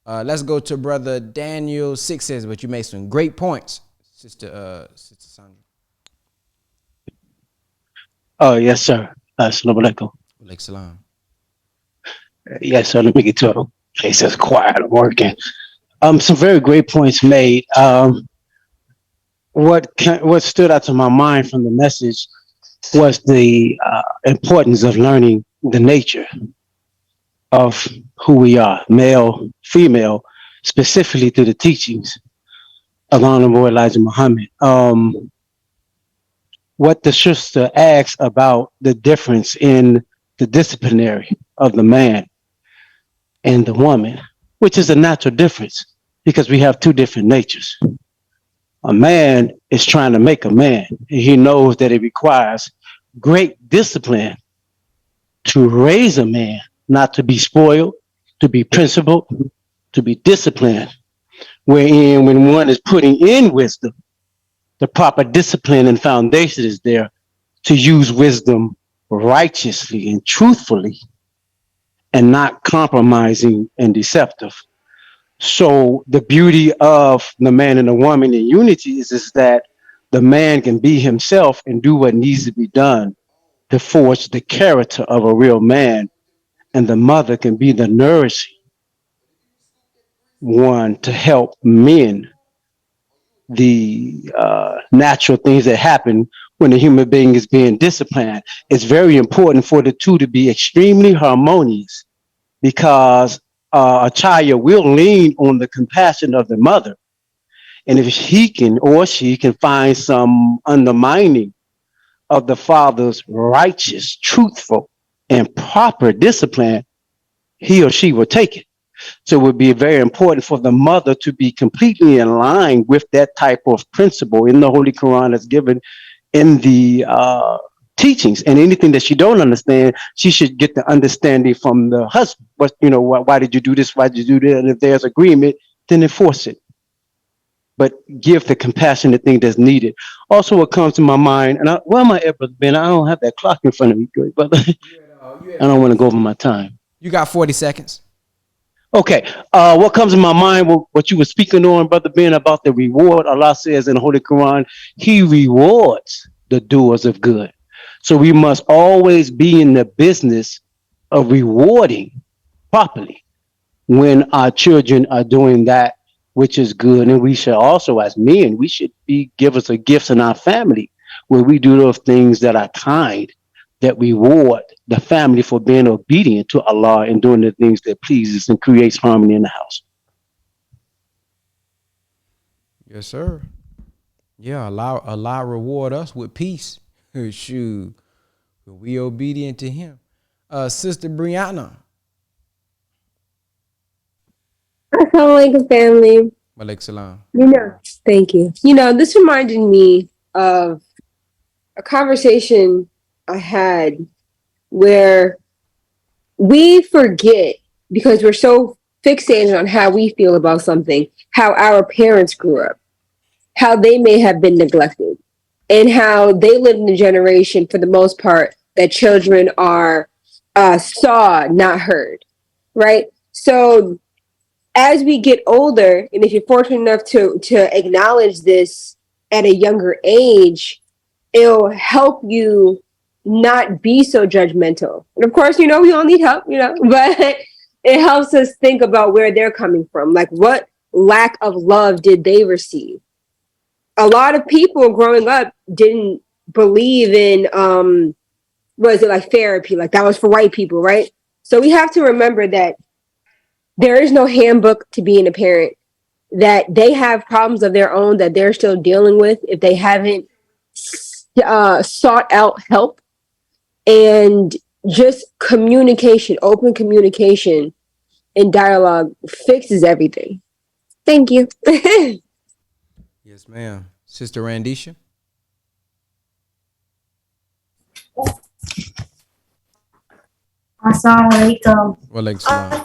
Let's go to brother Daniel Sixes, but you made some great points, sister Sandra. Oh, yes, sir. Assalamu alaikum. Like salam. Yes, sir. Let me get to a place that's quiet. I'm working. Some very great points made. What stood out to my mind from the message was the importance of learning the nature of who we are, male, female, specifically through the teachings of Honorable Elijah Muhammad. What the sister asks about the difference in the disciplinary of the man and the woman, which is a natural difference because we have two different natures. A man is trying to make a man, and he knows that it requires great discipline to raise a man, not to be spoiled, to be principled, to be disciplined. Wherein, when one is putting in wisdom, the proper discipline and foundation is there to use wisdom righteously and truthfully and not compromising and deceptive. So the beauty of the man and the woman in unity is that the man can be himself and do what needs to be done to forge the character of a real man, and the mother can be the nourishing one to help men the natural things that happen when a human being is being disciplined. It's very important for the two to be extremely harmonious because a child will lean on the compassion of the mother. And if he can or she can find some undermining of the father's righteous, truthful, and proper discipline, he or she will take it. So it would be very important for the mother to be completely in line with that type of principle in the Holy Quran that's given in the teachings. And anything that she don't understand, she should get the understanding from the husband. But why did you do this? Why did you do that? And if there's agreement, then enforce it. But give the compassionate thing that's needed. Also, what comes to my mind, and where am I at, Brother Ben? I don't have that clock in front of me, brother. I don't want to go over my time. You got 40 seconds. Okay. What comes to my mind, what you were speaking on, Brother Ben, about the reward. Allah says in the Holy Quran, He rewards the doers of good. So we must always be in the business of rewarding properly when our children are doing that which is good. And we should also, as men, we should be givers of gifts in our family where we do those things that are kind, that reward the family for being obedient to Allah and doing the things that pleases and creates harmony in the house. Yes, sir. Yeah, Allah reward us with peace. Shoot, we obedient to Him. Sister Brianna. Assalamualaikum, family. Walaikum salam. Thank you. This reminded me of a conversation I had where we forget, because we're so fixated on how we feel about something, how our parents grew up, how they may have been neglected, and how they lived in a generation, for the most part, that children are saw, not heard, right? So as we get older, and if you're fortunate enough to acknowledge this at a younger age, it'll help you not be so judgmental. And of course, we all need help, but it helps us think about where they're coming from. Like, what lack of love did they receive? A lot of people growing up didn't believe in, therapy? Like, that was for white people, right? So we have to remember that there is no handbook to being a parent, that they have problems of their own that they're still dealing with if they haven't sought out help. And just communication, open communication and dialogue fixes everything. Thank you. Yes, ma'am. Sister Randisha. Assalamualaikum. Walaikum salam.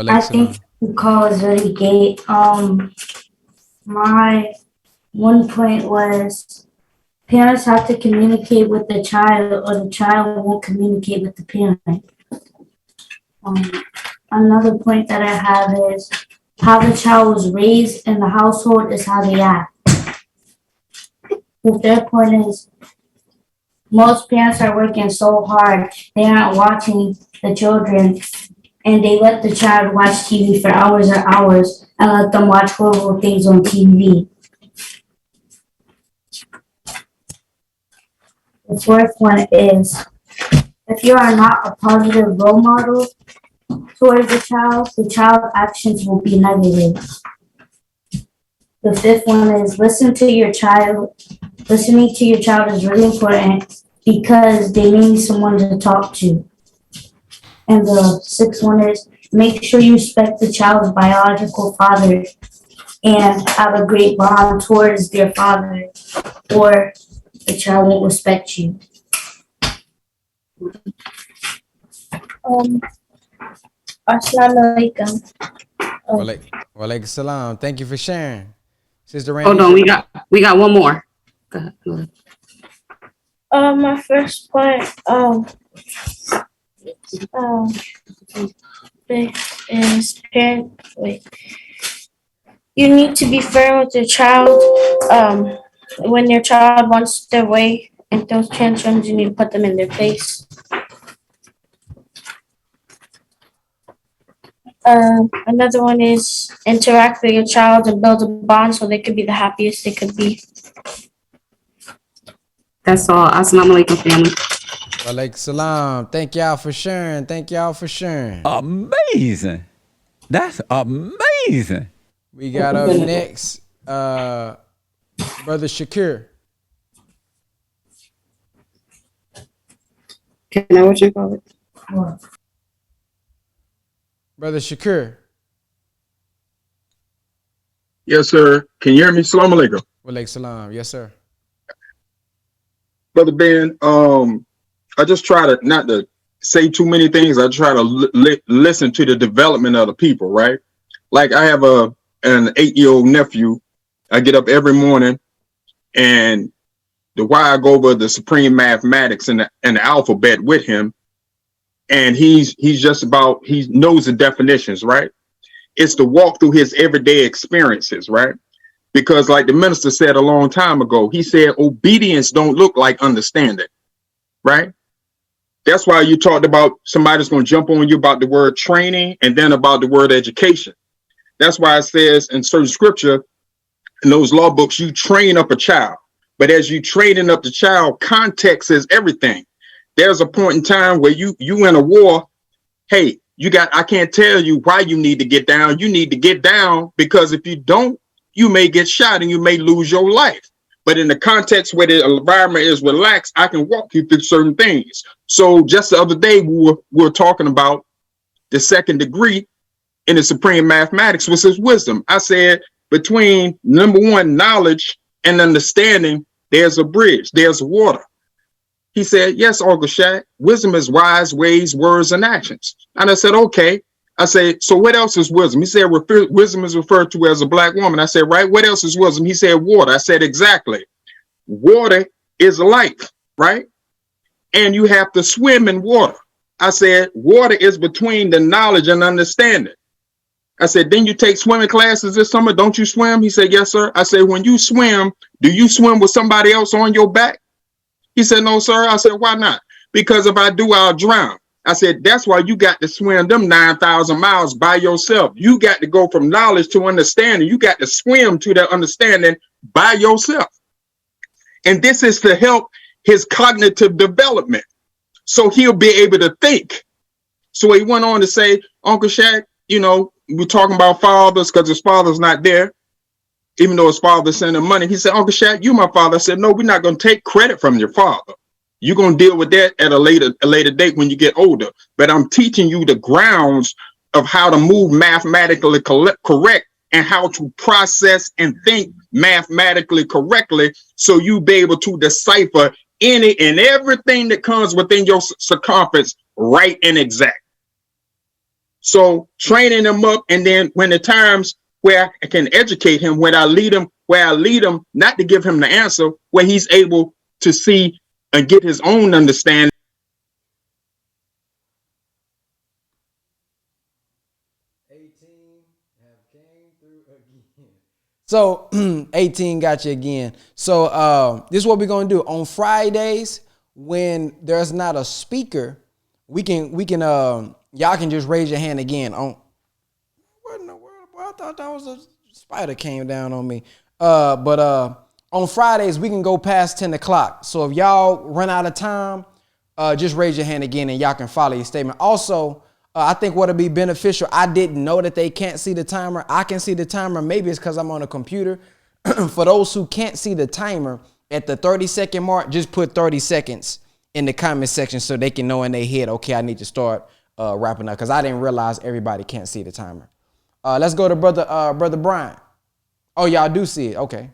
I think the call is very gay. My one point was parents have to communicate with the child, or the child won't communicate with the parent. Another point that I have is how the child was raised in the household is how they act. The third point is most parents are working so hard, they aren't watching the children, and they let the child watch TV for hours and hours and let them watch horrible things on TV. The fourth one is, if you are not a positive role model towards the child actions will be negative. The fifth one is, listening to your child is really important because they need someone to talk to. And the sixth one is, make sure you respect the child's biological father and have a great bond towards their father, or the child won't respect you. Assalamualaikum. Walaikum salam. Thank you for sharing. Sister Randisha. Hold on, we got one more. Go ahead. My first point is you need to be firm with your child. When your child wants their way and throws tantrums, you need to put them in their face. Another one is interact with your child and build a bond so they could be the happiest they could be. That's all. Assalamu alaikum, family. Walaikum salam. Thank y'all for sharing. Thank y'all for sharing. Amazing. That's amazing. We got up next, Brother Shakir. Can I what you call it? Brother Shakir. Yes, sir. Can you hear me? Salam alaikum. Walaikum salam. Yes, sir. Brother Ben, I just try to not to say too many things. I try to listen to the development of the people, right? Like I have an 8-year-old nephew. I get up every morning and I go over the supreme mathematics and the alphabet with him. And he knows the definitions, right? It's to walk through his everyday experiences, right? Because like the minister said a long time ago, he said, obedience don't look like understanding, right? That's why you talked about somebody's going to jump on you about the word training and then about the word education. That's why it says in certain scripture, in those law books, you train up a child. But as you training up the child, context is everything. There's a point in time where you in a war. Hey, I can't tell you why you need to get down. You need to get down because if you don't, you may get shot and you may lose your life. But in the context where the environment is relaxed, I can walk you through certain things. So just the other day, we were talking about the second degree in the supreme mathematics, which is wisdom. I said between number one, knowledge and understanding, there's a bridge, there's water. He said, yes, Uncle Shaq, wisdom is wise ways, words, and actions. And I said, okay. I said, so what else is wisdom? He said, wisdom is referred to as a black woman. I said, right, what else is wisdom? He said, water. I said, exactly. Water is life, right? And you have to swim in water. I said, water is between the knowledge and understanding. I said, then you take swimming classes this summer, don't you swim? He said, yes, sir. I said, when you swim, do you swim with somebody else on your back? He said, no, sir. I said, why not? Because if I do, I'll drown. I said, that's why you got to swim them 9,000 miles by yourself. You got to go from knowledge to understanding. You got to swim to that understanding by yourself. And this is to help his cognitive development. So he'll be able to think. So he went on to say, Uncle Shaq, we're talking about fathers because his father's not there, even though his father sent him money. He said, Uncle Shaq, you my father. I said, no, we're not going to take credit from your father. You're going to deal with that at a later date when you get older. But I'm teaching you the grounds of how to move mathematically correct and how to process and think mathematically correctly so you be able to decipher any and everything that comes within your circumference right and exact. So training them up, and then when the times where I can educate him, where I lead him not to give him the answer, where he's able to see and get his own understanding. So 18 got you again. So this is what we're gonna do on Fridays when there's not a speaker. We can y'all can just raise your hand again. On what in the world? Boy, I thought that was a spider came down on me. But on Fridays we can go past 10 o'clock. So if y'all run out of time, just raise your hand again and y'all can follow your statement. Also, I think what'll be beneficial, I didn't know that they can't see the timer. I can see the timer. Maybe it's because I'm on a computer. For those who can't see the timer, at the 30-second mark, just put 30 seconds in the comment section so they can know in their head, okay, I need to start wrapping up, because I didn't realize everybody can't see the timer. Let's go to Brother Brian. Oh, y'all do see it. Okay.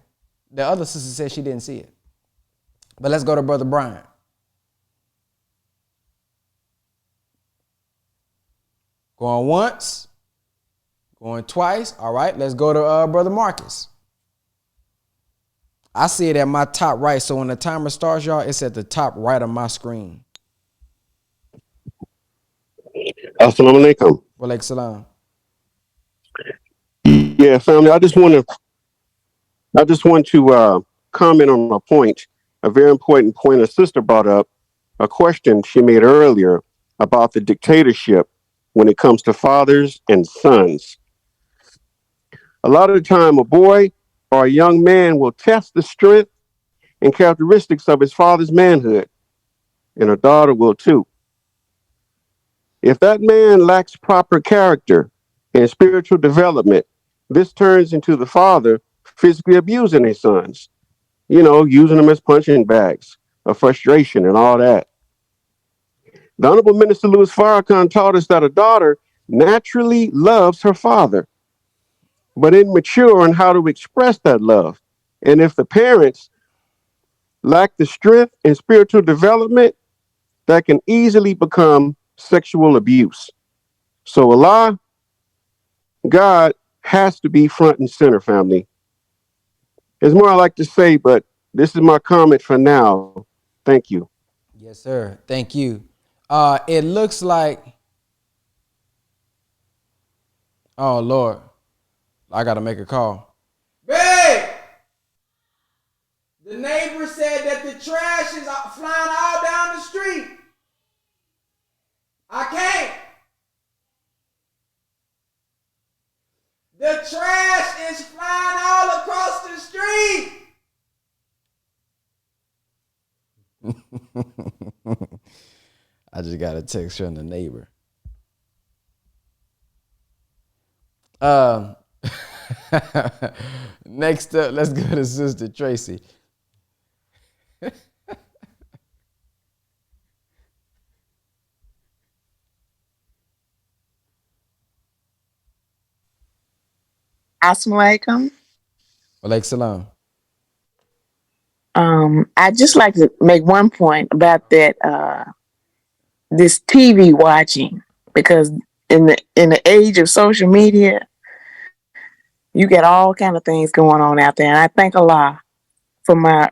The other sister said she didn't see it. But let's go to Brother Brian. Going once, going twice. All right, let's go to Brother Marcus. I see it at my top right. So when the timer starts, y'all, it's at the top right of my screen. Assalamu alaikum. Walaikum salam. Yeah, family. I just want to comment on a point, a very important point. A sister brought up a question she made earlier about the dictatorship when it comes to fathers and sons. A lot of the time, a boy or a young man will test the strength and characteristics of his father's manhood. and a daughter will too. If that man lacks proper character and spiritual development, this turns into the father physically abusing his sons, using them as punching bags of frustration and all that. The Honorable Minister Louis Farrakhan taught us that a daughter naturally loves her father, but immature on how to express that love. And if the parents lack the strength and spiritual development, that can easily become sexual abuse. So Allah, God, has to be front and center, family. There's more I like to say, but this is my comment for now. Thank you. Yes, sir. Thank you. It looks like, oh Lord, I gotta make a call. Babe, the neighbor said that the trash is flying all down the street. I can't. The trash is flying all across the street. I just got a text from the neighbor. Next up, let's go to Sister Tracy. Assalamu alaikum. Walaikum salam. I'd just like to make one point about that this TV watching, because in the age of social media, you get all kind of things going on out there. And I thank Allah for my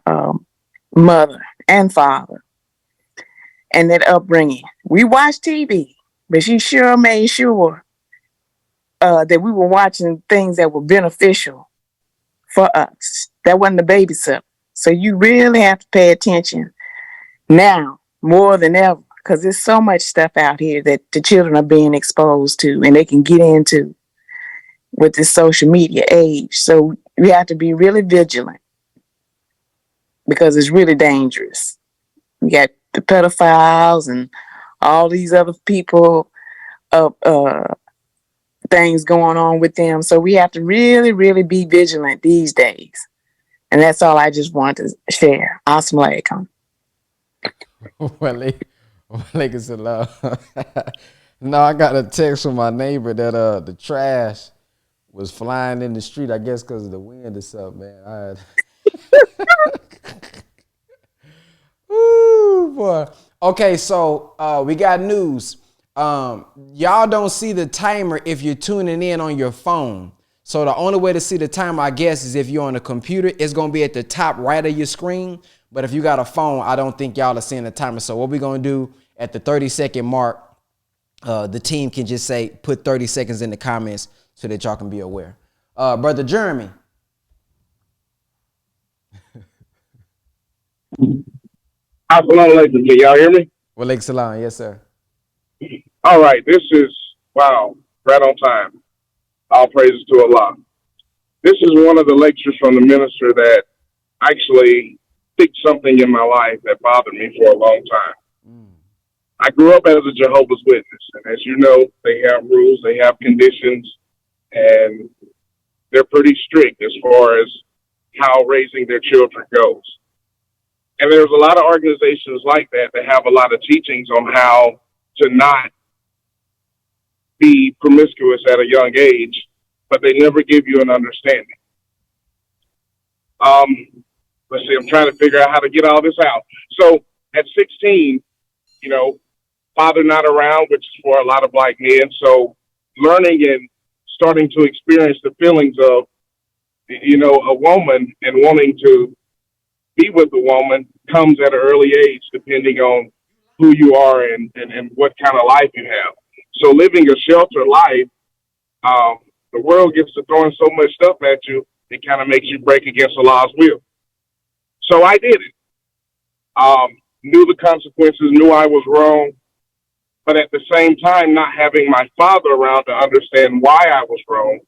mother and father and that upbringing. We watched TV, but she sure made sure that we were watching things that were beneficial for us. That wasn't the babysitter. So you really have to pay attention now more than ever, because there's so much stuff out here that the children are being exposed to and they can get into with this social media age. So we have to be really vigilant because it's really dangerous. You got the pedophiles and all these other people, things going on with them. So we have to really, really be vigilant these days. And that's all I just want to share. Assalamu alaikum. Walaikum salam. No, I got a text from my neighbor that the trash was flying in the street, I guess because of the wind or something, man. Ooh, boy. Okay, so we got news. Y'all don't see the timer if you're tuning in on your phone. So the only way to see the timer, I guess, is if you're on a computer. It's going to be at the top right of your screen. But if you got a phone, I don't think y'all are seeing the timer. So what we're going to do at the 30-second mark, the team can just say, put 30 seconds in the comments so that y'all can be aware. Brother Jeremy. Assalamu alaikum. Can y'all hear me? Walaikum salam. Yes, sir. All right. This is, wow, right on time. All praises to Allah. This is one of the lectures from the minister that actually fixed something in my life that bothered me for a long time. I grew up as a Jehovah's Witness, and as you know, they have rules, they have conditions, and they're pretty strict as far as how raising their children goes. And there's a lot of organizations like that that have a lot of teachings on how to not be promiscuous at a young age, but they never give you an understanding. Let's see, I'm trying to figure out how to get all this out. So at 16, father not around, which is for a lot of black men. So learning and starting to experience the feelings of, a woman and wanting to be with a woman comes at an early age, depending on who you are and what kind of life you have. So living a sheltered life, the world gets to throwing so much stuff at you, it kind of makes you break against Allah's will. So I did it. Knew the consequences, knew I was wrong, but at the same time, not having my father around to understand why I was wrong,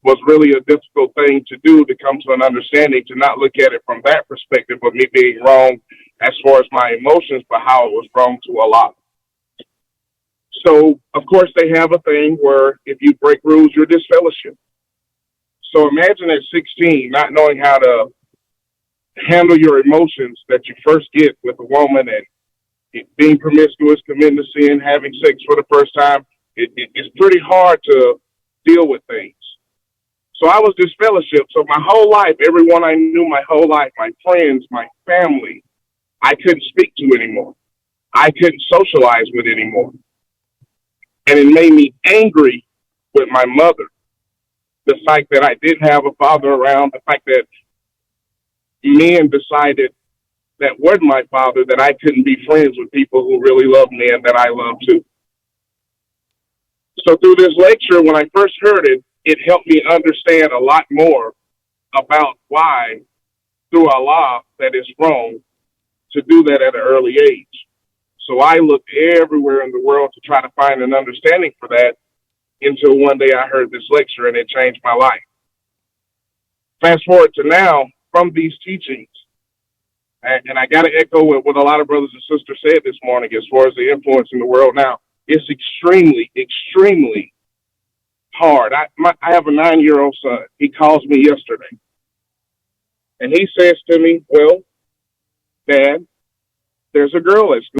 was really a difficult thing to do, to come to an understanding, to not look at it from that perspective of me being wrong as far as my emotions, but how it was wrong to Allah. So, of course, they have a thing where if you break rules, you're disfellowship. So imagine at 16, not knowing how to handle your emotions that you first get with a woman and being promiscuous, committing to sin, having sex for the first time. It's pretty hard to deal with things. So I was disfellowship. So my whole life, everyone I knew my whole life, my friends, my family, I couldn't speak to anymore. I couldn't socialize with anymore. And it made me angry with my mother. The fact that I didn't have a father around, the fact that men decided that weren't my father, that I couldn't be friends with people who really love me and that I love too. So through this lecture, when I first heard it, it helped me understand a lot more about why, through Allah, that it's wrong to do that at an early age. So I looked everywhere in the world to try to find an understanding for that until one day I heard this lecture and it changed my life. Fast forward to now, from these teachings, and I got to echo what a lot of brothers and sisters said this morning as far as the influence in the world now. It's extremely, extremely hard. I have a 9-year-old son. He calls me yesterday. And he says to me, well, Dad, there's a girl at school.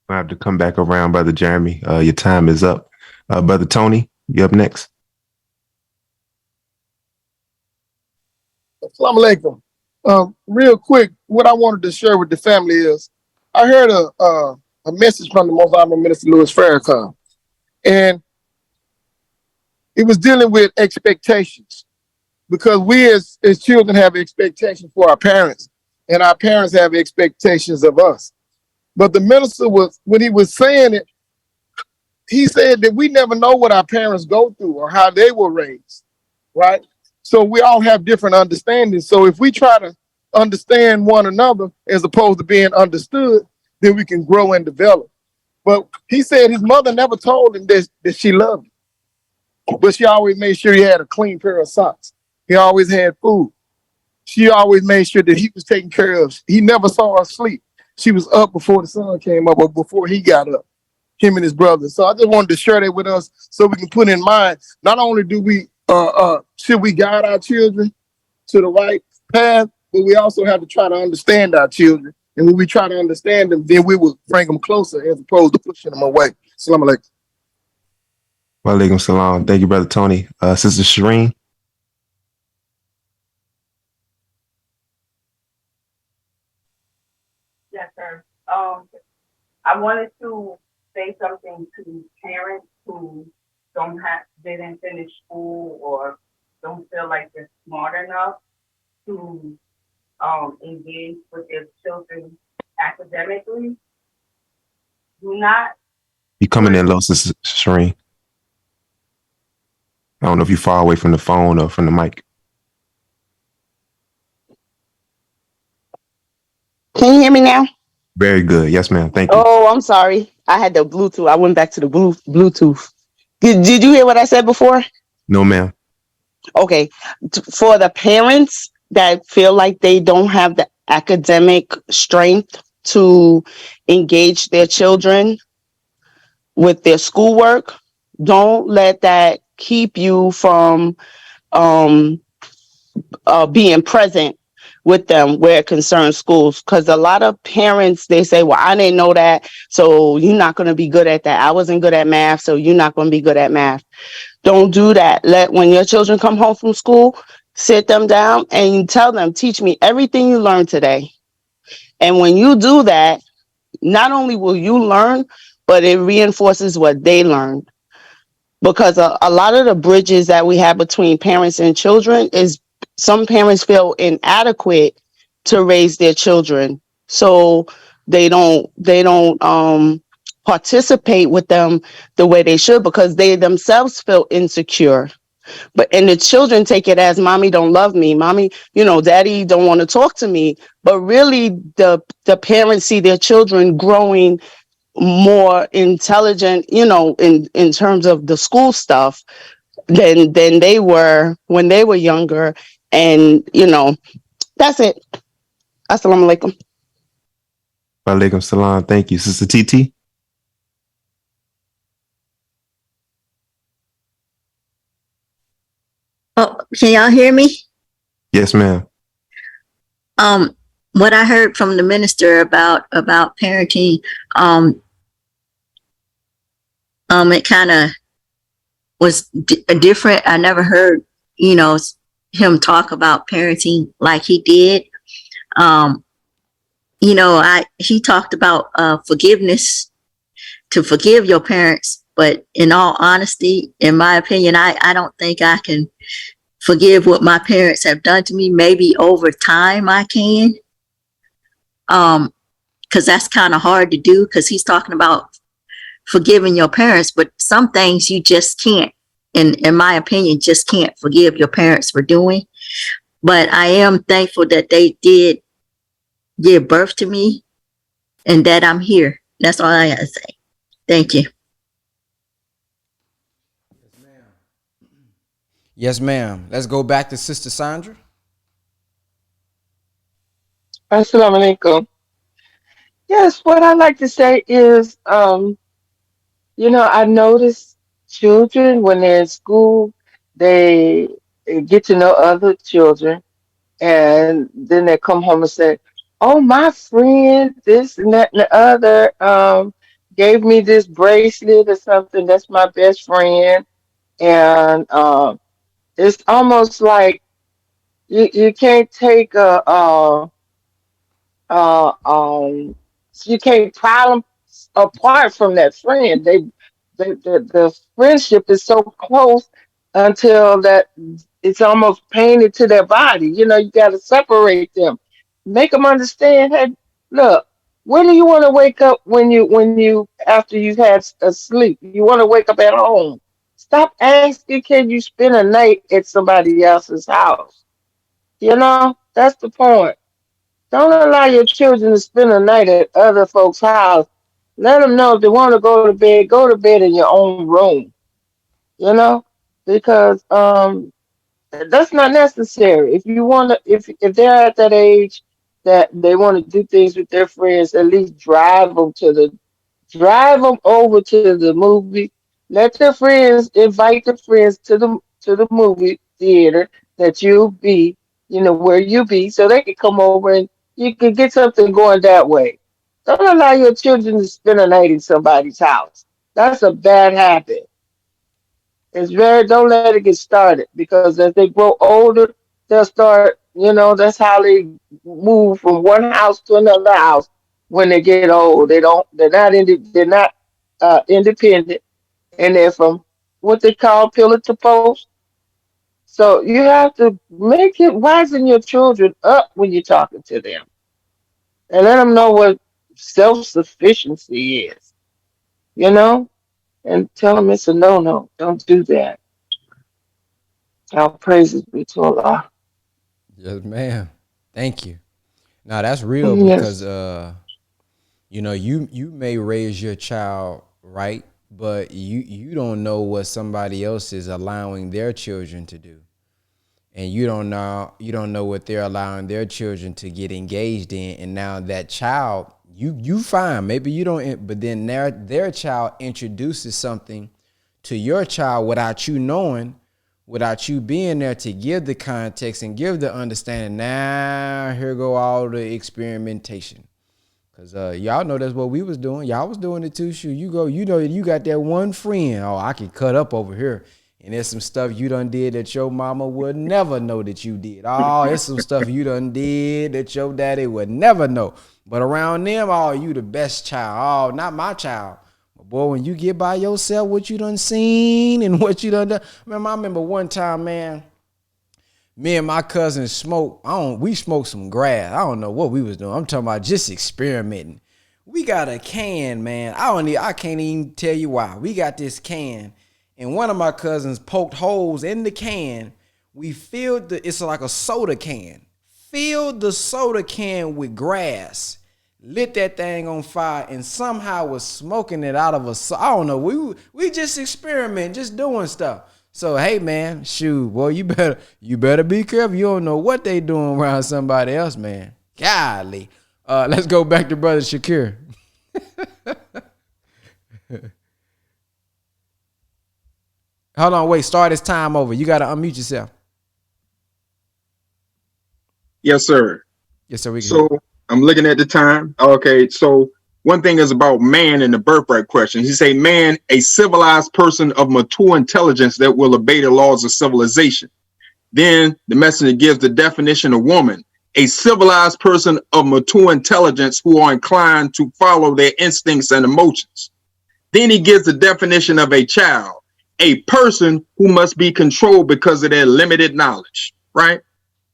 I have to come back around, Brother Jeremy. Your time is up. Brother Tony, you up next. Assalamu alaikum. Real quick, what I wanted to share with the family is I heard a message from the Most Honorable Minister Louis Farrakhan, and it was dealing with expectations, because we as children have expectations for our parents, and our parents have expectations of us. But the minister was, when he was saying it, he said that we never know what our parents go through or how they were raised, right? So we all have different understandings. So if we try to understand one another as opposed to being understood, then we can grow and develop. But he said his mother never told him that she loved him, but she always made sure he had a clean pair of socks. He always had food. She always made sure that he was taken care of. He never saw her sleep. She was up before the sun came up or before he got up, him and his brother. So I just wanted to share that with us so we can put in mind, not only do we should we guide our children to the right path, but we also have to try to understand our children. And when we try to understand them, then we will bring them closer as opposed to pushing them away. Assalamu alaikum. Wa alaikum salam. Thank you, Brother Tony. Sister Shireen. Yes, sir. I wanted to say something to parents who didn't finish school or don't feel like they're smart enough to engage with their children academically. Do not. You coming in low, Sister Shireen. I don't know if you're far away from the phone or from the mic. Can you hear me now? Very good. Yes, ma'am. Thank you. Oh, I'm sorry. I had the Bluetooth. I went back to the Bluetooth. Did you hear what I said before? No, ma'am. Okay. For the parents that feel like they don't have the academic strength to engage their children with their schoolwork, don't let that keep you from being present with them where it concerns schools. Because a lot of parents, they say, well, I didn't know that, so you're not going to be good at that. I wasn't good at math, so you're not going to be good at math. Don't do that. When your children come home from school, sit them down and tell them, teach me everything you learned today. And when you do that, not only will you learn, but it reinforces what they learned. Because a lot of the bridges that we have between parents and children is some parents feel inadequate to raise their children. So they don't participate with them the way they should because they themselves feel insecure. And the children take it as mommy don't love me. Mommy, daddy don't want to talk to me. But really the parents see their children growing more intelligent, in terms of the school stuff than they were when they were younger. And, that's it. Assalamu alaikum. Walaikum salam. Thank you. Sister TT? Oh, can y'all hear me? Yes, ma'am. What I heard from the minister about parenting, it kind of was different. I never heard, him talk about parenting like he did. He talked about forgiveness, to forgive your parents, but in all honesty, in my opinion, I don't think I can forgive what my parents have done to me. Maybe over time I can, because that's kind of hard to do, because he's talking about forgiving your parents, but some things you just can't, in my opinion, just can't forgive your parents for doing. But I am thankful that they did give birth to me and that I'm here. That's all I gotta say. Thank you. Yes, ma'am. Let's go back to Sister Sandra. Assalamu alaikum. Yes, what I like to say is, I notice children when they're in school, they get to know other children, and then they come home and say, "Oh, my friend, this and that and the other, gave me this bracelet or something. That's my best friend," and it's almost like you can't take uh, um, you can't pile them apart from that friend. The friendship is so close until that it's almost painted to their body. You got to separate them, make them understand. Hey, look, when do you want to wake up when you after you've had a sleep? You want to wake up at home. Stop asking, can you spend a night at somebody else's house? That's the point. Don't allow your children to spend a night at other folks' house. Let them know if they want to go to bed in your own room, you know, because that's not necessary. If you want to, if they're at that age that they want to do things with their friends, at least drive them over to the movie. Let their friends invite the friends to the movie theater that you'll be, where you be, so they can come over and you can get something going that way. Don't allow your children to spend a night in somebody's house. That's a bad habit. Don't let it get started, because as they grow older, they'll start, that's how they move from one house to another house when they get old. They're not independent, and they're from what they call pillar to post. So you have to wisen your children up when you're talking to them, and let them know what self-sufficiency is, you know, and tell them it's a no-no. Don't do that. Our praises be to Allah. Yes, ma'am. Thank you. Now that's real because Yes. you may raise your child right, but you don't know what somebody else is allowing their children to do. And you don't know what they're allowing their children to get engaged in. And now that child, you fine, maybe you don't, but then their child introduces something to your child without you knowing, without you being there to give the context and give the understanding. Now here go all the experimentation. Cause y'all know that's what we was doing. Y'all was doing it too. Shoot, you got that one friend. Oh, I can cut up over here. And there's some stuff you done did that your mama would never know that you did. Oh, it's some stuff you done did that your daddy would never know. But around them, oh, you the best child. Oh, not my child. But boy, when you get by yourself, what you done seen and what you done done. Man, I remember one time, man, me and my cousin we smoked some grass. I don't know what we was doing. I'm talking about just experimenting. We got a can, man. I can't even tell you why. We got this can, and one of my cousins poked holes in the can. We filled it's like a soda can. Filled the soda can with grass. Lit that thing on fire and somehow was smoking it out of I don't know. We just experiment, just doing stuff. So hey man, shoot, boy, you better be careful. You don't know what they doing around somebody else, man. Golly. Let's go back to Brother Shakir. Hold on, wait. Start this time over. You got to unmute yourself. Yes, sir. Yes, sir. We can. So I'm looking at the time. Okay, so one thing is about man and the birthright question. He say, man, a civilized person of mature intelligence that will obey the laws of civilization. Then the messenger gives the definition of woman, a civilized person of mature intelligence who are inclined to follow their instincts and emotions. Then he gives the definition of a child, a person who must be controlled because of their limited knowledge, right?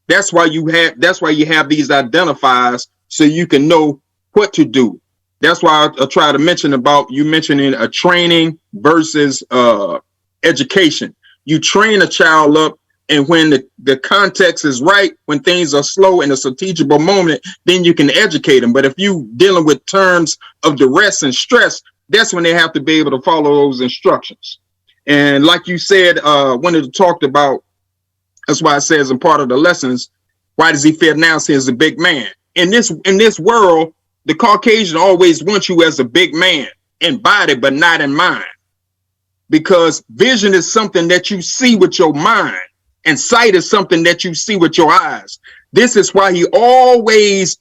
That's why you have these identifiers so you can know what to do. That's why I try to mention about you mentioning a training versus education. You train a child up, and when the context is right, when things are slow in a teachable moment, then you can educate them. But if you dealing with terms of duress and stress, that's when they have to be able to follow those instructions. And like you said, when it talked about, that's why it says in part of the lessons, why does he feel now he is a big man? In this world, the Caucasian always wants you as a big man in body, but not in mind. Because vision is something that you see with your mind, and sight is something that you see with your eyes. This is why he always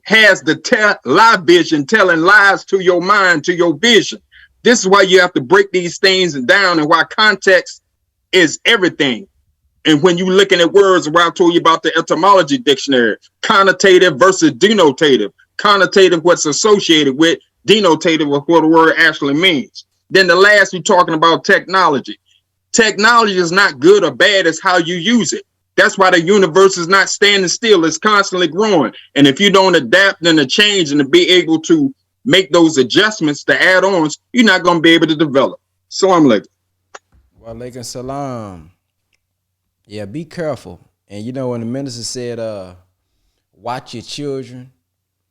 has the lie vision, telling lies to your mind, to your vision. This is why you have to break these things down, and why context is everything. And when you're looking at words, where I told you about the etymology dictionary, connotative versus denotative. Connotative, what's associated with, denotative, of what the word actually means. Then the last, you're talking about technology. Technology is not good or bad, it's how you use it. That's why the universe is not standing still, it's constantly growing. And if you don't adapt and to change and to be able to make those adjustments, the add-ons, you're not going to be able to develop. Salam alaikum. Wa alaikum salam. Yeah, be careful. And you know when the minister said, watch your children,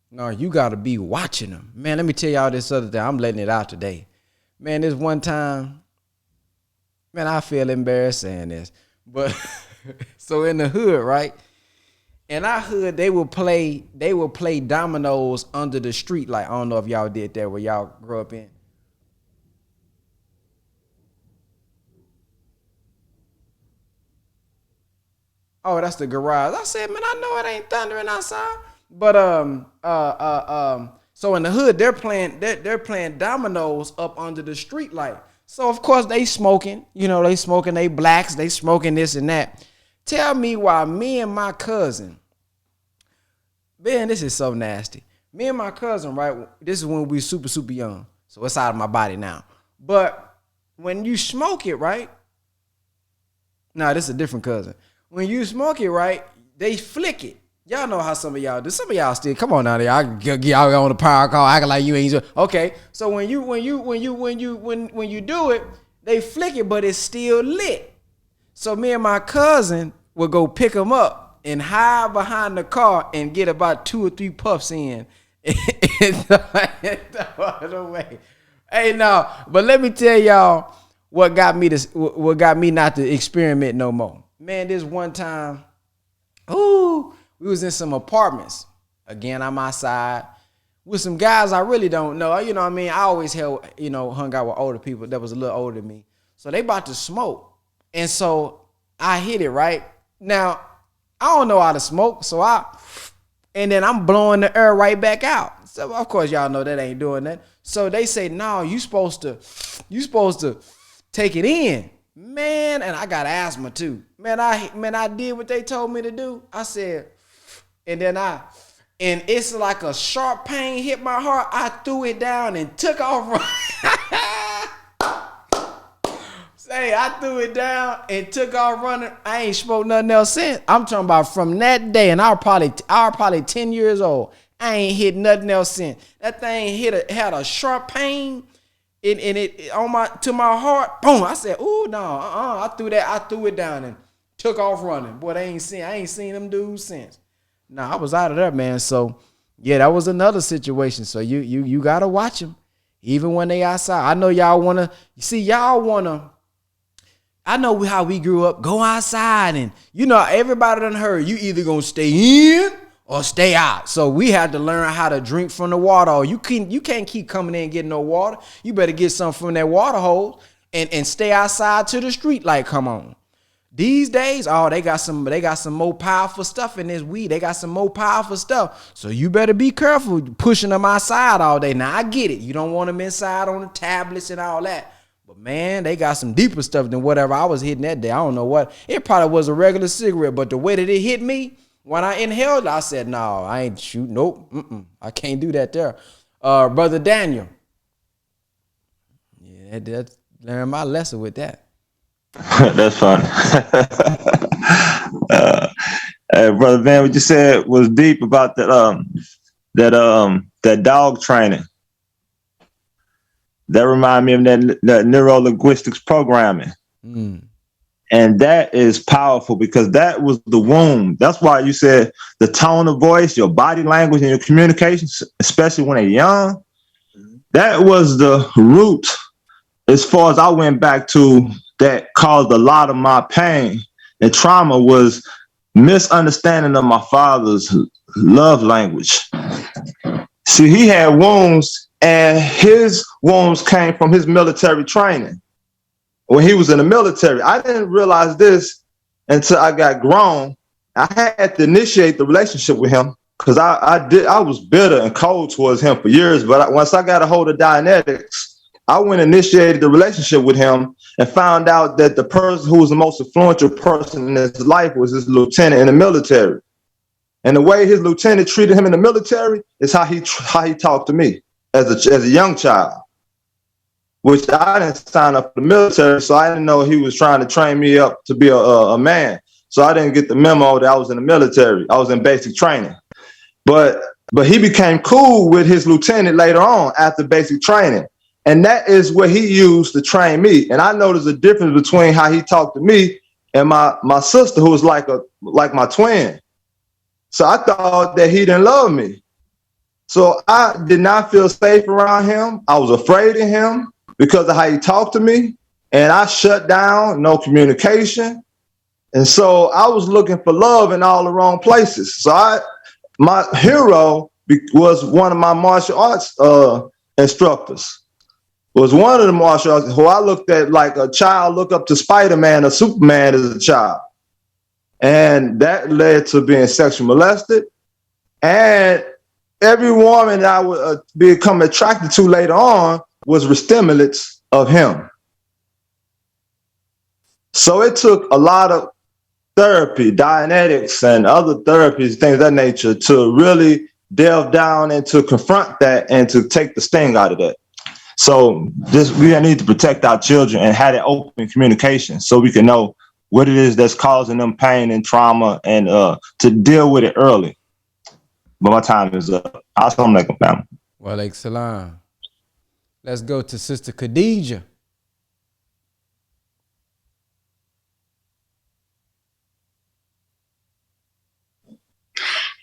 no, you got to be watching them. Man, let me tell y'all this other thing. I'm letting it out today. Man, this one time, man, I feel embarrassed saying this. But so in the hood, right? In our hood, they would play dominoes under the street. Like, I don't know if y'all did that where y'all grew up in. Oh, that's the garage. I said, man, I know it ain't thundering outside. But so in the hood, they're playing dominoes up under the street light. So of course they smoking, they smoking, they blacks, they smoking this and that. Tell me why me and my cousin, man, this is so nasty. Me and my cousin, right? This is when we super, super young. So it's out of my body now. But when you smoke it, right? Nah, this is a different cousin. When you smoke it, right, they flick it. Y'all know how some of y'all do. Some of y'all still, come on now, y'all on the power call, acting like you ain't. Okay, so when you do it, they flick it, but it's still lit. So me and my cousin would go pick them up and hide behind the car and get about 2 or 3 puffs in and throw it away. Hey, no, but let me tell y'all what got me not to experiment no more. Man, this one time, we was in some apartments. Again, I'm outside with some guys I really don't know. You know what I mean? I always hung out with older people that was a little older than me. So they about to smoke. And so I hit it, right? Now, I don't know how to smoke, and then I'm blowing the air right back out. So of course y'all know that ain't doing that. So they say, no, you supposed to take it in. Man, and I got asthma too. Man, I did what they told me to do. I said, and it's like a sharp pain hit my heart. I threw it down and took off. I threw it down and took off running. I ain't smoked nothing else since. I'm talking about from that day, and I was probably 10 years old. I ain't hit nothing else since. That thing had a sharp pain. It to my heart, boom. I said, "Ooh, no, I threw it down and took off running." Boy, I ain't seen them dudes since. Nah, I was out of there, man. So yeah, that was another situation. So you gotta watch them, even when they outside. I know y'all wanna I know how we grew up. Go outside, and everybody done heard you either gonna stay in or stay out. So we had to learn how to drink from the water. Or you can't keep coming in and getting no water. You better get something from that water hole and stay outside to the street. Like, come on. These days, they got some more powerful stuff in this weed. They got some more powerful stuff. So you better be careful pushing them outside all day. Now I get it. You don't want them inside on the tablets and all that. But man, they got some deeper stuff than whatever I was hitting that day. I don't know what. It probably was a regular cigarette, but the way that it hit me, when I inhaled, I said, no, I ain't shooting. Nope. I can't do that there. Brother Daniel. Yeah, that's learned my lesson with that. That's fun. Brother Van, what you said was deep about that dog training. That reminded me of that neuro-linguistics programming. And that is powerful because that was the womb. That's why you said the tone of voice, your body language, and your communications, especially when they're young, that was the root as far as I went back to that caused a lot of my pain and trauma was misunderstanding of my father's love language. See, he had wounds, and his wounds came from his military training. When he was in the military, I didn't realize this until I got grown. I had to initiate the relationship with him because I was bitter and cold towards him for years. But once I got a hold of Dianetics, I went and initiated the relationship with him and found out that the person who was the most influential person in his life was his lieutenant in the military. And the way his lieutenant treated him in the military is how he talked to me as a young child, which I didn't sign up for the military, so I didn't know he was trying to train me up to be a man. So I didn't get the memo that I was in the military. I was in basic training. But he became cool with his lieutenant later on after basic training. And that is what he used to train me. And I noticed a difference between how he talked to me and my sister, who was like my twin. So I thought that he didn't love me. So I did not feel safe around him. I was afraid of him because of how he talked to me. And I shut down, no communication. And so I was looking for love in all the wrong places. So my hero was one of my martial arts instructors. Was one of the martial arts who I looked at like a child look up to Spider-Man or Superman as a child. And that led to being sexually molested. And every woman that I would become attracted to later on was stimulants of him. So it took a lot of therapy, Dianetics and other therapies, things of that nature, to really delve down and to confront that and to take the sting out of that. So we need to protect our children and have that open communication so we can know what it is that's causing them pain and trauma and to deal with it early. But my time is up. Assalamu alaikum, family. Wa alaikum salam. Let's go to Sister Khadija.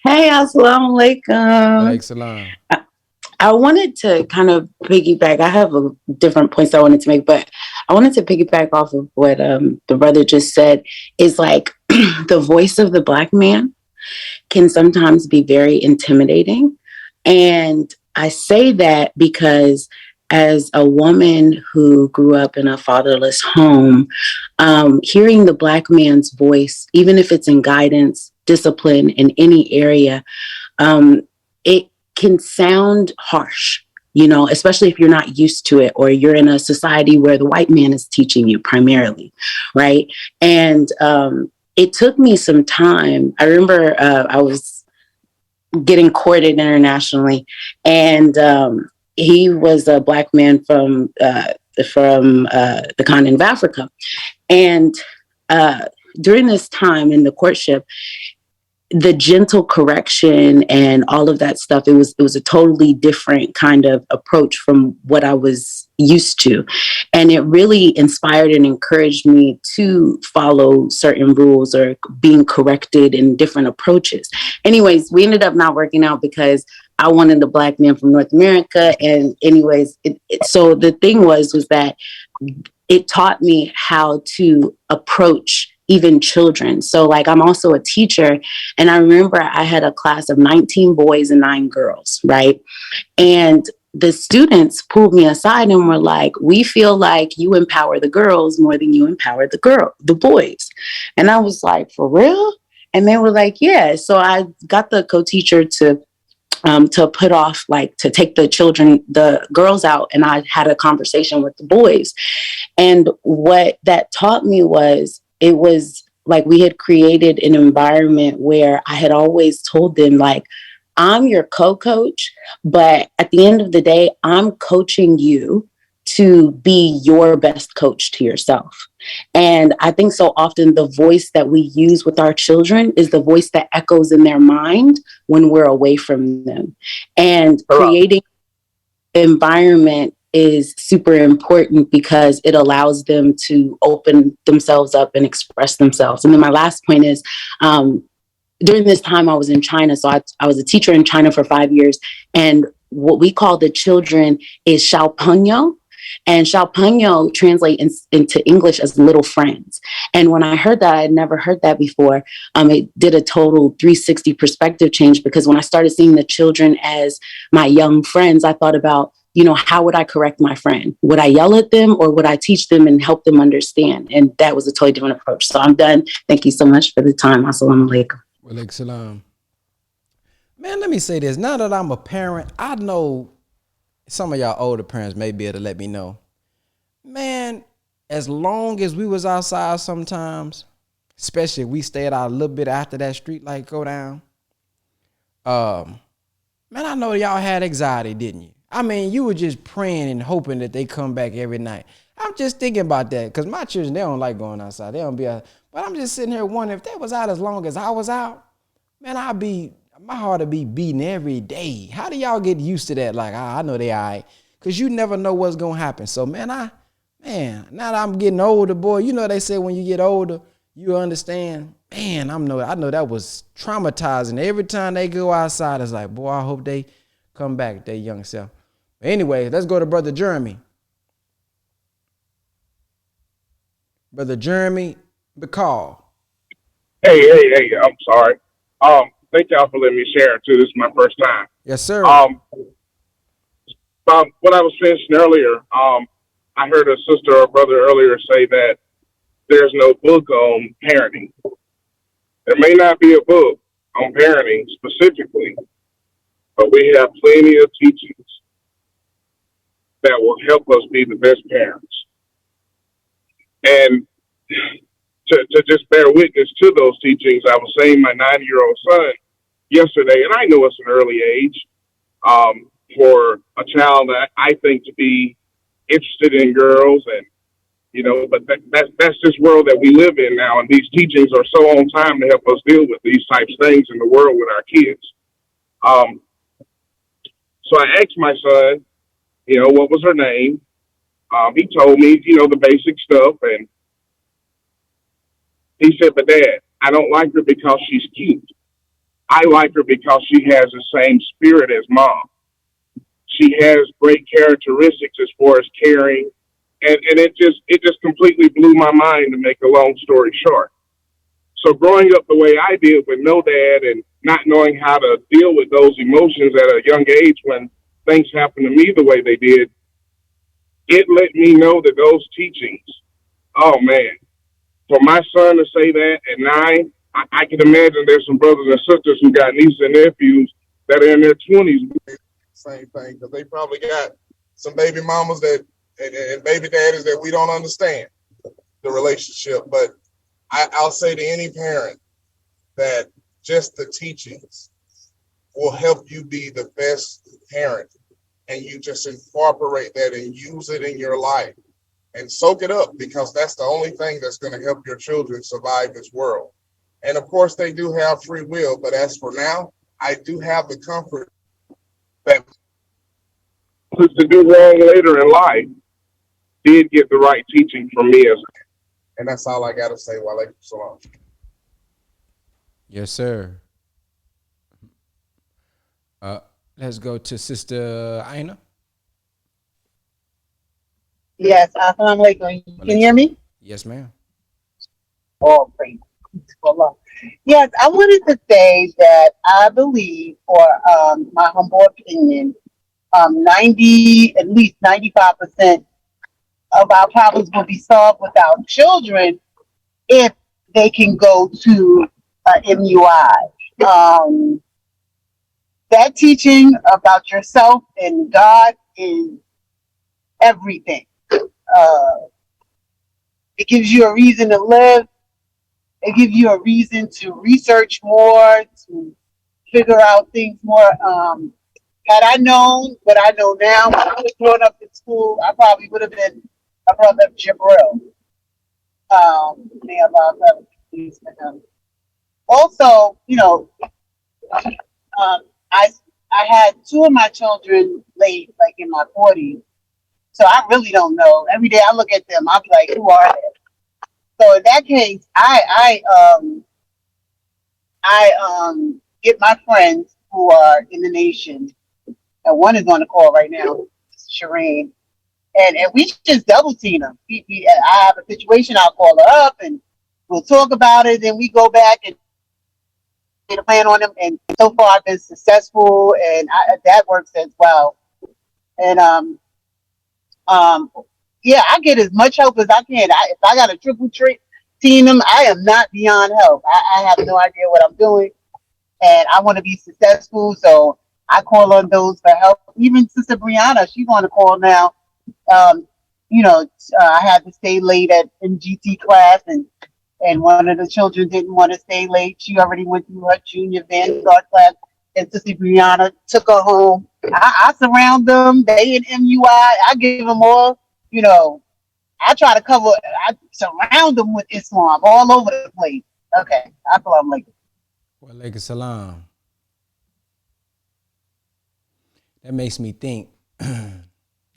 Hey, assalamu alaikum. Alaikum salam. I wanted to kind of piggyback. I have different points I wanted to make, but I wanted to piggyback off of what the brother just said. Is like the voice of the Black man can sometimes be very intimidating. And I say that because as a woman who grew up in a fatherless home, hearing the Black man's voice, even if it's in guidance, discipline in any area, it can sound harsh, especially if you're not used to it or you're in a society where the white man is teaching you primarily, right? And it took me some time. I remember I was getting courted internationally, and he was a Black man from the continent of Africa. And during this time in the courtship, the gentle correction and all of that stuff, it was a totally different kind of approach from what I was used to. And it really inspired and encouraged me to follow certain rules or being corrected in different approaches. Anyways, we ended up not working out because I wanted a Black man from North America. And anyways, so the thing was that it taught me how to approach even children. So like I'm also a teacher, and I remember I had a class of 19 boys and 9 girls, right? And the students pulled me aside and were like, we feel like you empower the girls more than you empower the boys. And I was like, for real? And they were like, yeah. So I got the co-teacher to put off, like to take the girls out, and I had a conversation with the boys. And what that taught me was, it was like we had created an environment where I had always told them, like, I'm your co-coach, but at the end of the day, I'm coaching you to be your best coach to yourself. And I think so often the voice that we use with our children is the voice that echoes in their mind when we're away from them. And creating environment is super important because it allows them to open themselves up and express themselves. And then my last point is, during this time I was in China. So I was a teacher in China for 5 years. And what we call the children is Xiaopengyou. And Xiaopengyou translates into English as little friends. And when I heard that, I had never heard that before. It did a total 360 perspective change, because when I started seeing the children as my young friends, I thought about, how would I correct my friend? Would I yell at them, or would I teach them and help them understand? And that was a totally different approach. So I'm done. Thank you so much for the time. Assalamu alaikum. Walaikum salam. Man, let me say this. Now that I'm a parent, I know some of y'all older parents may be able to let me know. Man, as long as we was outside sometimes, especially if we stayed out a little bit after that street light go down, man, I know y'all had anxiety, didn't you? I mean, you were just praying and hoping that they come back every night. I'm just thinking about that, because my children, they don't like going outside. They don't be out. But I'm just sitting here wondering, if they was out as long as I was out, man, my heart would be beating every day. How do y'all get used to that? Like, I know they all right. Because you never know what's going to happen. So, man, now that I'm getting older, boy, they say when you get older, you understand. Man, I know that was traumatizing. Every time they go outside, it's like, boy, I hope they come back, their young self. But anyway, let's go to Brother Jeremy. Brother Jeremy McCall. Hey, I'm sorry. Thank y'all for letting me share too. This is my first time. Yes, sir. What I was mentioning earlier, I heard a sister or brother earlier say that there's no book on parenting. There may not be a book on parenting specifically, but we have plenty of teachings that will help us be the best parents. And to just bear witness to those teachings, I was saying my 9-year-old son yesterday, and I know it's an early age for a child that I think to be interested in girls, and but that's this world that we live in now, and these teachings are so on time to help us deal with these types of things in the world with our kids. So I asked my son, what was her name? He told me, the basic stuff, and he said, but Dad, I don't like her because she's cute. I like her because she has the same spirit as Mom. She has great characteristics as far as caring, and it just completely blew my mind, to make a long story short. So growing up the way I did, with no dad and not knowing how to deal with those emotions at a young age when things happened to me the way they did, it let me know that those teachings, oh man, for my son to say that at 9, I can imagine there's some brothers and sisters who got nieces and nephews that are in their 20s. Same thing, because they probably got some baby mamas and baby daddies that we don't understand the relationship. But I'll say to any parent that just the teachings will help you be the best parent, and you just incorporate that and use it in your life and soak it up, because that's the only thing that's going to help your children survive this world. And of course, they do have free will, but as for now, I do have the comfort that to do wrong later in life did get the right teaching from me as. And that's all I got to say. Walaikum salam. Yes, sir. Let's go to Sister Aina. Yes, assalamu alaikum. Can you hear me? Yes, ma'am. All praise to Allah. Yes, I wanted to say that I believe, for my humble opinion, 90, at least 95% of our problems will be solved with our children if they can go to MUI. That teaching about yourself and God is everything. It gives you a reason to live. It gives you a reason to research more, to figure out things more. Had I known what I know now when I was growing up in school, I probably would have been a brother of Jibril. May Allah have peace with him. Also, I had two of my children late, like in my 40s. So I really don't know. Every day I look at them, I'll be like, who are they? So in that case, I get my friends who are in the nation, and one is on the call right now, Shireen, and we just double team them. I have a situation, I'll call her up, and we'll talk about it. Then we go back and get a plan on them. And so far, I've been successful, and that works as well. And yeah, I get as much help as I can. If I got a triple team them, I am not beyond help. I have no idea what I'm doing, and I want to be successful. So I call on those for help. Even Sister Brianna, she's on the call now. Um, I had to stay late at NGT class, and one of the children didn't want to stay late. She already went through her junior Vanguard class, and Sister Brianna took her home. I surround them. They in MUI. I give them all, I try to cover, I surround them with Islam all over the place. Okay, I'm like, Walaikum salam. That makes me think,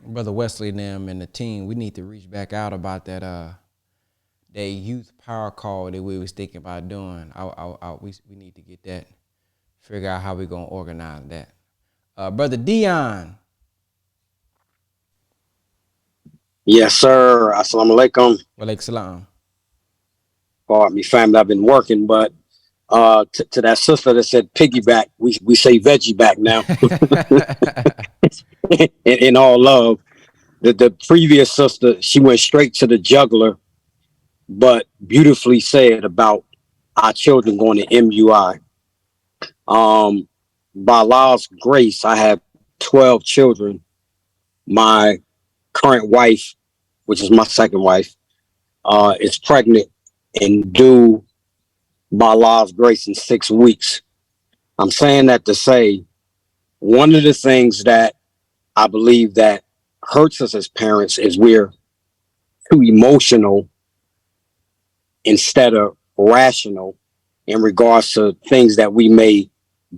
Brother Wesley and them and the team, we need to reach back out about that youth power call that we was thinking about doing. We need to get that, figure out how we're going to organize that. Brother Dion. Yes, sir. Assalamu alaikum. Walaikum salam. Pardon me, family. I've been working, but to that sister that said piggyback, we say veggie back now. in all love, the previous sister, she went straight to the jugular, but beautifully said about our children going to MUI. By Allah's grace, I have 12 children. My current wife, which is my second wife, is pregnant and due by Allah's grace in 6 weeks. I'm saying that to say one of the things that I believe that hurts us as parents is we're too emotional instead of rational in regards to things that we may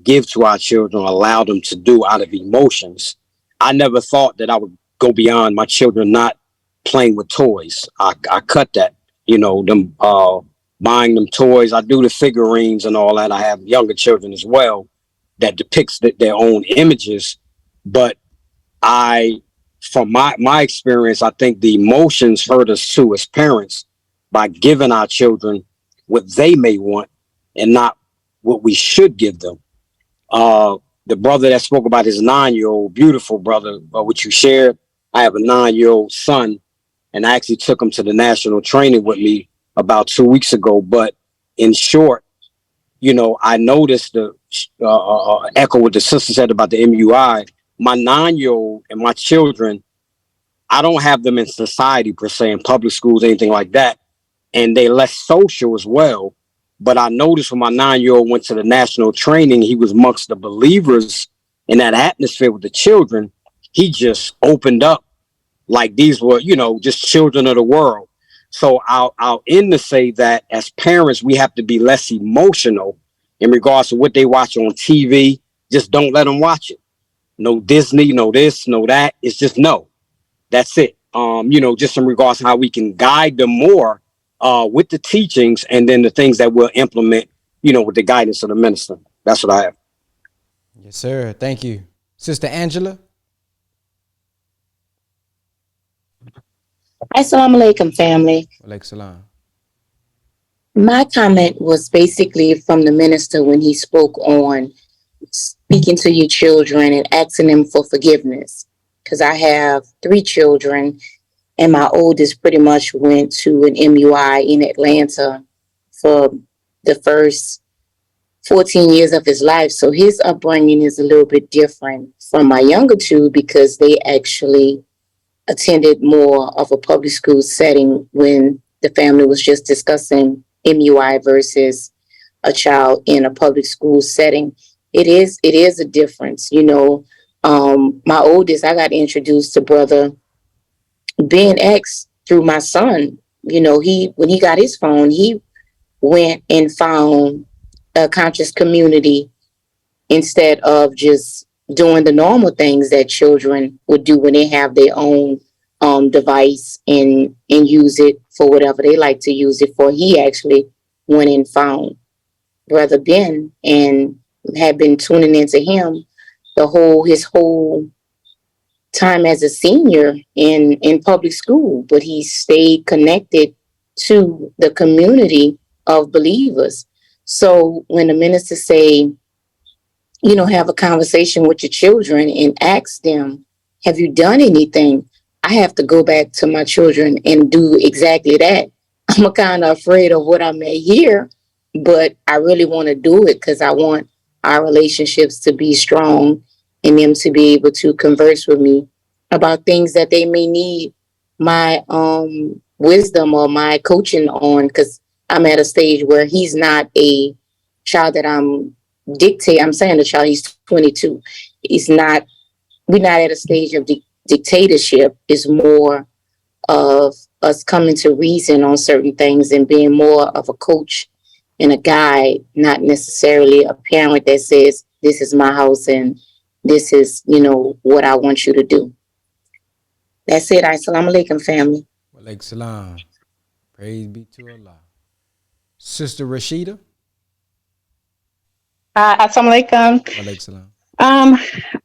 give to our children, allow them to do out of emotions. I never thought that I would go beyond my children not playing with toys. I cut that, them buying them toys. I do the figurines and all that. I have younger children as well that depicts their own images. But from my experience, I think the emotions hurt us too as parents by giving our children what they may want and not what we should give them. The brother that spoke about his 9-year-old, beautiful brother, which you shared, I have a 9-year-old son, and I actually took him to the national training with me about 2 weeks ago. But in short, I noticed the echo what the sister said about the MUI. My 9-year-old and my children, I don't have them in society per se, in public schools, anything like that. And they less social as well. But I noticed when my 9-year-old went to the national training, he was amongst the believers in that atmosphere with the children. He just opened up like these were, just children of the world. So I'll end to say that as parents, we have to be less emotional in regards to what they watch on TV. Just don't let them watch it. No Disney, no this, no that. It's just no. That's it. Just in regards to how we can guide them more with the teachings and then the things that we'll implement, with the guidance of the minister. That's what I have. Yes, sir. Thank you. Sister Angela. Assalamu alaikum, family. Walaikum salam. My comment was basically from the minister when he spoke on speaking to your children and asking them for forgiveness. Because I have 3 children, and my oldest pretty much went to an MUI in Atlanta for the first 14 years of his life. So his upbringing is a little bit different from my younger 2 because they actually attended more of a public school setting when the family was just discussing MUI versus a child in a public school setting. It is a difference, you know. My oldest, I got introduced to brother Ben X through my son. You know, he when he got his phone, he went and found a conscious community instead of just doing the normal things that children would do when they have their own device and use it for whatever they like to use it for. He actually went and found brother Ben and had been tuning into him his whole time as a senior in public school, but he stayed connected to the community of believers. So when the minister say, you know, have a conversation with your children and ask them, have you done anything? I have to go back to my children and do exactly that. I'm kind of afraid of what I may hear, but I really want to do it because I want our relationships to be strong and them to be able to converse with me about things that they may need my wisdom or my coaching on, because I'm at a stage where he's not a child that I'm saying the child, he's 22. He's not, we're not at a stage of dictatorship. It's more of us coming to reason on certain things and being more of a coach and a guide, not necessarily a parent that says, this is my house and this is, you know, what I want you to do. That's it. Assalamu alaikum, family. Walaikum salam. Praise be to Allah. Sister Rashida. Assalamu alaikum. Walaikum salam.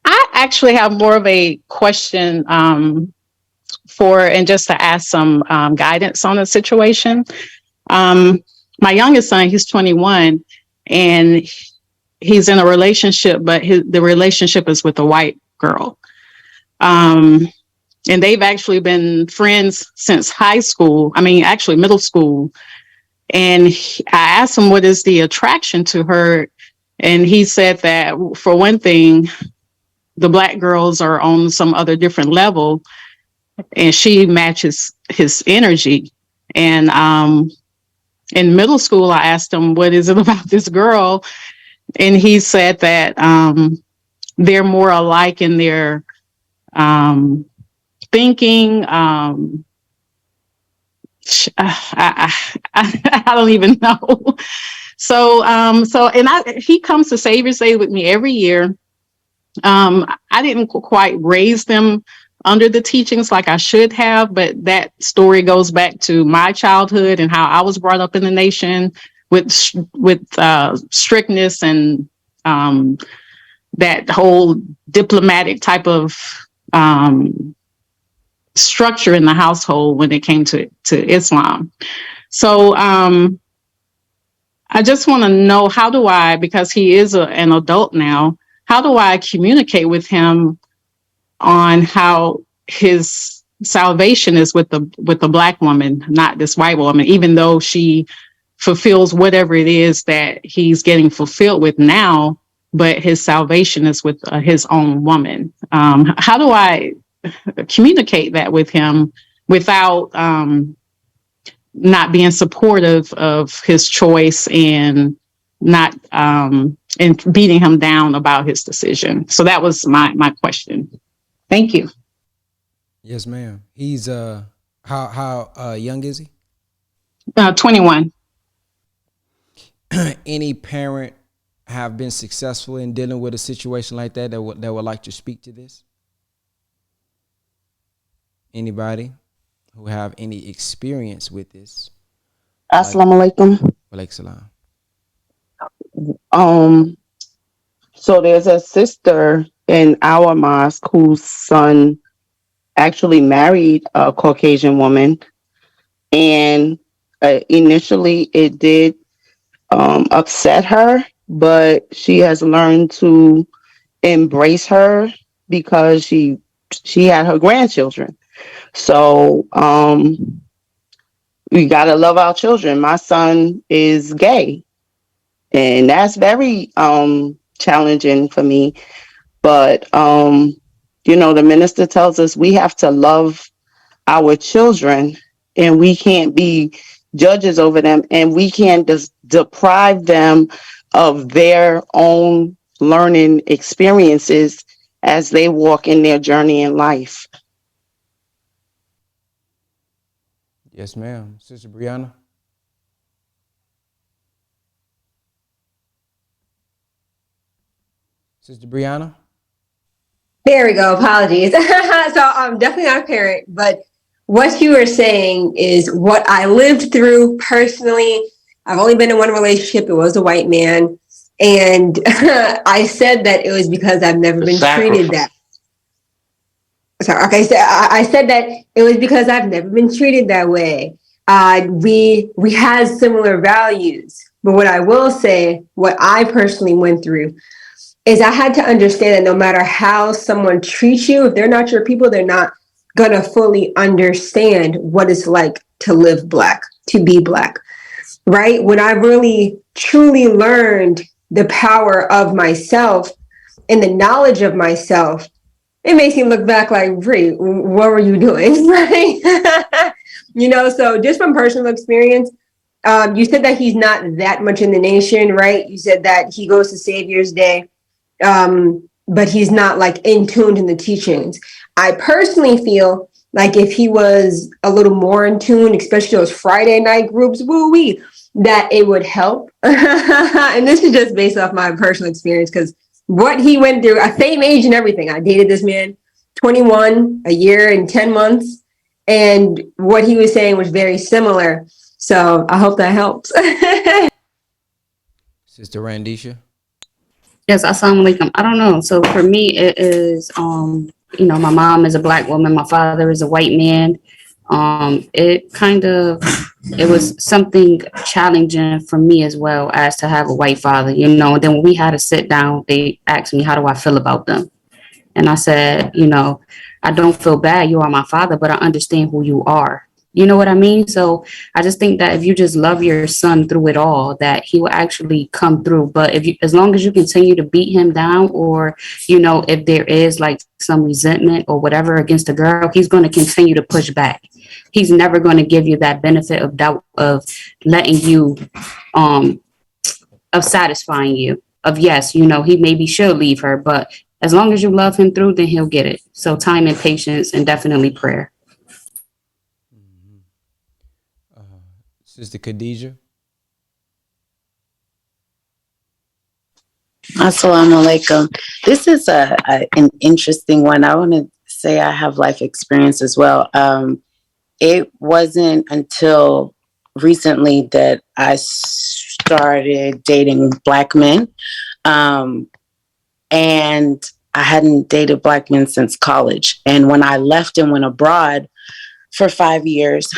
I actually have more of a question and just to ask some guidance on the situation. My youngest son, he's 21, and he's in a relationship, but the relationship is with a white girl. And they've actually been friends since high school. I mean, actually middle school. And I asked him, what is the attraction to her? And he said that, for one thing, the black girls are on some other different level and she matches his energy. And in middle school, I asked him, what is it about this girl? And he said that they're more alike in their thinking. I don't even know. So he comes to Savior's Day with me every year. I didn't quite raise them under the teachings like I should have, but that story goes back to my childhood and how I was brought up in the nation with strictness and that whole diplomatic type of structure in the household when it came to Islam. So I just want to know, how do I, because he is an adult now, how do I communicate with him on how his salvation is with the black woman, not this white woman, even though she fulfills whatever it is that he's getting fulfilled with now, but his salvation is with his own woman. How do I communicate that with him without not being supportive of his choice and not and beating him down about his decision? So that was my question. Thank you. Yes, ma'am. He's how young is he? 21. Any parent have been successful in dealing with a situation like that would like to speak to this? Anybody who have any experience with this? Assalamu alaikum. Walaikum salam. So there's a sister in our mosque whose son actually married a Caucasian woman, and initially it did upset her, but she has learned to embrace her because she had her grandchildren. So we gotta love our children. My son is gay, and that's very challenging for me. But the minister tells us we have to love our children, and we can't be judges over them, and we can't just deprive them of their own learning experiences as they walk in their journey in life. Yes, ma'am. Sister Brianna. Sister Brianna. There we go. Apologies. So I'm definitely not a parent, but what you were saying is what I lived through personally. I've only been in one relationship. It was a white man. And I said that it was because I've never been treated that. Sorry. Okay. So I said that it was because I've never been treated that way. We had similar values, but what I will say, what I personally went through is I had to understand that no matter how someone treats you, if they're not your people, they're not gonna fully understand what it's like to live Black, to be Black, right? When I really truly learned the power of myself and the knowledge of myself, it makes me look back like, Brie, what were you doing? Right? So just from personal experience, you said that he's not that much in the nation, right? You said that he goes to Savior's Day, but he's not like in tuned in the teachings. I personally feel like if he was a little more in tune, especially those Friday night groups, woo-wee, that it would help. And this is just based off my personal experience, because what he went through, same age and everything. I dated this man, 21, a year and 10 months. And what he was saying was very similar. So I hope that helps. Sister Randisha. Yes, assalamu alaikum. I don't know. So for me, it is, my mom is a Black woman. My father is a white man. It was something challenging for me as well as to have a white father, and then when we had to sit down, they asked me, how do I feel about them? And I said, I don't feel bad. You are my father, but I understand who you are. You know what I mean? So I just think that if you just love your son through it all, that he will actually come through. But as long as you continue to beat him down, or, if there is like some resentment or whatever against a girl, he's going to continue to push back. He's never going to give you that benefit of doubt of letting you, of satisfying you, of yes, he maybe should leave her, but as long as you love him through, then he'll get it. So time and patience and definitely prayer. Sister Khadijah. Assalamu alaikum. This is an interesting one. I want to say I have life experience as well. It wasn't until recently that I started dating Black men. And I hadn't dated Black men since college. And when I left and went abroad for 5 years,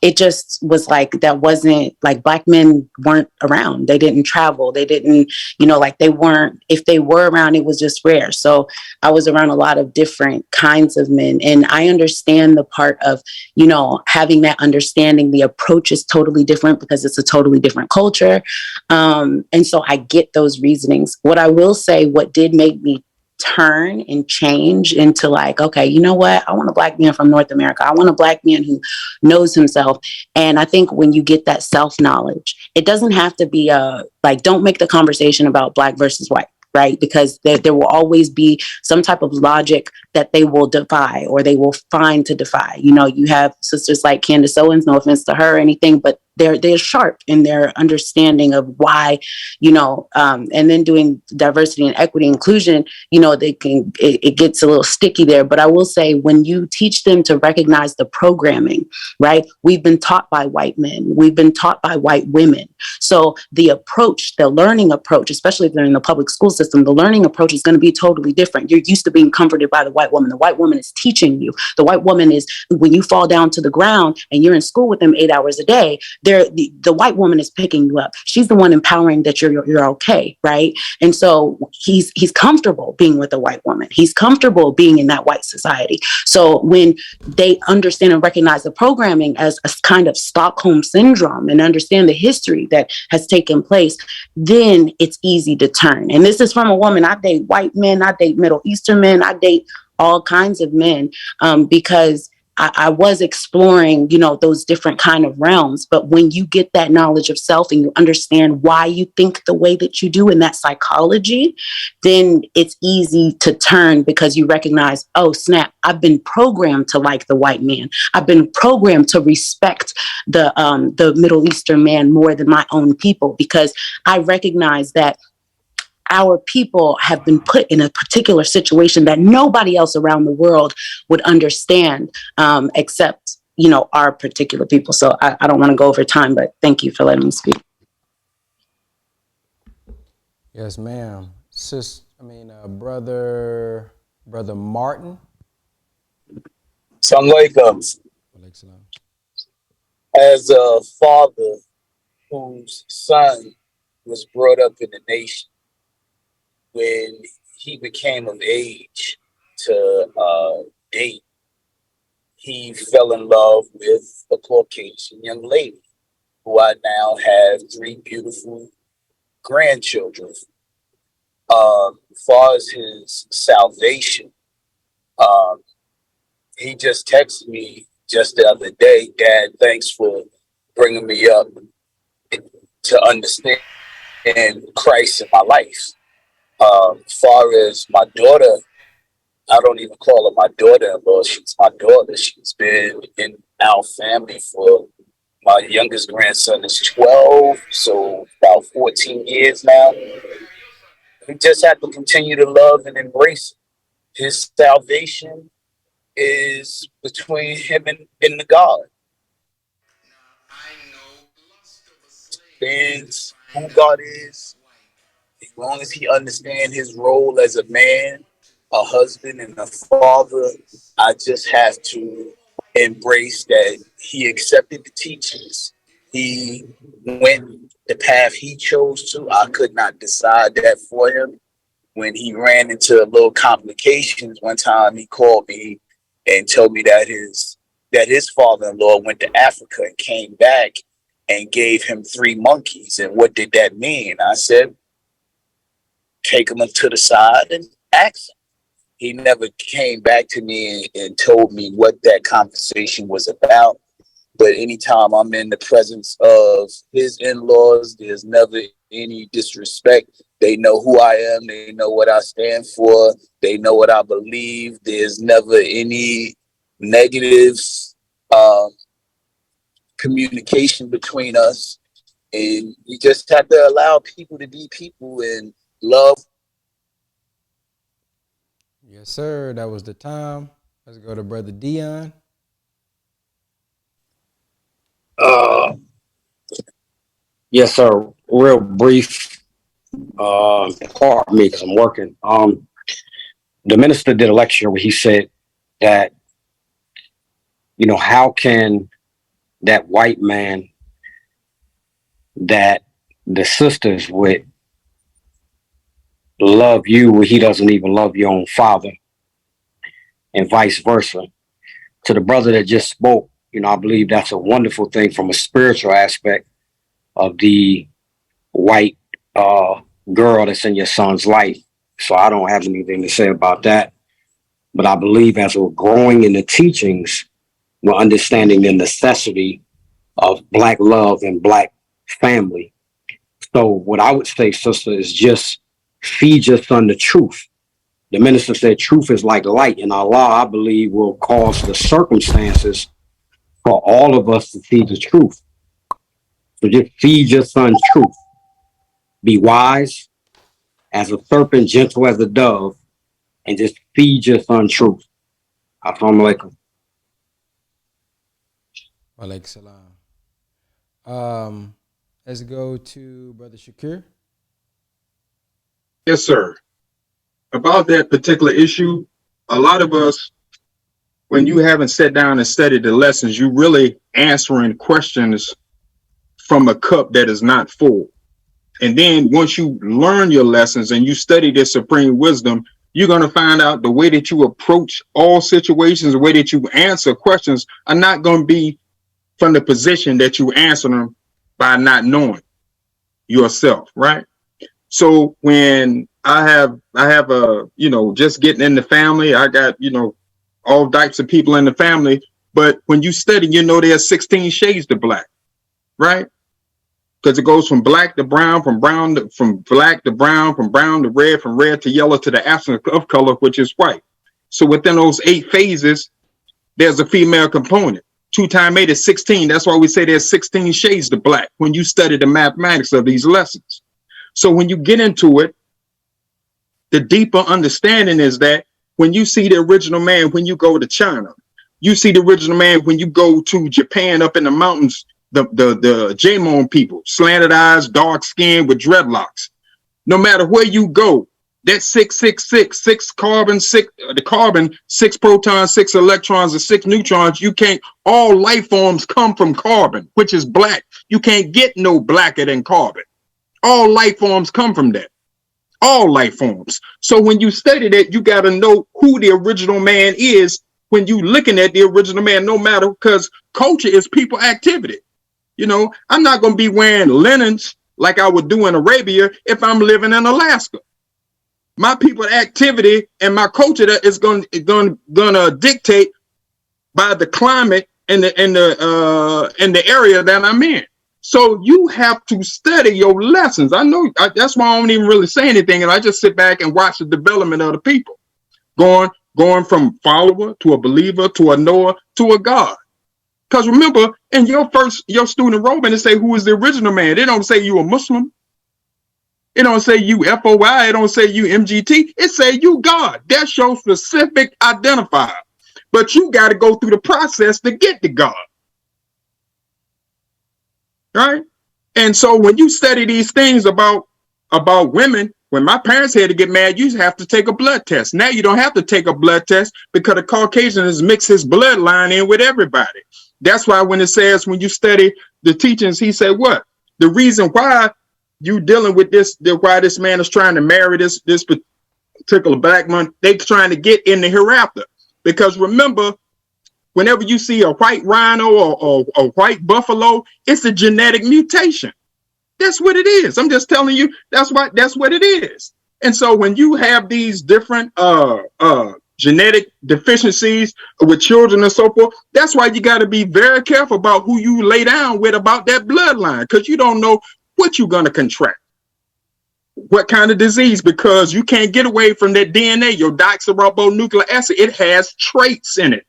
it just was like, that wasn't like, Black men weren't around. They didn't travel. They didn't, they weren't, if they were around, it was just rare. So I was around a lot of different kinds of men. And I understand the part of, having that understanding. The approach is totally different because it's a totally different culture. And so I get those reasonings. What I will say, what did make me turn and change into like, okay, you know what? I want a Black man from North America. I want a Black man who knows himself. And I think when you get that self-knowledge, it doesn't have to be don't make the conversation about Black versus white, right? Because there will always be some type of logic that they will defy or they will find to defy. You have sisters like Candace Owens, no offense to her or anything, but they're sharp in their understanding of why, and then doing diversity and equity inclusion, it gets a little sticky there. But I will say, when you teach them to recognize the programming, right? We've been taught by white men, we've been taught by white women. So the learning approach, especially if they're in the public school system, the learning approach is going to be totally different. You're used to being comforted by the white woman. The white woman is teaching you. The white woman is, when you fall down to the ground and you're in school with them 8 hours a day, the white woman is picking you up. She's the one empowering that you're okay, right? And so he's comfortable being with a white woman. He's comfortable being in that white society. So when they understand and recognize the programming as a kind of Stockholm syndrome and understand the history that has taken place, then it's easy to turn. And this is from a woman. I date white men, I date Middle Eastern men, I date all kinds of men, because I was exploring, those different kind of realms. But when you get that knowledge of self and you understand why you think the way that you do in that psychology, then it's easy to turn, because you recognize, oh, snap, I've been programmed to like the white man. I've been programmed to respect the Middle Eastern man more than my own people, because I recognize that our people have been put in a particular situation that nobody else around the world would understand, except, our particular people. So I don't want to go over time, but thank you for letting me speak. Yes, ma'am. Brother Martin. Assalamualaikum. As a father whose son was brought up in the nation, when he became of age to date, he fell in love with a Caucasian young lady who I now have 3 beautiful grandchildren. As far as his salvation, he just texted me just the other day, Dad, thanks for bringing me up to understand Christ in my life. As far as my daughter, I don't even call her my daughter-in-law. She's my daughter. She's been in our family for, my youngest grandson is 12, so about 14 years now. We just have to continue to love and embrace him. His salvation is between him and the God. Understands who God is. As long as he understands his role as a man, a husband, and a father, I just have to embrace that he accepted the teachings. He went the path he chose to. I could not decide that for him. When he ran into little complications one time, he called me and told me that his father-in-law went to Africa and came back and gave him 3 monkeys. And what did that mean? I said, take him to the side and ask him. He never came back to me and told me what that conversation was about. But anytime I'm in the presence of his in-laws, there's never any disrespect. They know who I am. They know what I stand for. They know what I believe. There's never any negative communication between us. And you just have to allow people to be people and love. Yes, sir. That was the time. Let's go to Brother Dion. Yes, sir. Real brief. Pardon me, because I'm working. The minister did a lecture where he said that, how can that white man that the sisters with love you when he doesn't even love your own father, and vice versa. To the brother that just spoke, I believe that's a wonderful thing from a spiritual aspect of the white girl that's in your son's life. So I don't have anything to say about that. But I believe as we're growing in the teachings, we're understanding the necessity of Black love and Black family. So what I would say, sister, is just feed your son the truth. The minister said truth is like light, and Allah, I believe, will cause the circumstances for all of us to see the truth. So just feed your son truth. Be wise as a serpent, gentle as a dove, and just feed your son truth. Assalamu alaikum. Walaikum salam. Let's go to Brother Shakir. Yes, sir. About that particular issue, a lot of us, when you haven't sat down and studied the lessons, you really answering questions from a cup that is not full. And then once you learn your lessons and you study this supreme wisdom, you're going to find out the way that you approach all situations, the way that you answer questions are not going to be from the position that you answer them by not knowing yourself, right? So when I have a, just getting in the family, I got, all types of people in the family. But when you study, there's 16 shades to black, right? Because it goes from black to brown, from black to brown, from brown to red, from red to yellow to the absence of color, which is white. So within those 8 phases, there's a female component. 2 times 8 is 16. That's why we say there's 16 shades to black when you study the mathematics of these lessons. So when you get into it, the deeper understanding is that when you see the original man, when you go to China, you see the original man when you go to Japan up in the mountains, the Jamon people, slanted eyes, dark skin with dreadlocks. No matter where you go, that 666, 6 carbon, 6 the carbon, 6 protons, 6 electrons, and 6 neutrons. You can't, all life forms come from carbon, which is black. You can't get no blacker than carbon. All life forms come from that. All life forms. So when you study that, you got to know who the original man is when you looking at the original man, no matter, because culture is people activity. I'm not going to be wearing linens like I would do in Arabia if I'm living in Alaska. My people activity and my culture that is going to dictate by the climate and the area that I'm in. So you have to study your lessons. I know that's why I don't even really say anything, and I just sit back and watch the development of the people, going from follower to a believer to a knower to a God. Because remember, in your student enrollment, it say who is the original man. They don't say you a Muslim. It don't say you FOI. It don't say you MGT. It say you God. That's your specific identifier. But you got to go through the process to get to God. Right? And so when you study these things about women, when my parents had to get married, you have to take a blood test. Now you don't have to take a blood test because the Caucasian has mixed his bloodline in with everybody. That's why when it says, when you study the teachings, he said what? The reason why you dealing with this, why this man is trying to marry this particular black man, they trying to get in the hereafter. Because remember, whenever you see a white rhino or a white buffalo, it's a genetic mutation. That's what it is. I'm just telling you, that's what it is. And so when you have these different genetic deficiencies with children and so forth, that's why you got to be very careful about who you lay down with about that bloodline, because you don't know what you're going to contract, what kind of disease, because you can't get away from that DNA, your deoxyribonucleic acid. It has traits in it,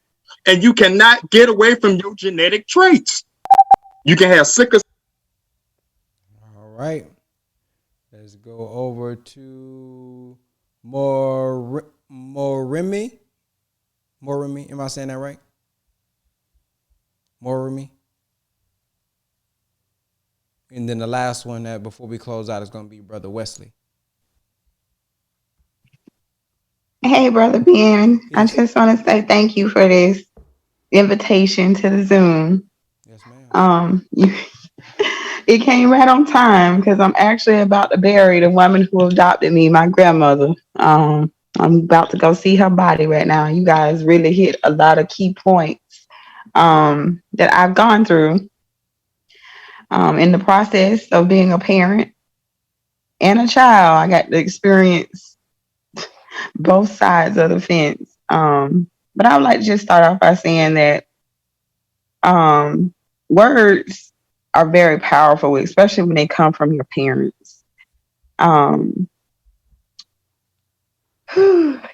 and you cannot get away from your genetic traits. You can have sickle. All right. Let's go over to Morimi. Morimi, am I saying that right? Morimi. And then the last one that before we close out is going to be Brother Wesley. Hey, Brother Ben. Yes. I just want to say thank you for this invitation to the Zoom. Yes, ma'am. It came right on time because I'm actually about to bury the woman who adopted me, my grandmother. I'm about to go see her body right now. You guys really hit a lot of key points that I've gone through in the process of being a parent and a child. I got to experience both sides of the fence. But I would like to just start off by saying that words are very powerful, especially when they come from your parents.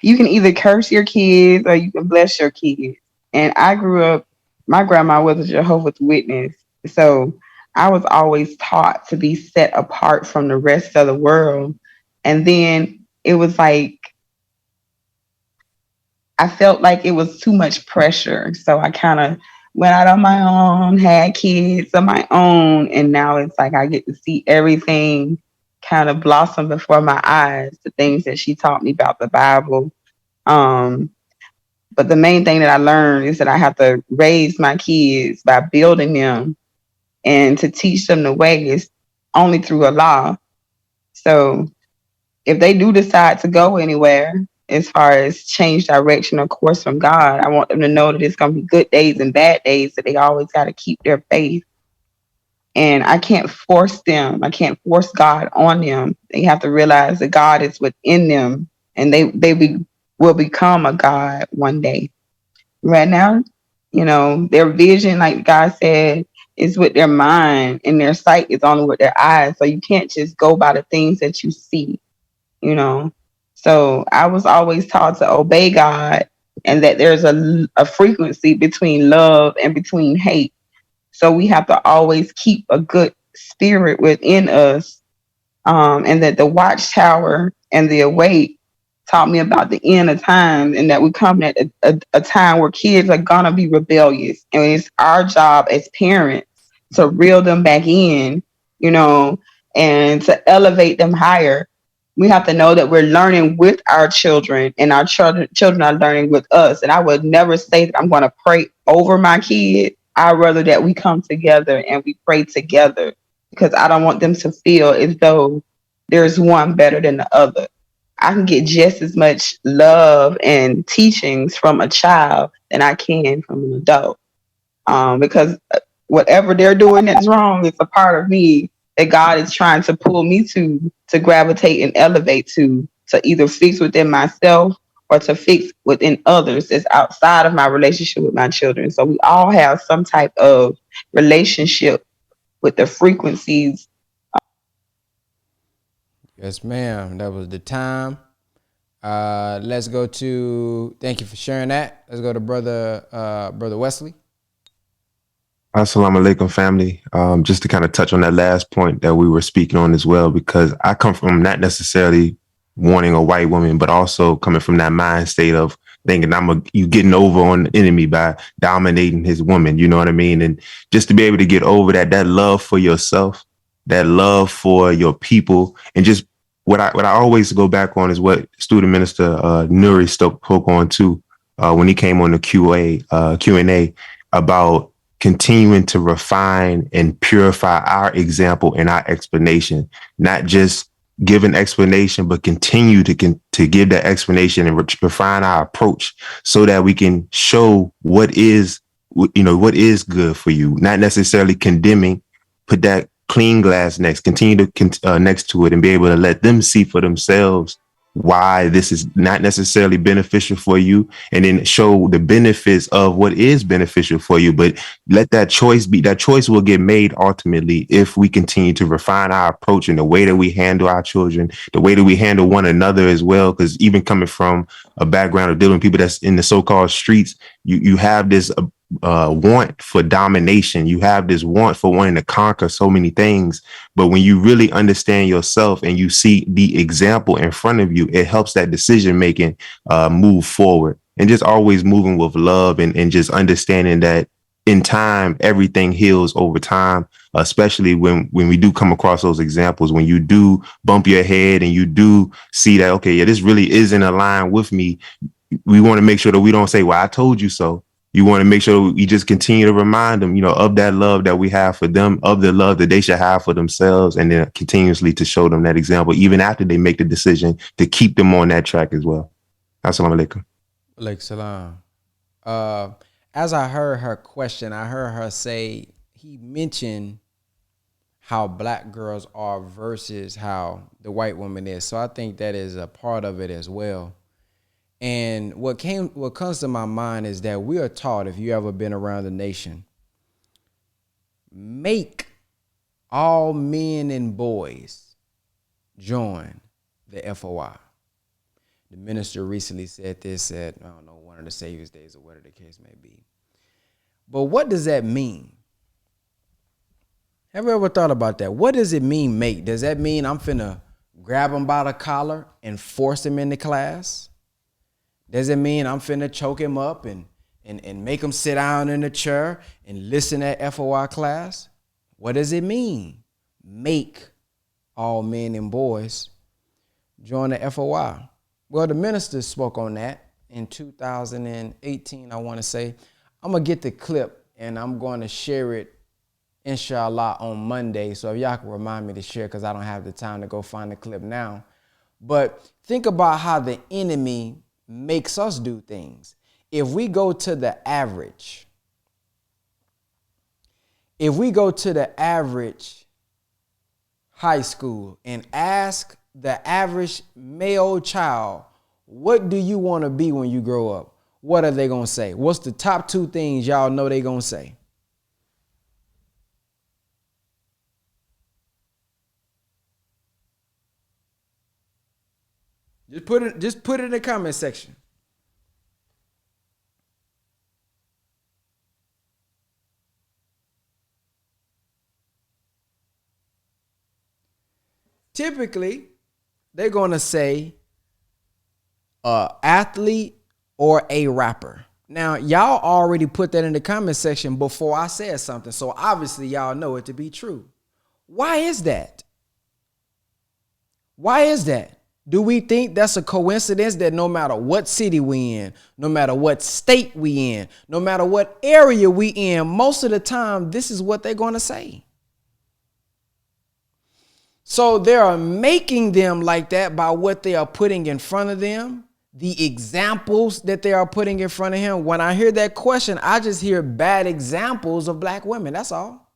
You can either curse your kids or you can bless your kids. And I grew up, my grandma was a Jehovah's Witness. So I was always taught to be set apart from the rest of the world. And then it was like, I felt like it was too much pressure. So I kind of went out on my own, had kids of my own. And now it's like I get to see everything kind of blossom before my eyes, the things that she taught me about the Bible. Um, but the main thing that I learned is that I have to raise my kids by building them, and to teach them the way is only through a law. So if they do decide to go anywhere as far as change direction or course from God, I want them to know that it's going to be good days and bad days, that they always got to keep their faith. And I can't force them. I can't force God on them. They have to realize that God is within them, and will become a God one day. Right now, their vision, like God said, is with their mind, and their sight is only with their eyes. So you can't just go by the things that you see, you know. So I was always taught to obey God, and that there's a frequency between love and between hate. So we have to always keep a good spirit within us, and that the watchtower and the awake taught me about the end of times, and that we come at a time where kids are gonna be rebellious, and it's our job as parents to reel them back in, you know, and to elevate them higher. We have to know that we're learning with our children, and our children are learning with us. And I would never say that I'm going to pray over my kid. I'd rather that we come together and we pray together, because I don't want them to feel as though there's one better than the other. I can get just as much love and teachings from a child than I can from an adult. Because whatever they're doing that's wrong is a part of me that God is trying to pull me to gravitate and elevate to either fix within myself or to fix within others that's outside of my relationship with my children. So we all have some type of relationship with the frequencies. Yes, ma'am. That was the time. Let's go to. Thank you for sharing that. Let's go to brother Wesley. Assalamu alaikum, family. Just to kind of touch on that last point that we were speaking on as well, because I come from not necessarily wanting a white woman, but also coming from that mind state of thinking you getting over on the enemy by dominating his woman. You know what I mean? And just to be able to get over that love for yourself, that love for your people, and just what I always go back on is what student minister Nuri spoke on too when he came on the Q&A about continuing to refine and purify our example and our explanation, not just give an explanation, but continue to give that explanation and refine our approach so that we can show what is good for you, not necessarily condemning, put that clean glass continue to next to it and be able to let them see for themselves why this is not necessarily beneficial for you, and then show the benefits of what is beneficial for you. But let that choice will get made ultimately if we continue to refine our approach in the way that we handle our children, the way that we handle one another as well. Because even coming from a background of dealing with people that's in the so-called streets, you have this want for domination. You have this want for wanting to conquer so many things. But when you really understand yourself and you see the example in front of you, it helps that decision making move forward, and just always moving with love, and just understanding that in time, everything heals over time, especially when we do come across those examples, when you do bump your head and you do see that, okay, yeah, this really isn't aligned with me. We want to make sure that we don't say, well, I told you so. You want to make sure we just continue to remind them, of that love that we have for them, of the love that they should have for themselves, and then continuously to show them that example, even after they make the decision to keep them on that track as well. Assalamu alaikum. Alaikum salam. As I heard her question, I heard her say, he mentioned how black girls are versus how the white woman is. So I think that is a part of it as well. And what comes to my mind is that we are taught, if you ever been around the nation, make all men and boys join the FOI. The minister recently said this at, I don't know, one of the Savior's Days or whatever the case may be. But what does that mean? Have you ever thought about that? What does it mean, make? Does that mean I'm finna grab him by the collar and force him into class? Does it mean I'm finna choke him up and make him sit down in the chair and listen at FOI class? What does it mean? Make all men and boys join the FOI. Well, the minister spoke on that in 2018, I want to say. I'm going to get the clip and I'm going to share it, inshallah, on Monday. So if y'all can remind me to share, because I don't have the time to go find the clip now. But think about how the enemy makes us do things. If we go to the average, high school and ask the average male child, what do you want to be when you grow up? What are they going to say? What's the top 2 things y'all know they going to say? Just put it in the comment section. Typically, they're going to say athlete or a rapper. Now, y'all already put that in the comment section before I said something, so obviously y'all know it to be true. Why is that? Why is that? Do we think that's a coincidence that no matter what city we in, no matter what state we in, no matter what area we in, most of the time, this is what they're going to say? So they are making them like that by what they are putting in front of them, the examples that they are putting in front of him. When I hear that question, I just hear bad examples of black women. That's all.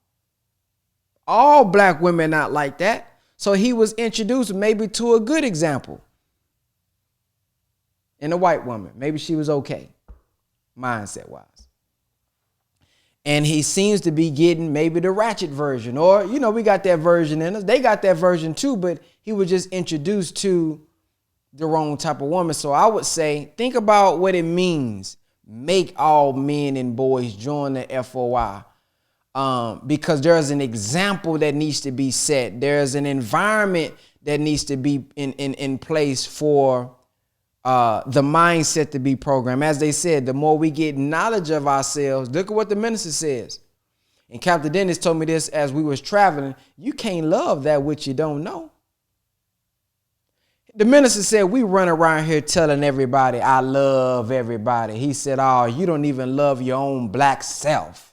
All black women not like that. So he was introduced maybe to a good example in a white woman. Maybe she was okay, mindset wise. And he seems to be getting maybe the ratchet version, or, you know, we got that version in us. They got that version too, but he was just introduced to the wrong type of woman. So I would say, think about what it means. Make all men and boys join the FOI. Because there's an example that needs to be set. There's an environment that needs to be in place for the mindset to be programmed. As they said, the more we get knowledge of ourselves, look at what the minister says. And Captain Dennis told me this as we was traveling. You can't love that which you don't know. The minister said, we run around here telling everybody, I love everybody. He said, oh, you don't even love your own black self.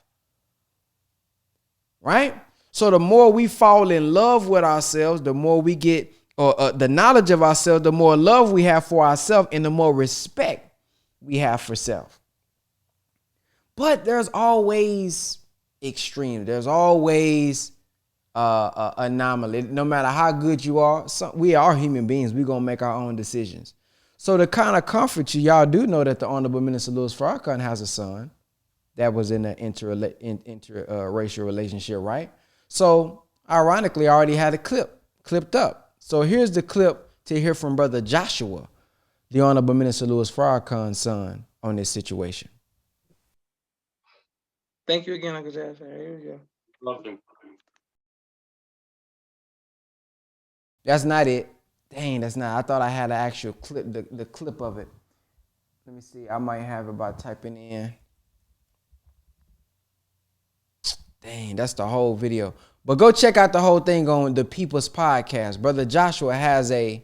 Right? So the more we fall in love with ourselves, the more we get the knowledge of ourselves, the more love we have for ourselves, and the more respect we have for self. But there's always extreme. There's always anomaly. No matter how good you are, we are human beings. We're going to make our own decisions. So to kind of comfort you, y'all do know that the Honorable Minister Louis Farrakhan has a son that was in an interracial relationship, right? So ironically, I already had a clipped up. So here's the clip to hear from Brother Joshua, the Honorable Minister Louis Farrakhan's son, on this situation. Thank you again, Uncle Jeff. Here we go. Love you. That's not it. Dang, that's not. I thought I had an actual clip, the clip of it. Let me see. I might have it by typing in. Dang, that's the whole video. But go check out the whole thing on the People's Podcast. Brother Joshua has a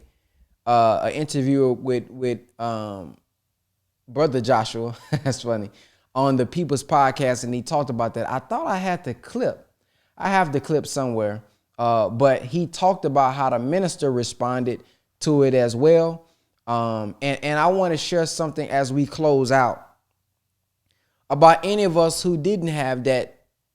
interview with Brother Joshua. That's funny. On the People's Podcast, and he talked about that. I thought I had the clip. I have the clip somewhere. But he talked about how the minister responded to it as well. And I want to share something as we close out about any of us who didn't have that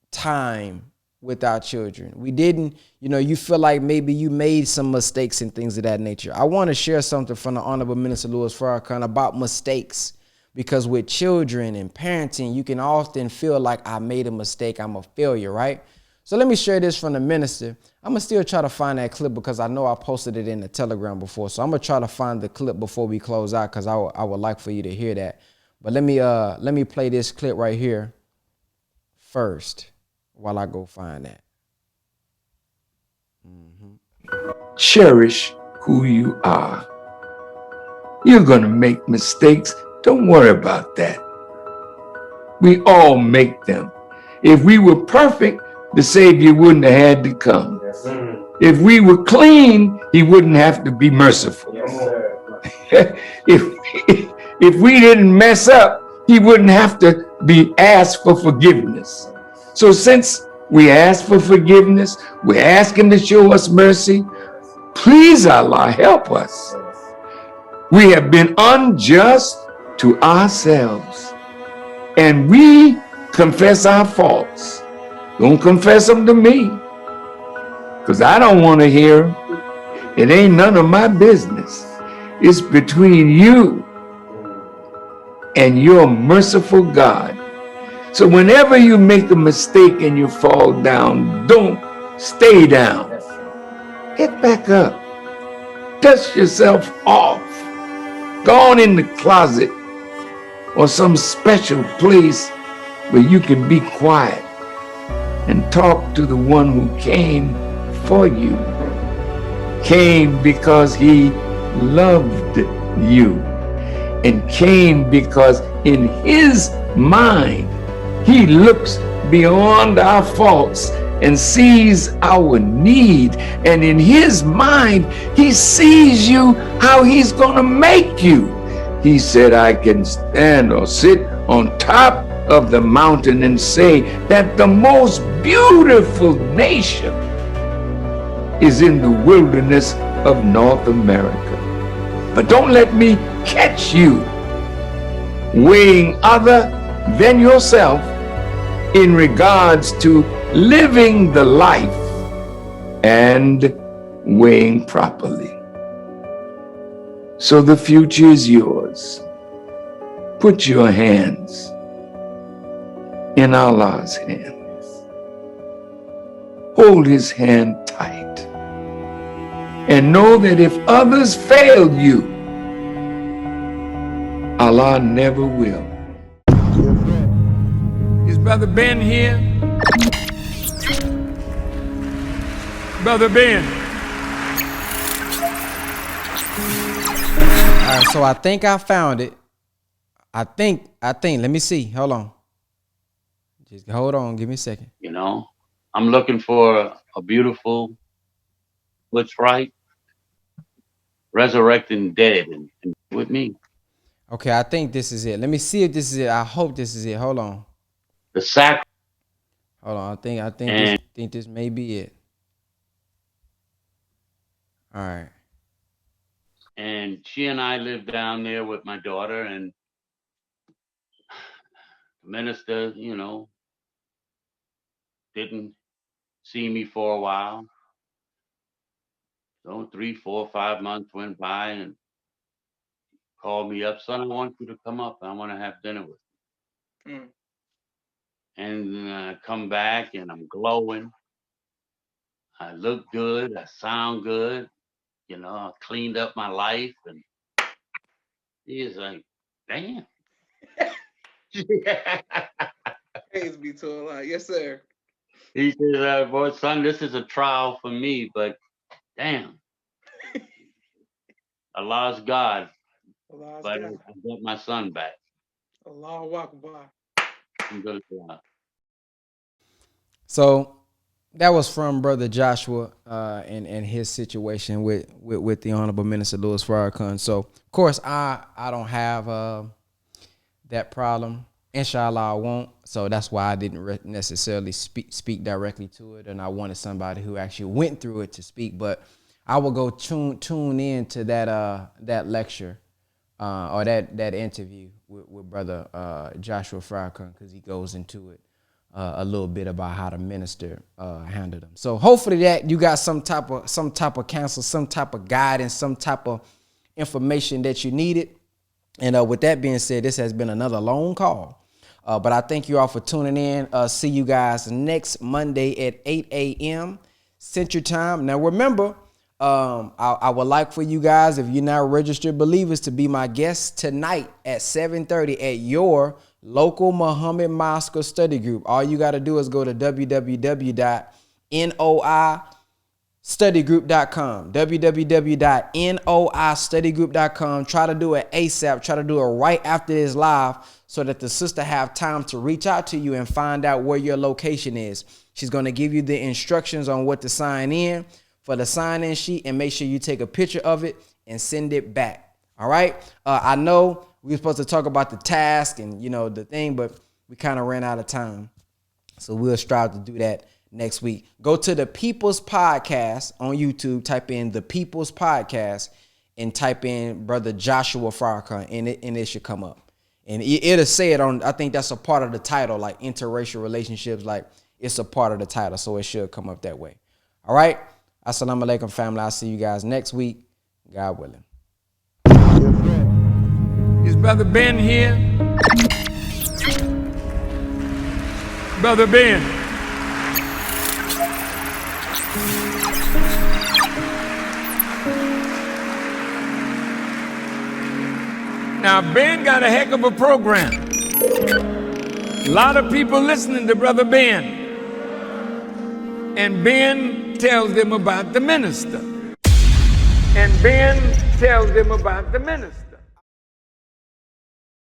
time with our children. We didn't, you feel like maybe you made some mistakes and things of that nature. I want to share something from the Honorable Minister Louis Farrakhan about mistakes, because with children and parenting, you can often feel like I made a mistake, I'm a failure, right? So let me share this from the minister. I'm going to still try to find that clip because I know I posted it in the Telegram before. So I'm going to try to find the clip before we close out, because I would like for you to hear that. But let me play this clip right here first while I go find that. Cherish who you are. You're going to make mistakes. Don't worry about that. We all make them. If we were perfect, the Savior wouldn't have had to come. Yes, sir. If we were clean, he wouldn't have to be merciful. Yes, sir. if we didn't mess up, he wouldn't have to be asked for forgiveness. So since we ask for forgiveness, we ask him to show us mercy. Please, Allah, help us. We have been unjust to ourselves, and we confess our faults. Don't confess them to me, because I don't want to hear them. It ain't none of my business. It's between you and your merciful God. So whenever you make a mistake and you fall down, don't stay down. Get back up. Dust yourself off. Go on in the closet or some special place where you can be quiet and talk to the one who came for you. Came because he loved you, and came because in his mind he looks beyond our faults and sees our need, and in his mind he sees you how he's gonna make you. He said, I can stand or sit on top of the mountain and say that the most beautiful nation is in the wilderness of North America. But don't let me catch you weighing other than yourself in regards to living the life and weighing properly. So the future is yours. Put your hands in Allah's hands. Hold his hand tight. And know that if others fail you, Allah never will. Is Brother Ben here? Brother Ben. All right, so I think I found it. I think, let me see. Hold on. Just hold on. Give me a second. You know, I'm looking for a beautiful, what's right, resurrecting dead and with me. Okay, I think this is it. Let me see if this is it. I hope this is it. Hold on. The sac. Hold on. I think this may be it. All right. And she and I lived down there with my daughter, and the minister, you know, didn't see me for a while. So 3, 4, 5 months went by and called me up, son, I want you to come up. I want to have dinner with you. Mm. And I come back and I'm glowing. I look good. I sound good. You know, I cleaned up my life. And he's like, damn. Praise be to Allah. Yes, sir. He says, boy, son, this is a trial for me, but damn. Allah's God. Allah's But God. I got my son back. Allahu Akbar. Alhamdulillah. So that was from Brother Joshua and his situation with the Honorable Minister Louis Farrakhan. So of course I don't have that problem. Inshallah I won't. So that's why I didn't necessarily speak directly to it, and I wanted somebody who actually went through it to speak. But I will go tune in to that lecture or that interview with Brother Joshua Farrakhan, because he goes into it a little bit about how the minister handled them. So hopefully that you got some type of counsel, some type of guidance, some type of information that you needed. And with that being said, this has been another long call. But I thank you all for tuning in. See you guys next Monday at 8 a.m. Central Time. Now remember, I would like for you guys, if you're not registered believers, to be my guest tonight at 7:30 at your local Muhammad Mosque study group. All you got to do is go to www.noi www.noistudygroup.com, www.noistudygroup.com. Try to do it ASAP. Try to do it right after this live so that the sister have time to reach out to you and find out where your location is. She's going to give you the instructions on what to sign in for the sign-in sheet, and make sure you take a picture of it and send it back. All right. I know we were supposed to talk about the task and, the thing, but we kind of ran out of time. So we'll strive to do that next week. Go to the People's Podcast on YouTube, type in the People's Podcast and type in Brother Joshua Farrakhan, and it should come up. And it'll say it on, I think that's a part of the title, like interracial relationships, like it's a part of the title. So it should come up that way. All right. Assalamu alaikum, family. I'll see you guys next week. God willing. Is Brother Ben here? Brother Ben. Now, Ben got a heck of a program. A lot of people listening to Brother Ben. And Ben tells them about the minister. And Ben tells them about the minister.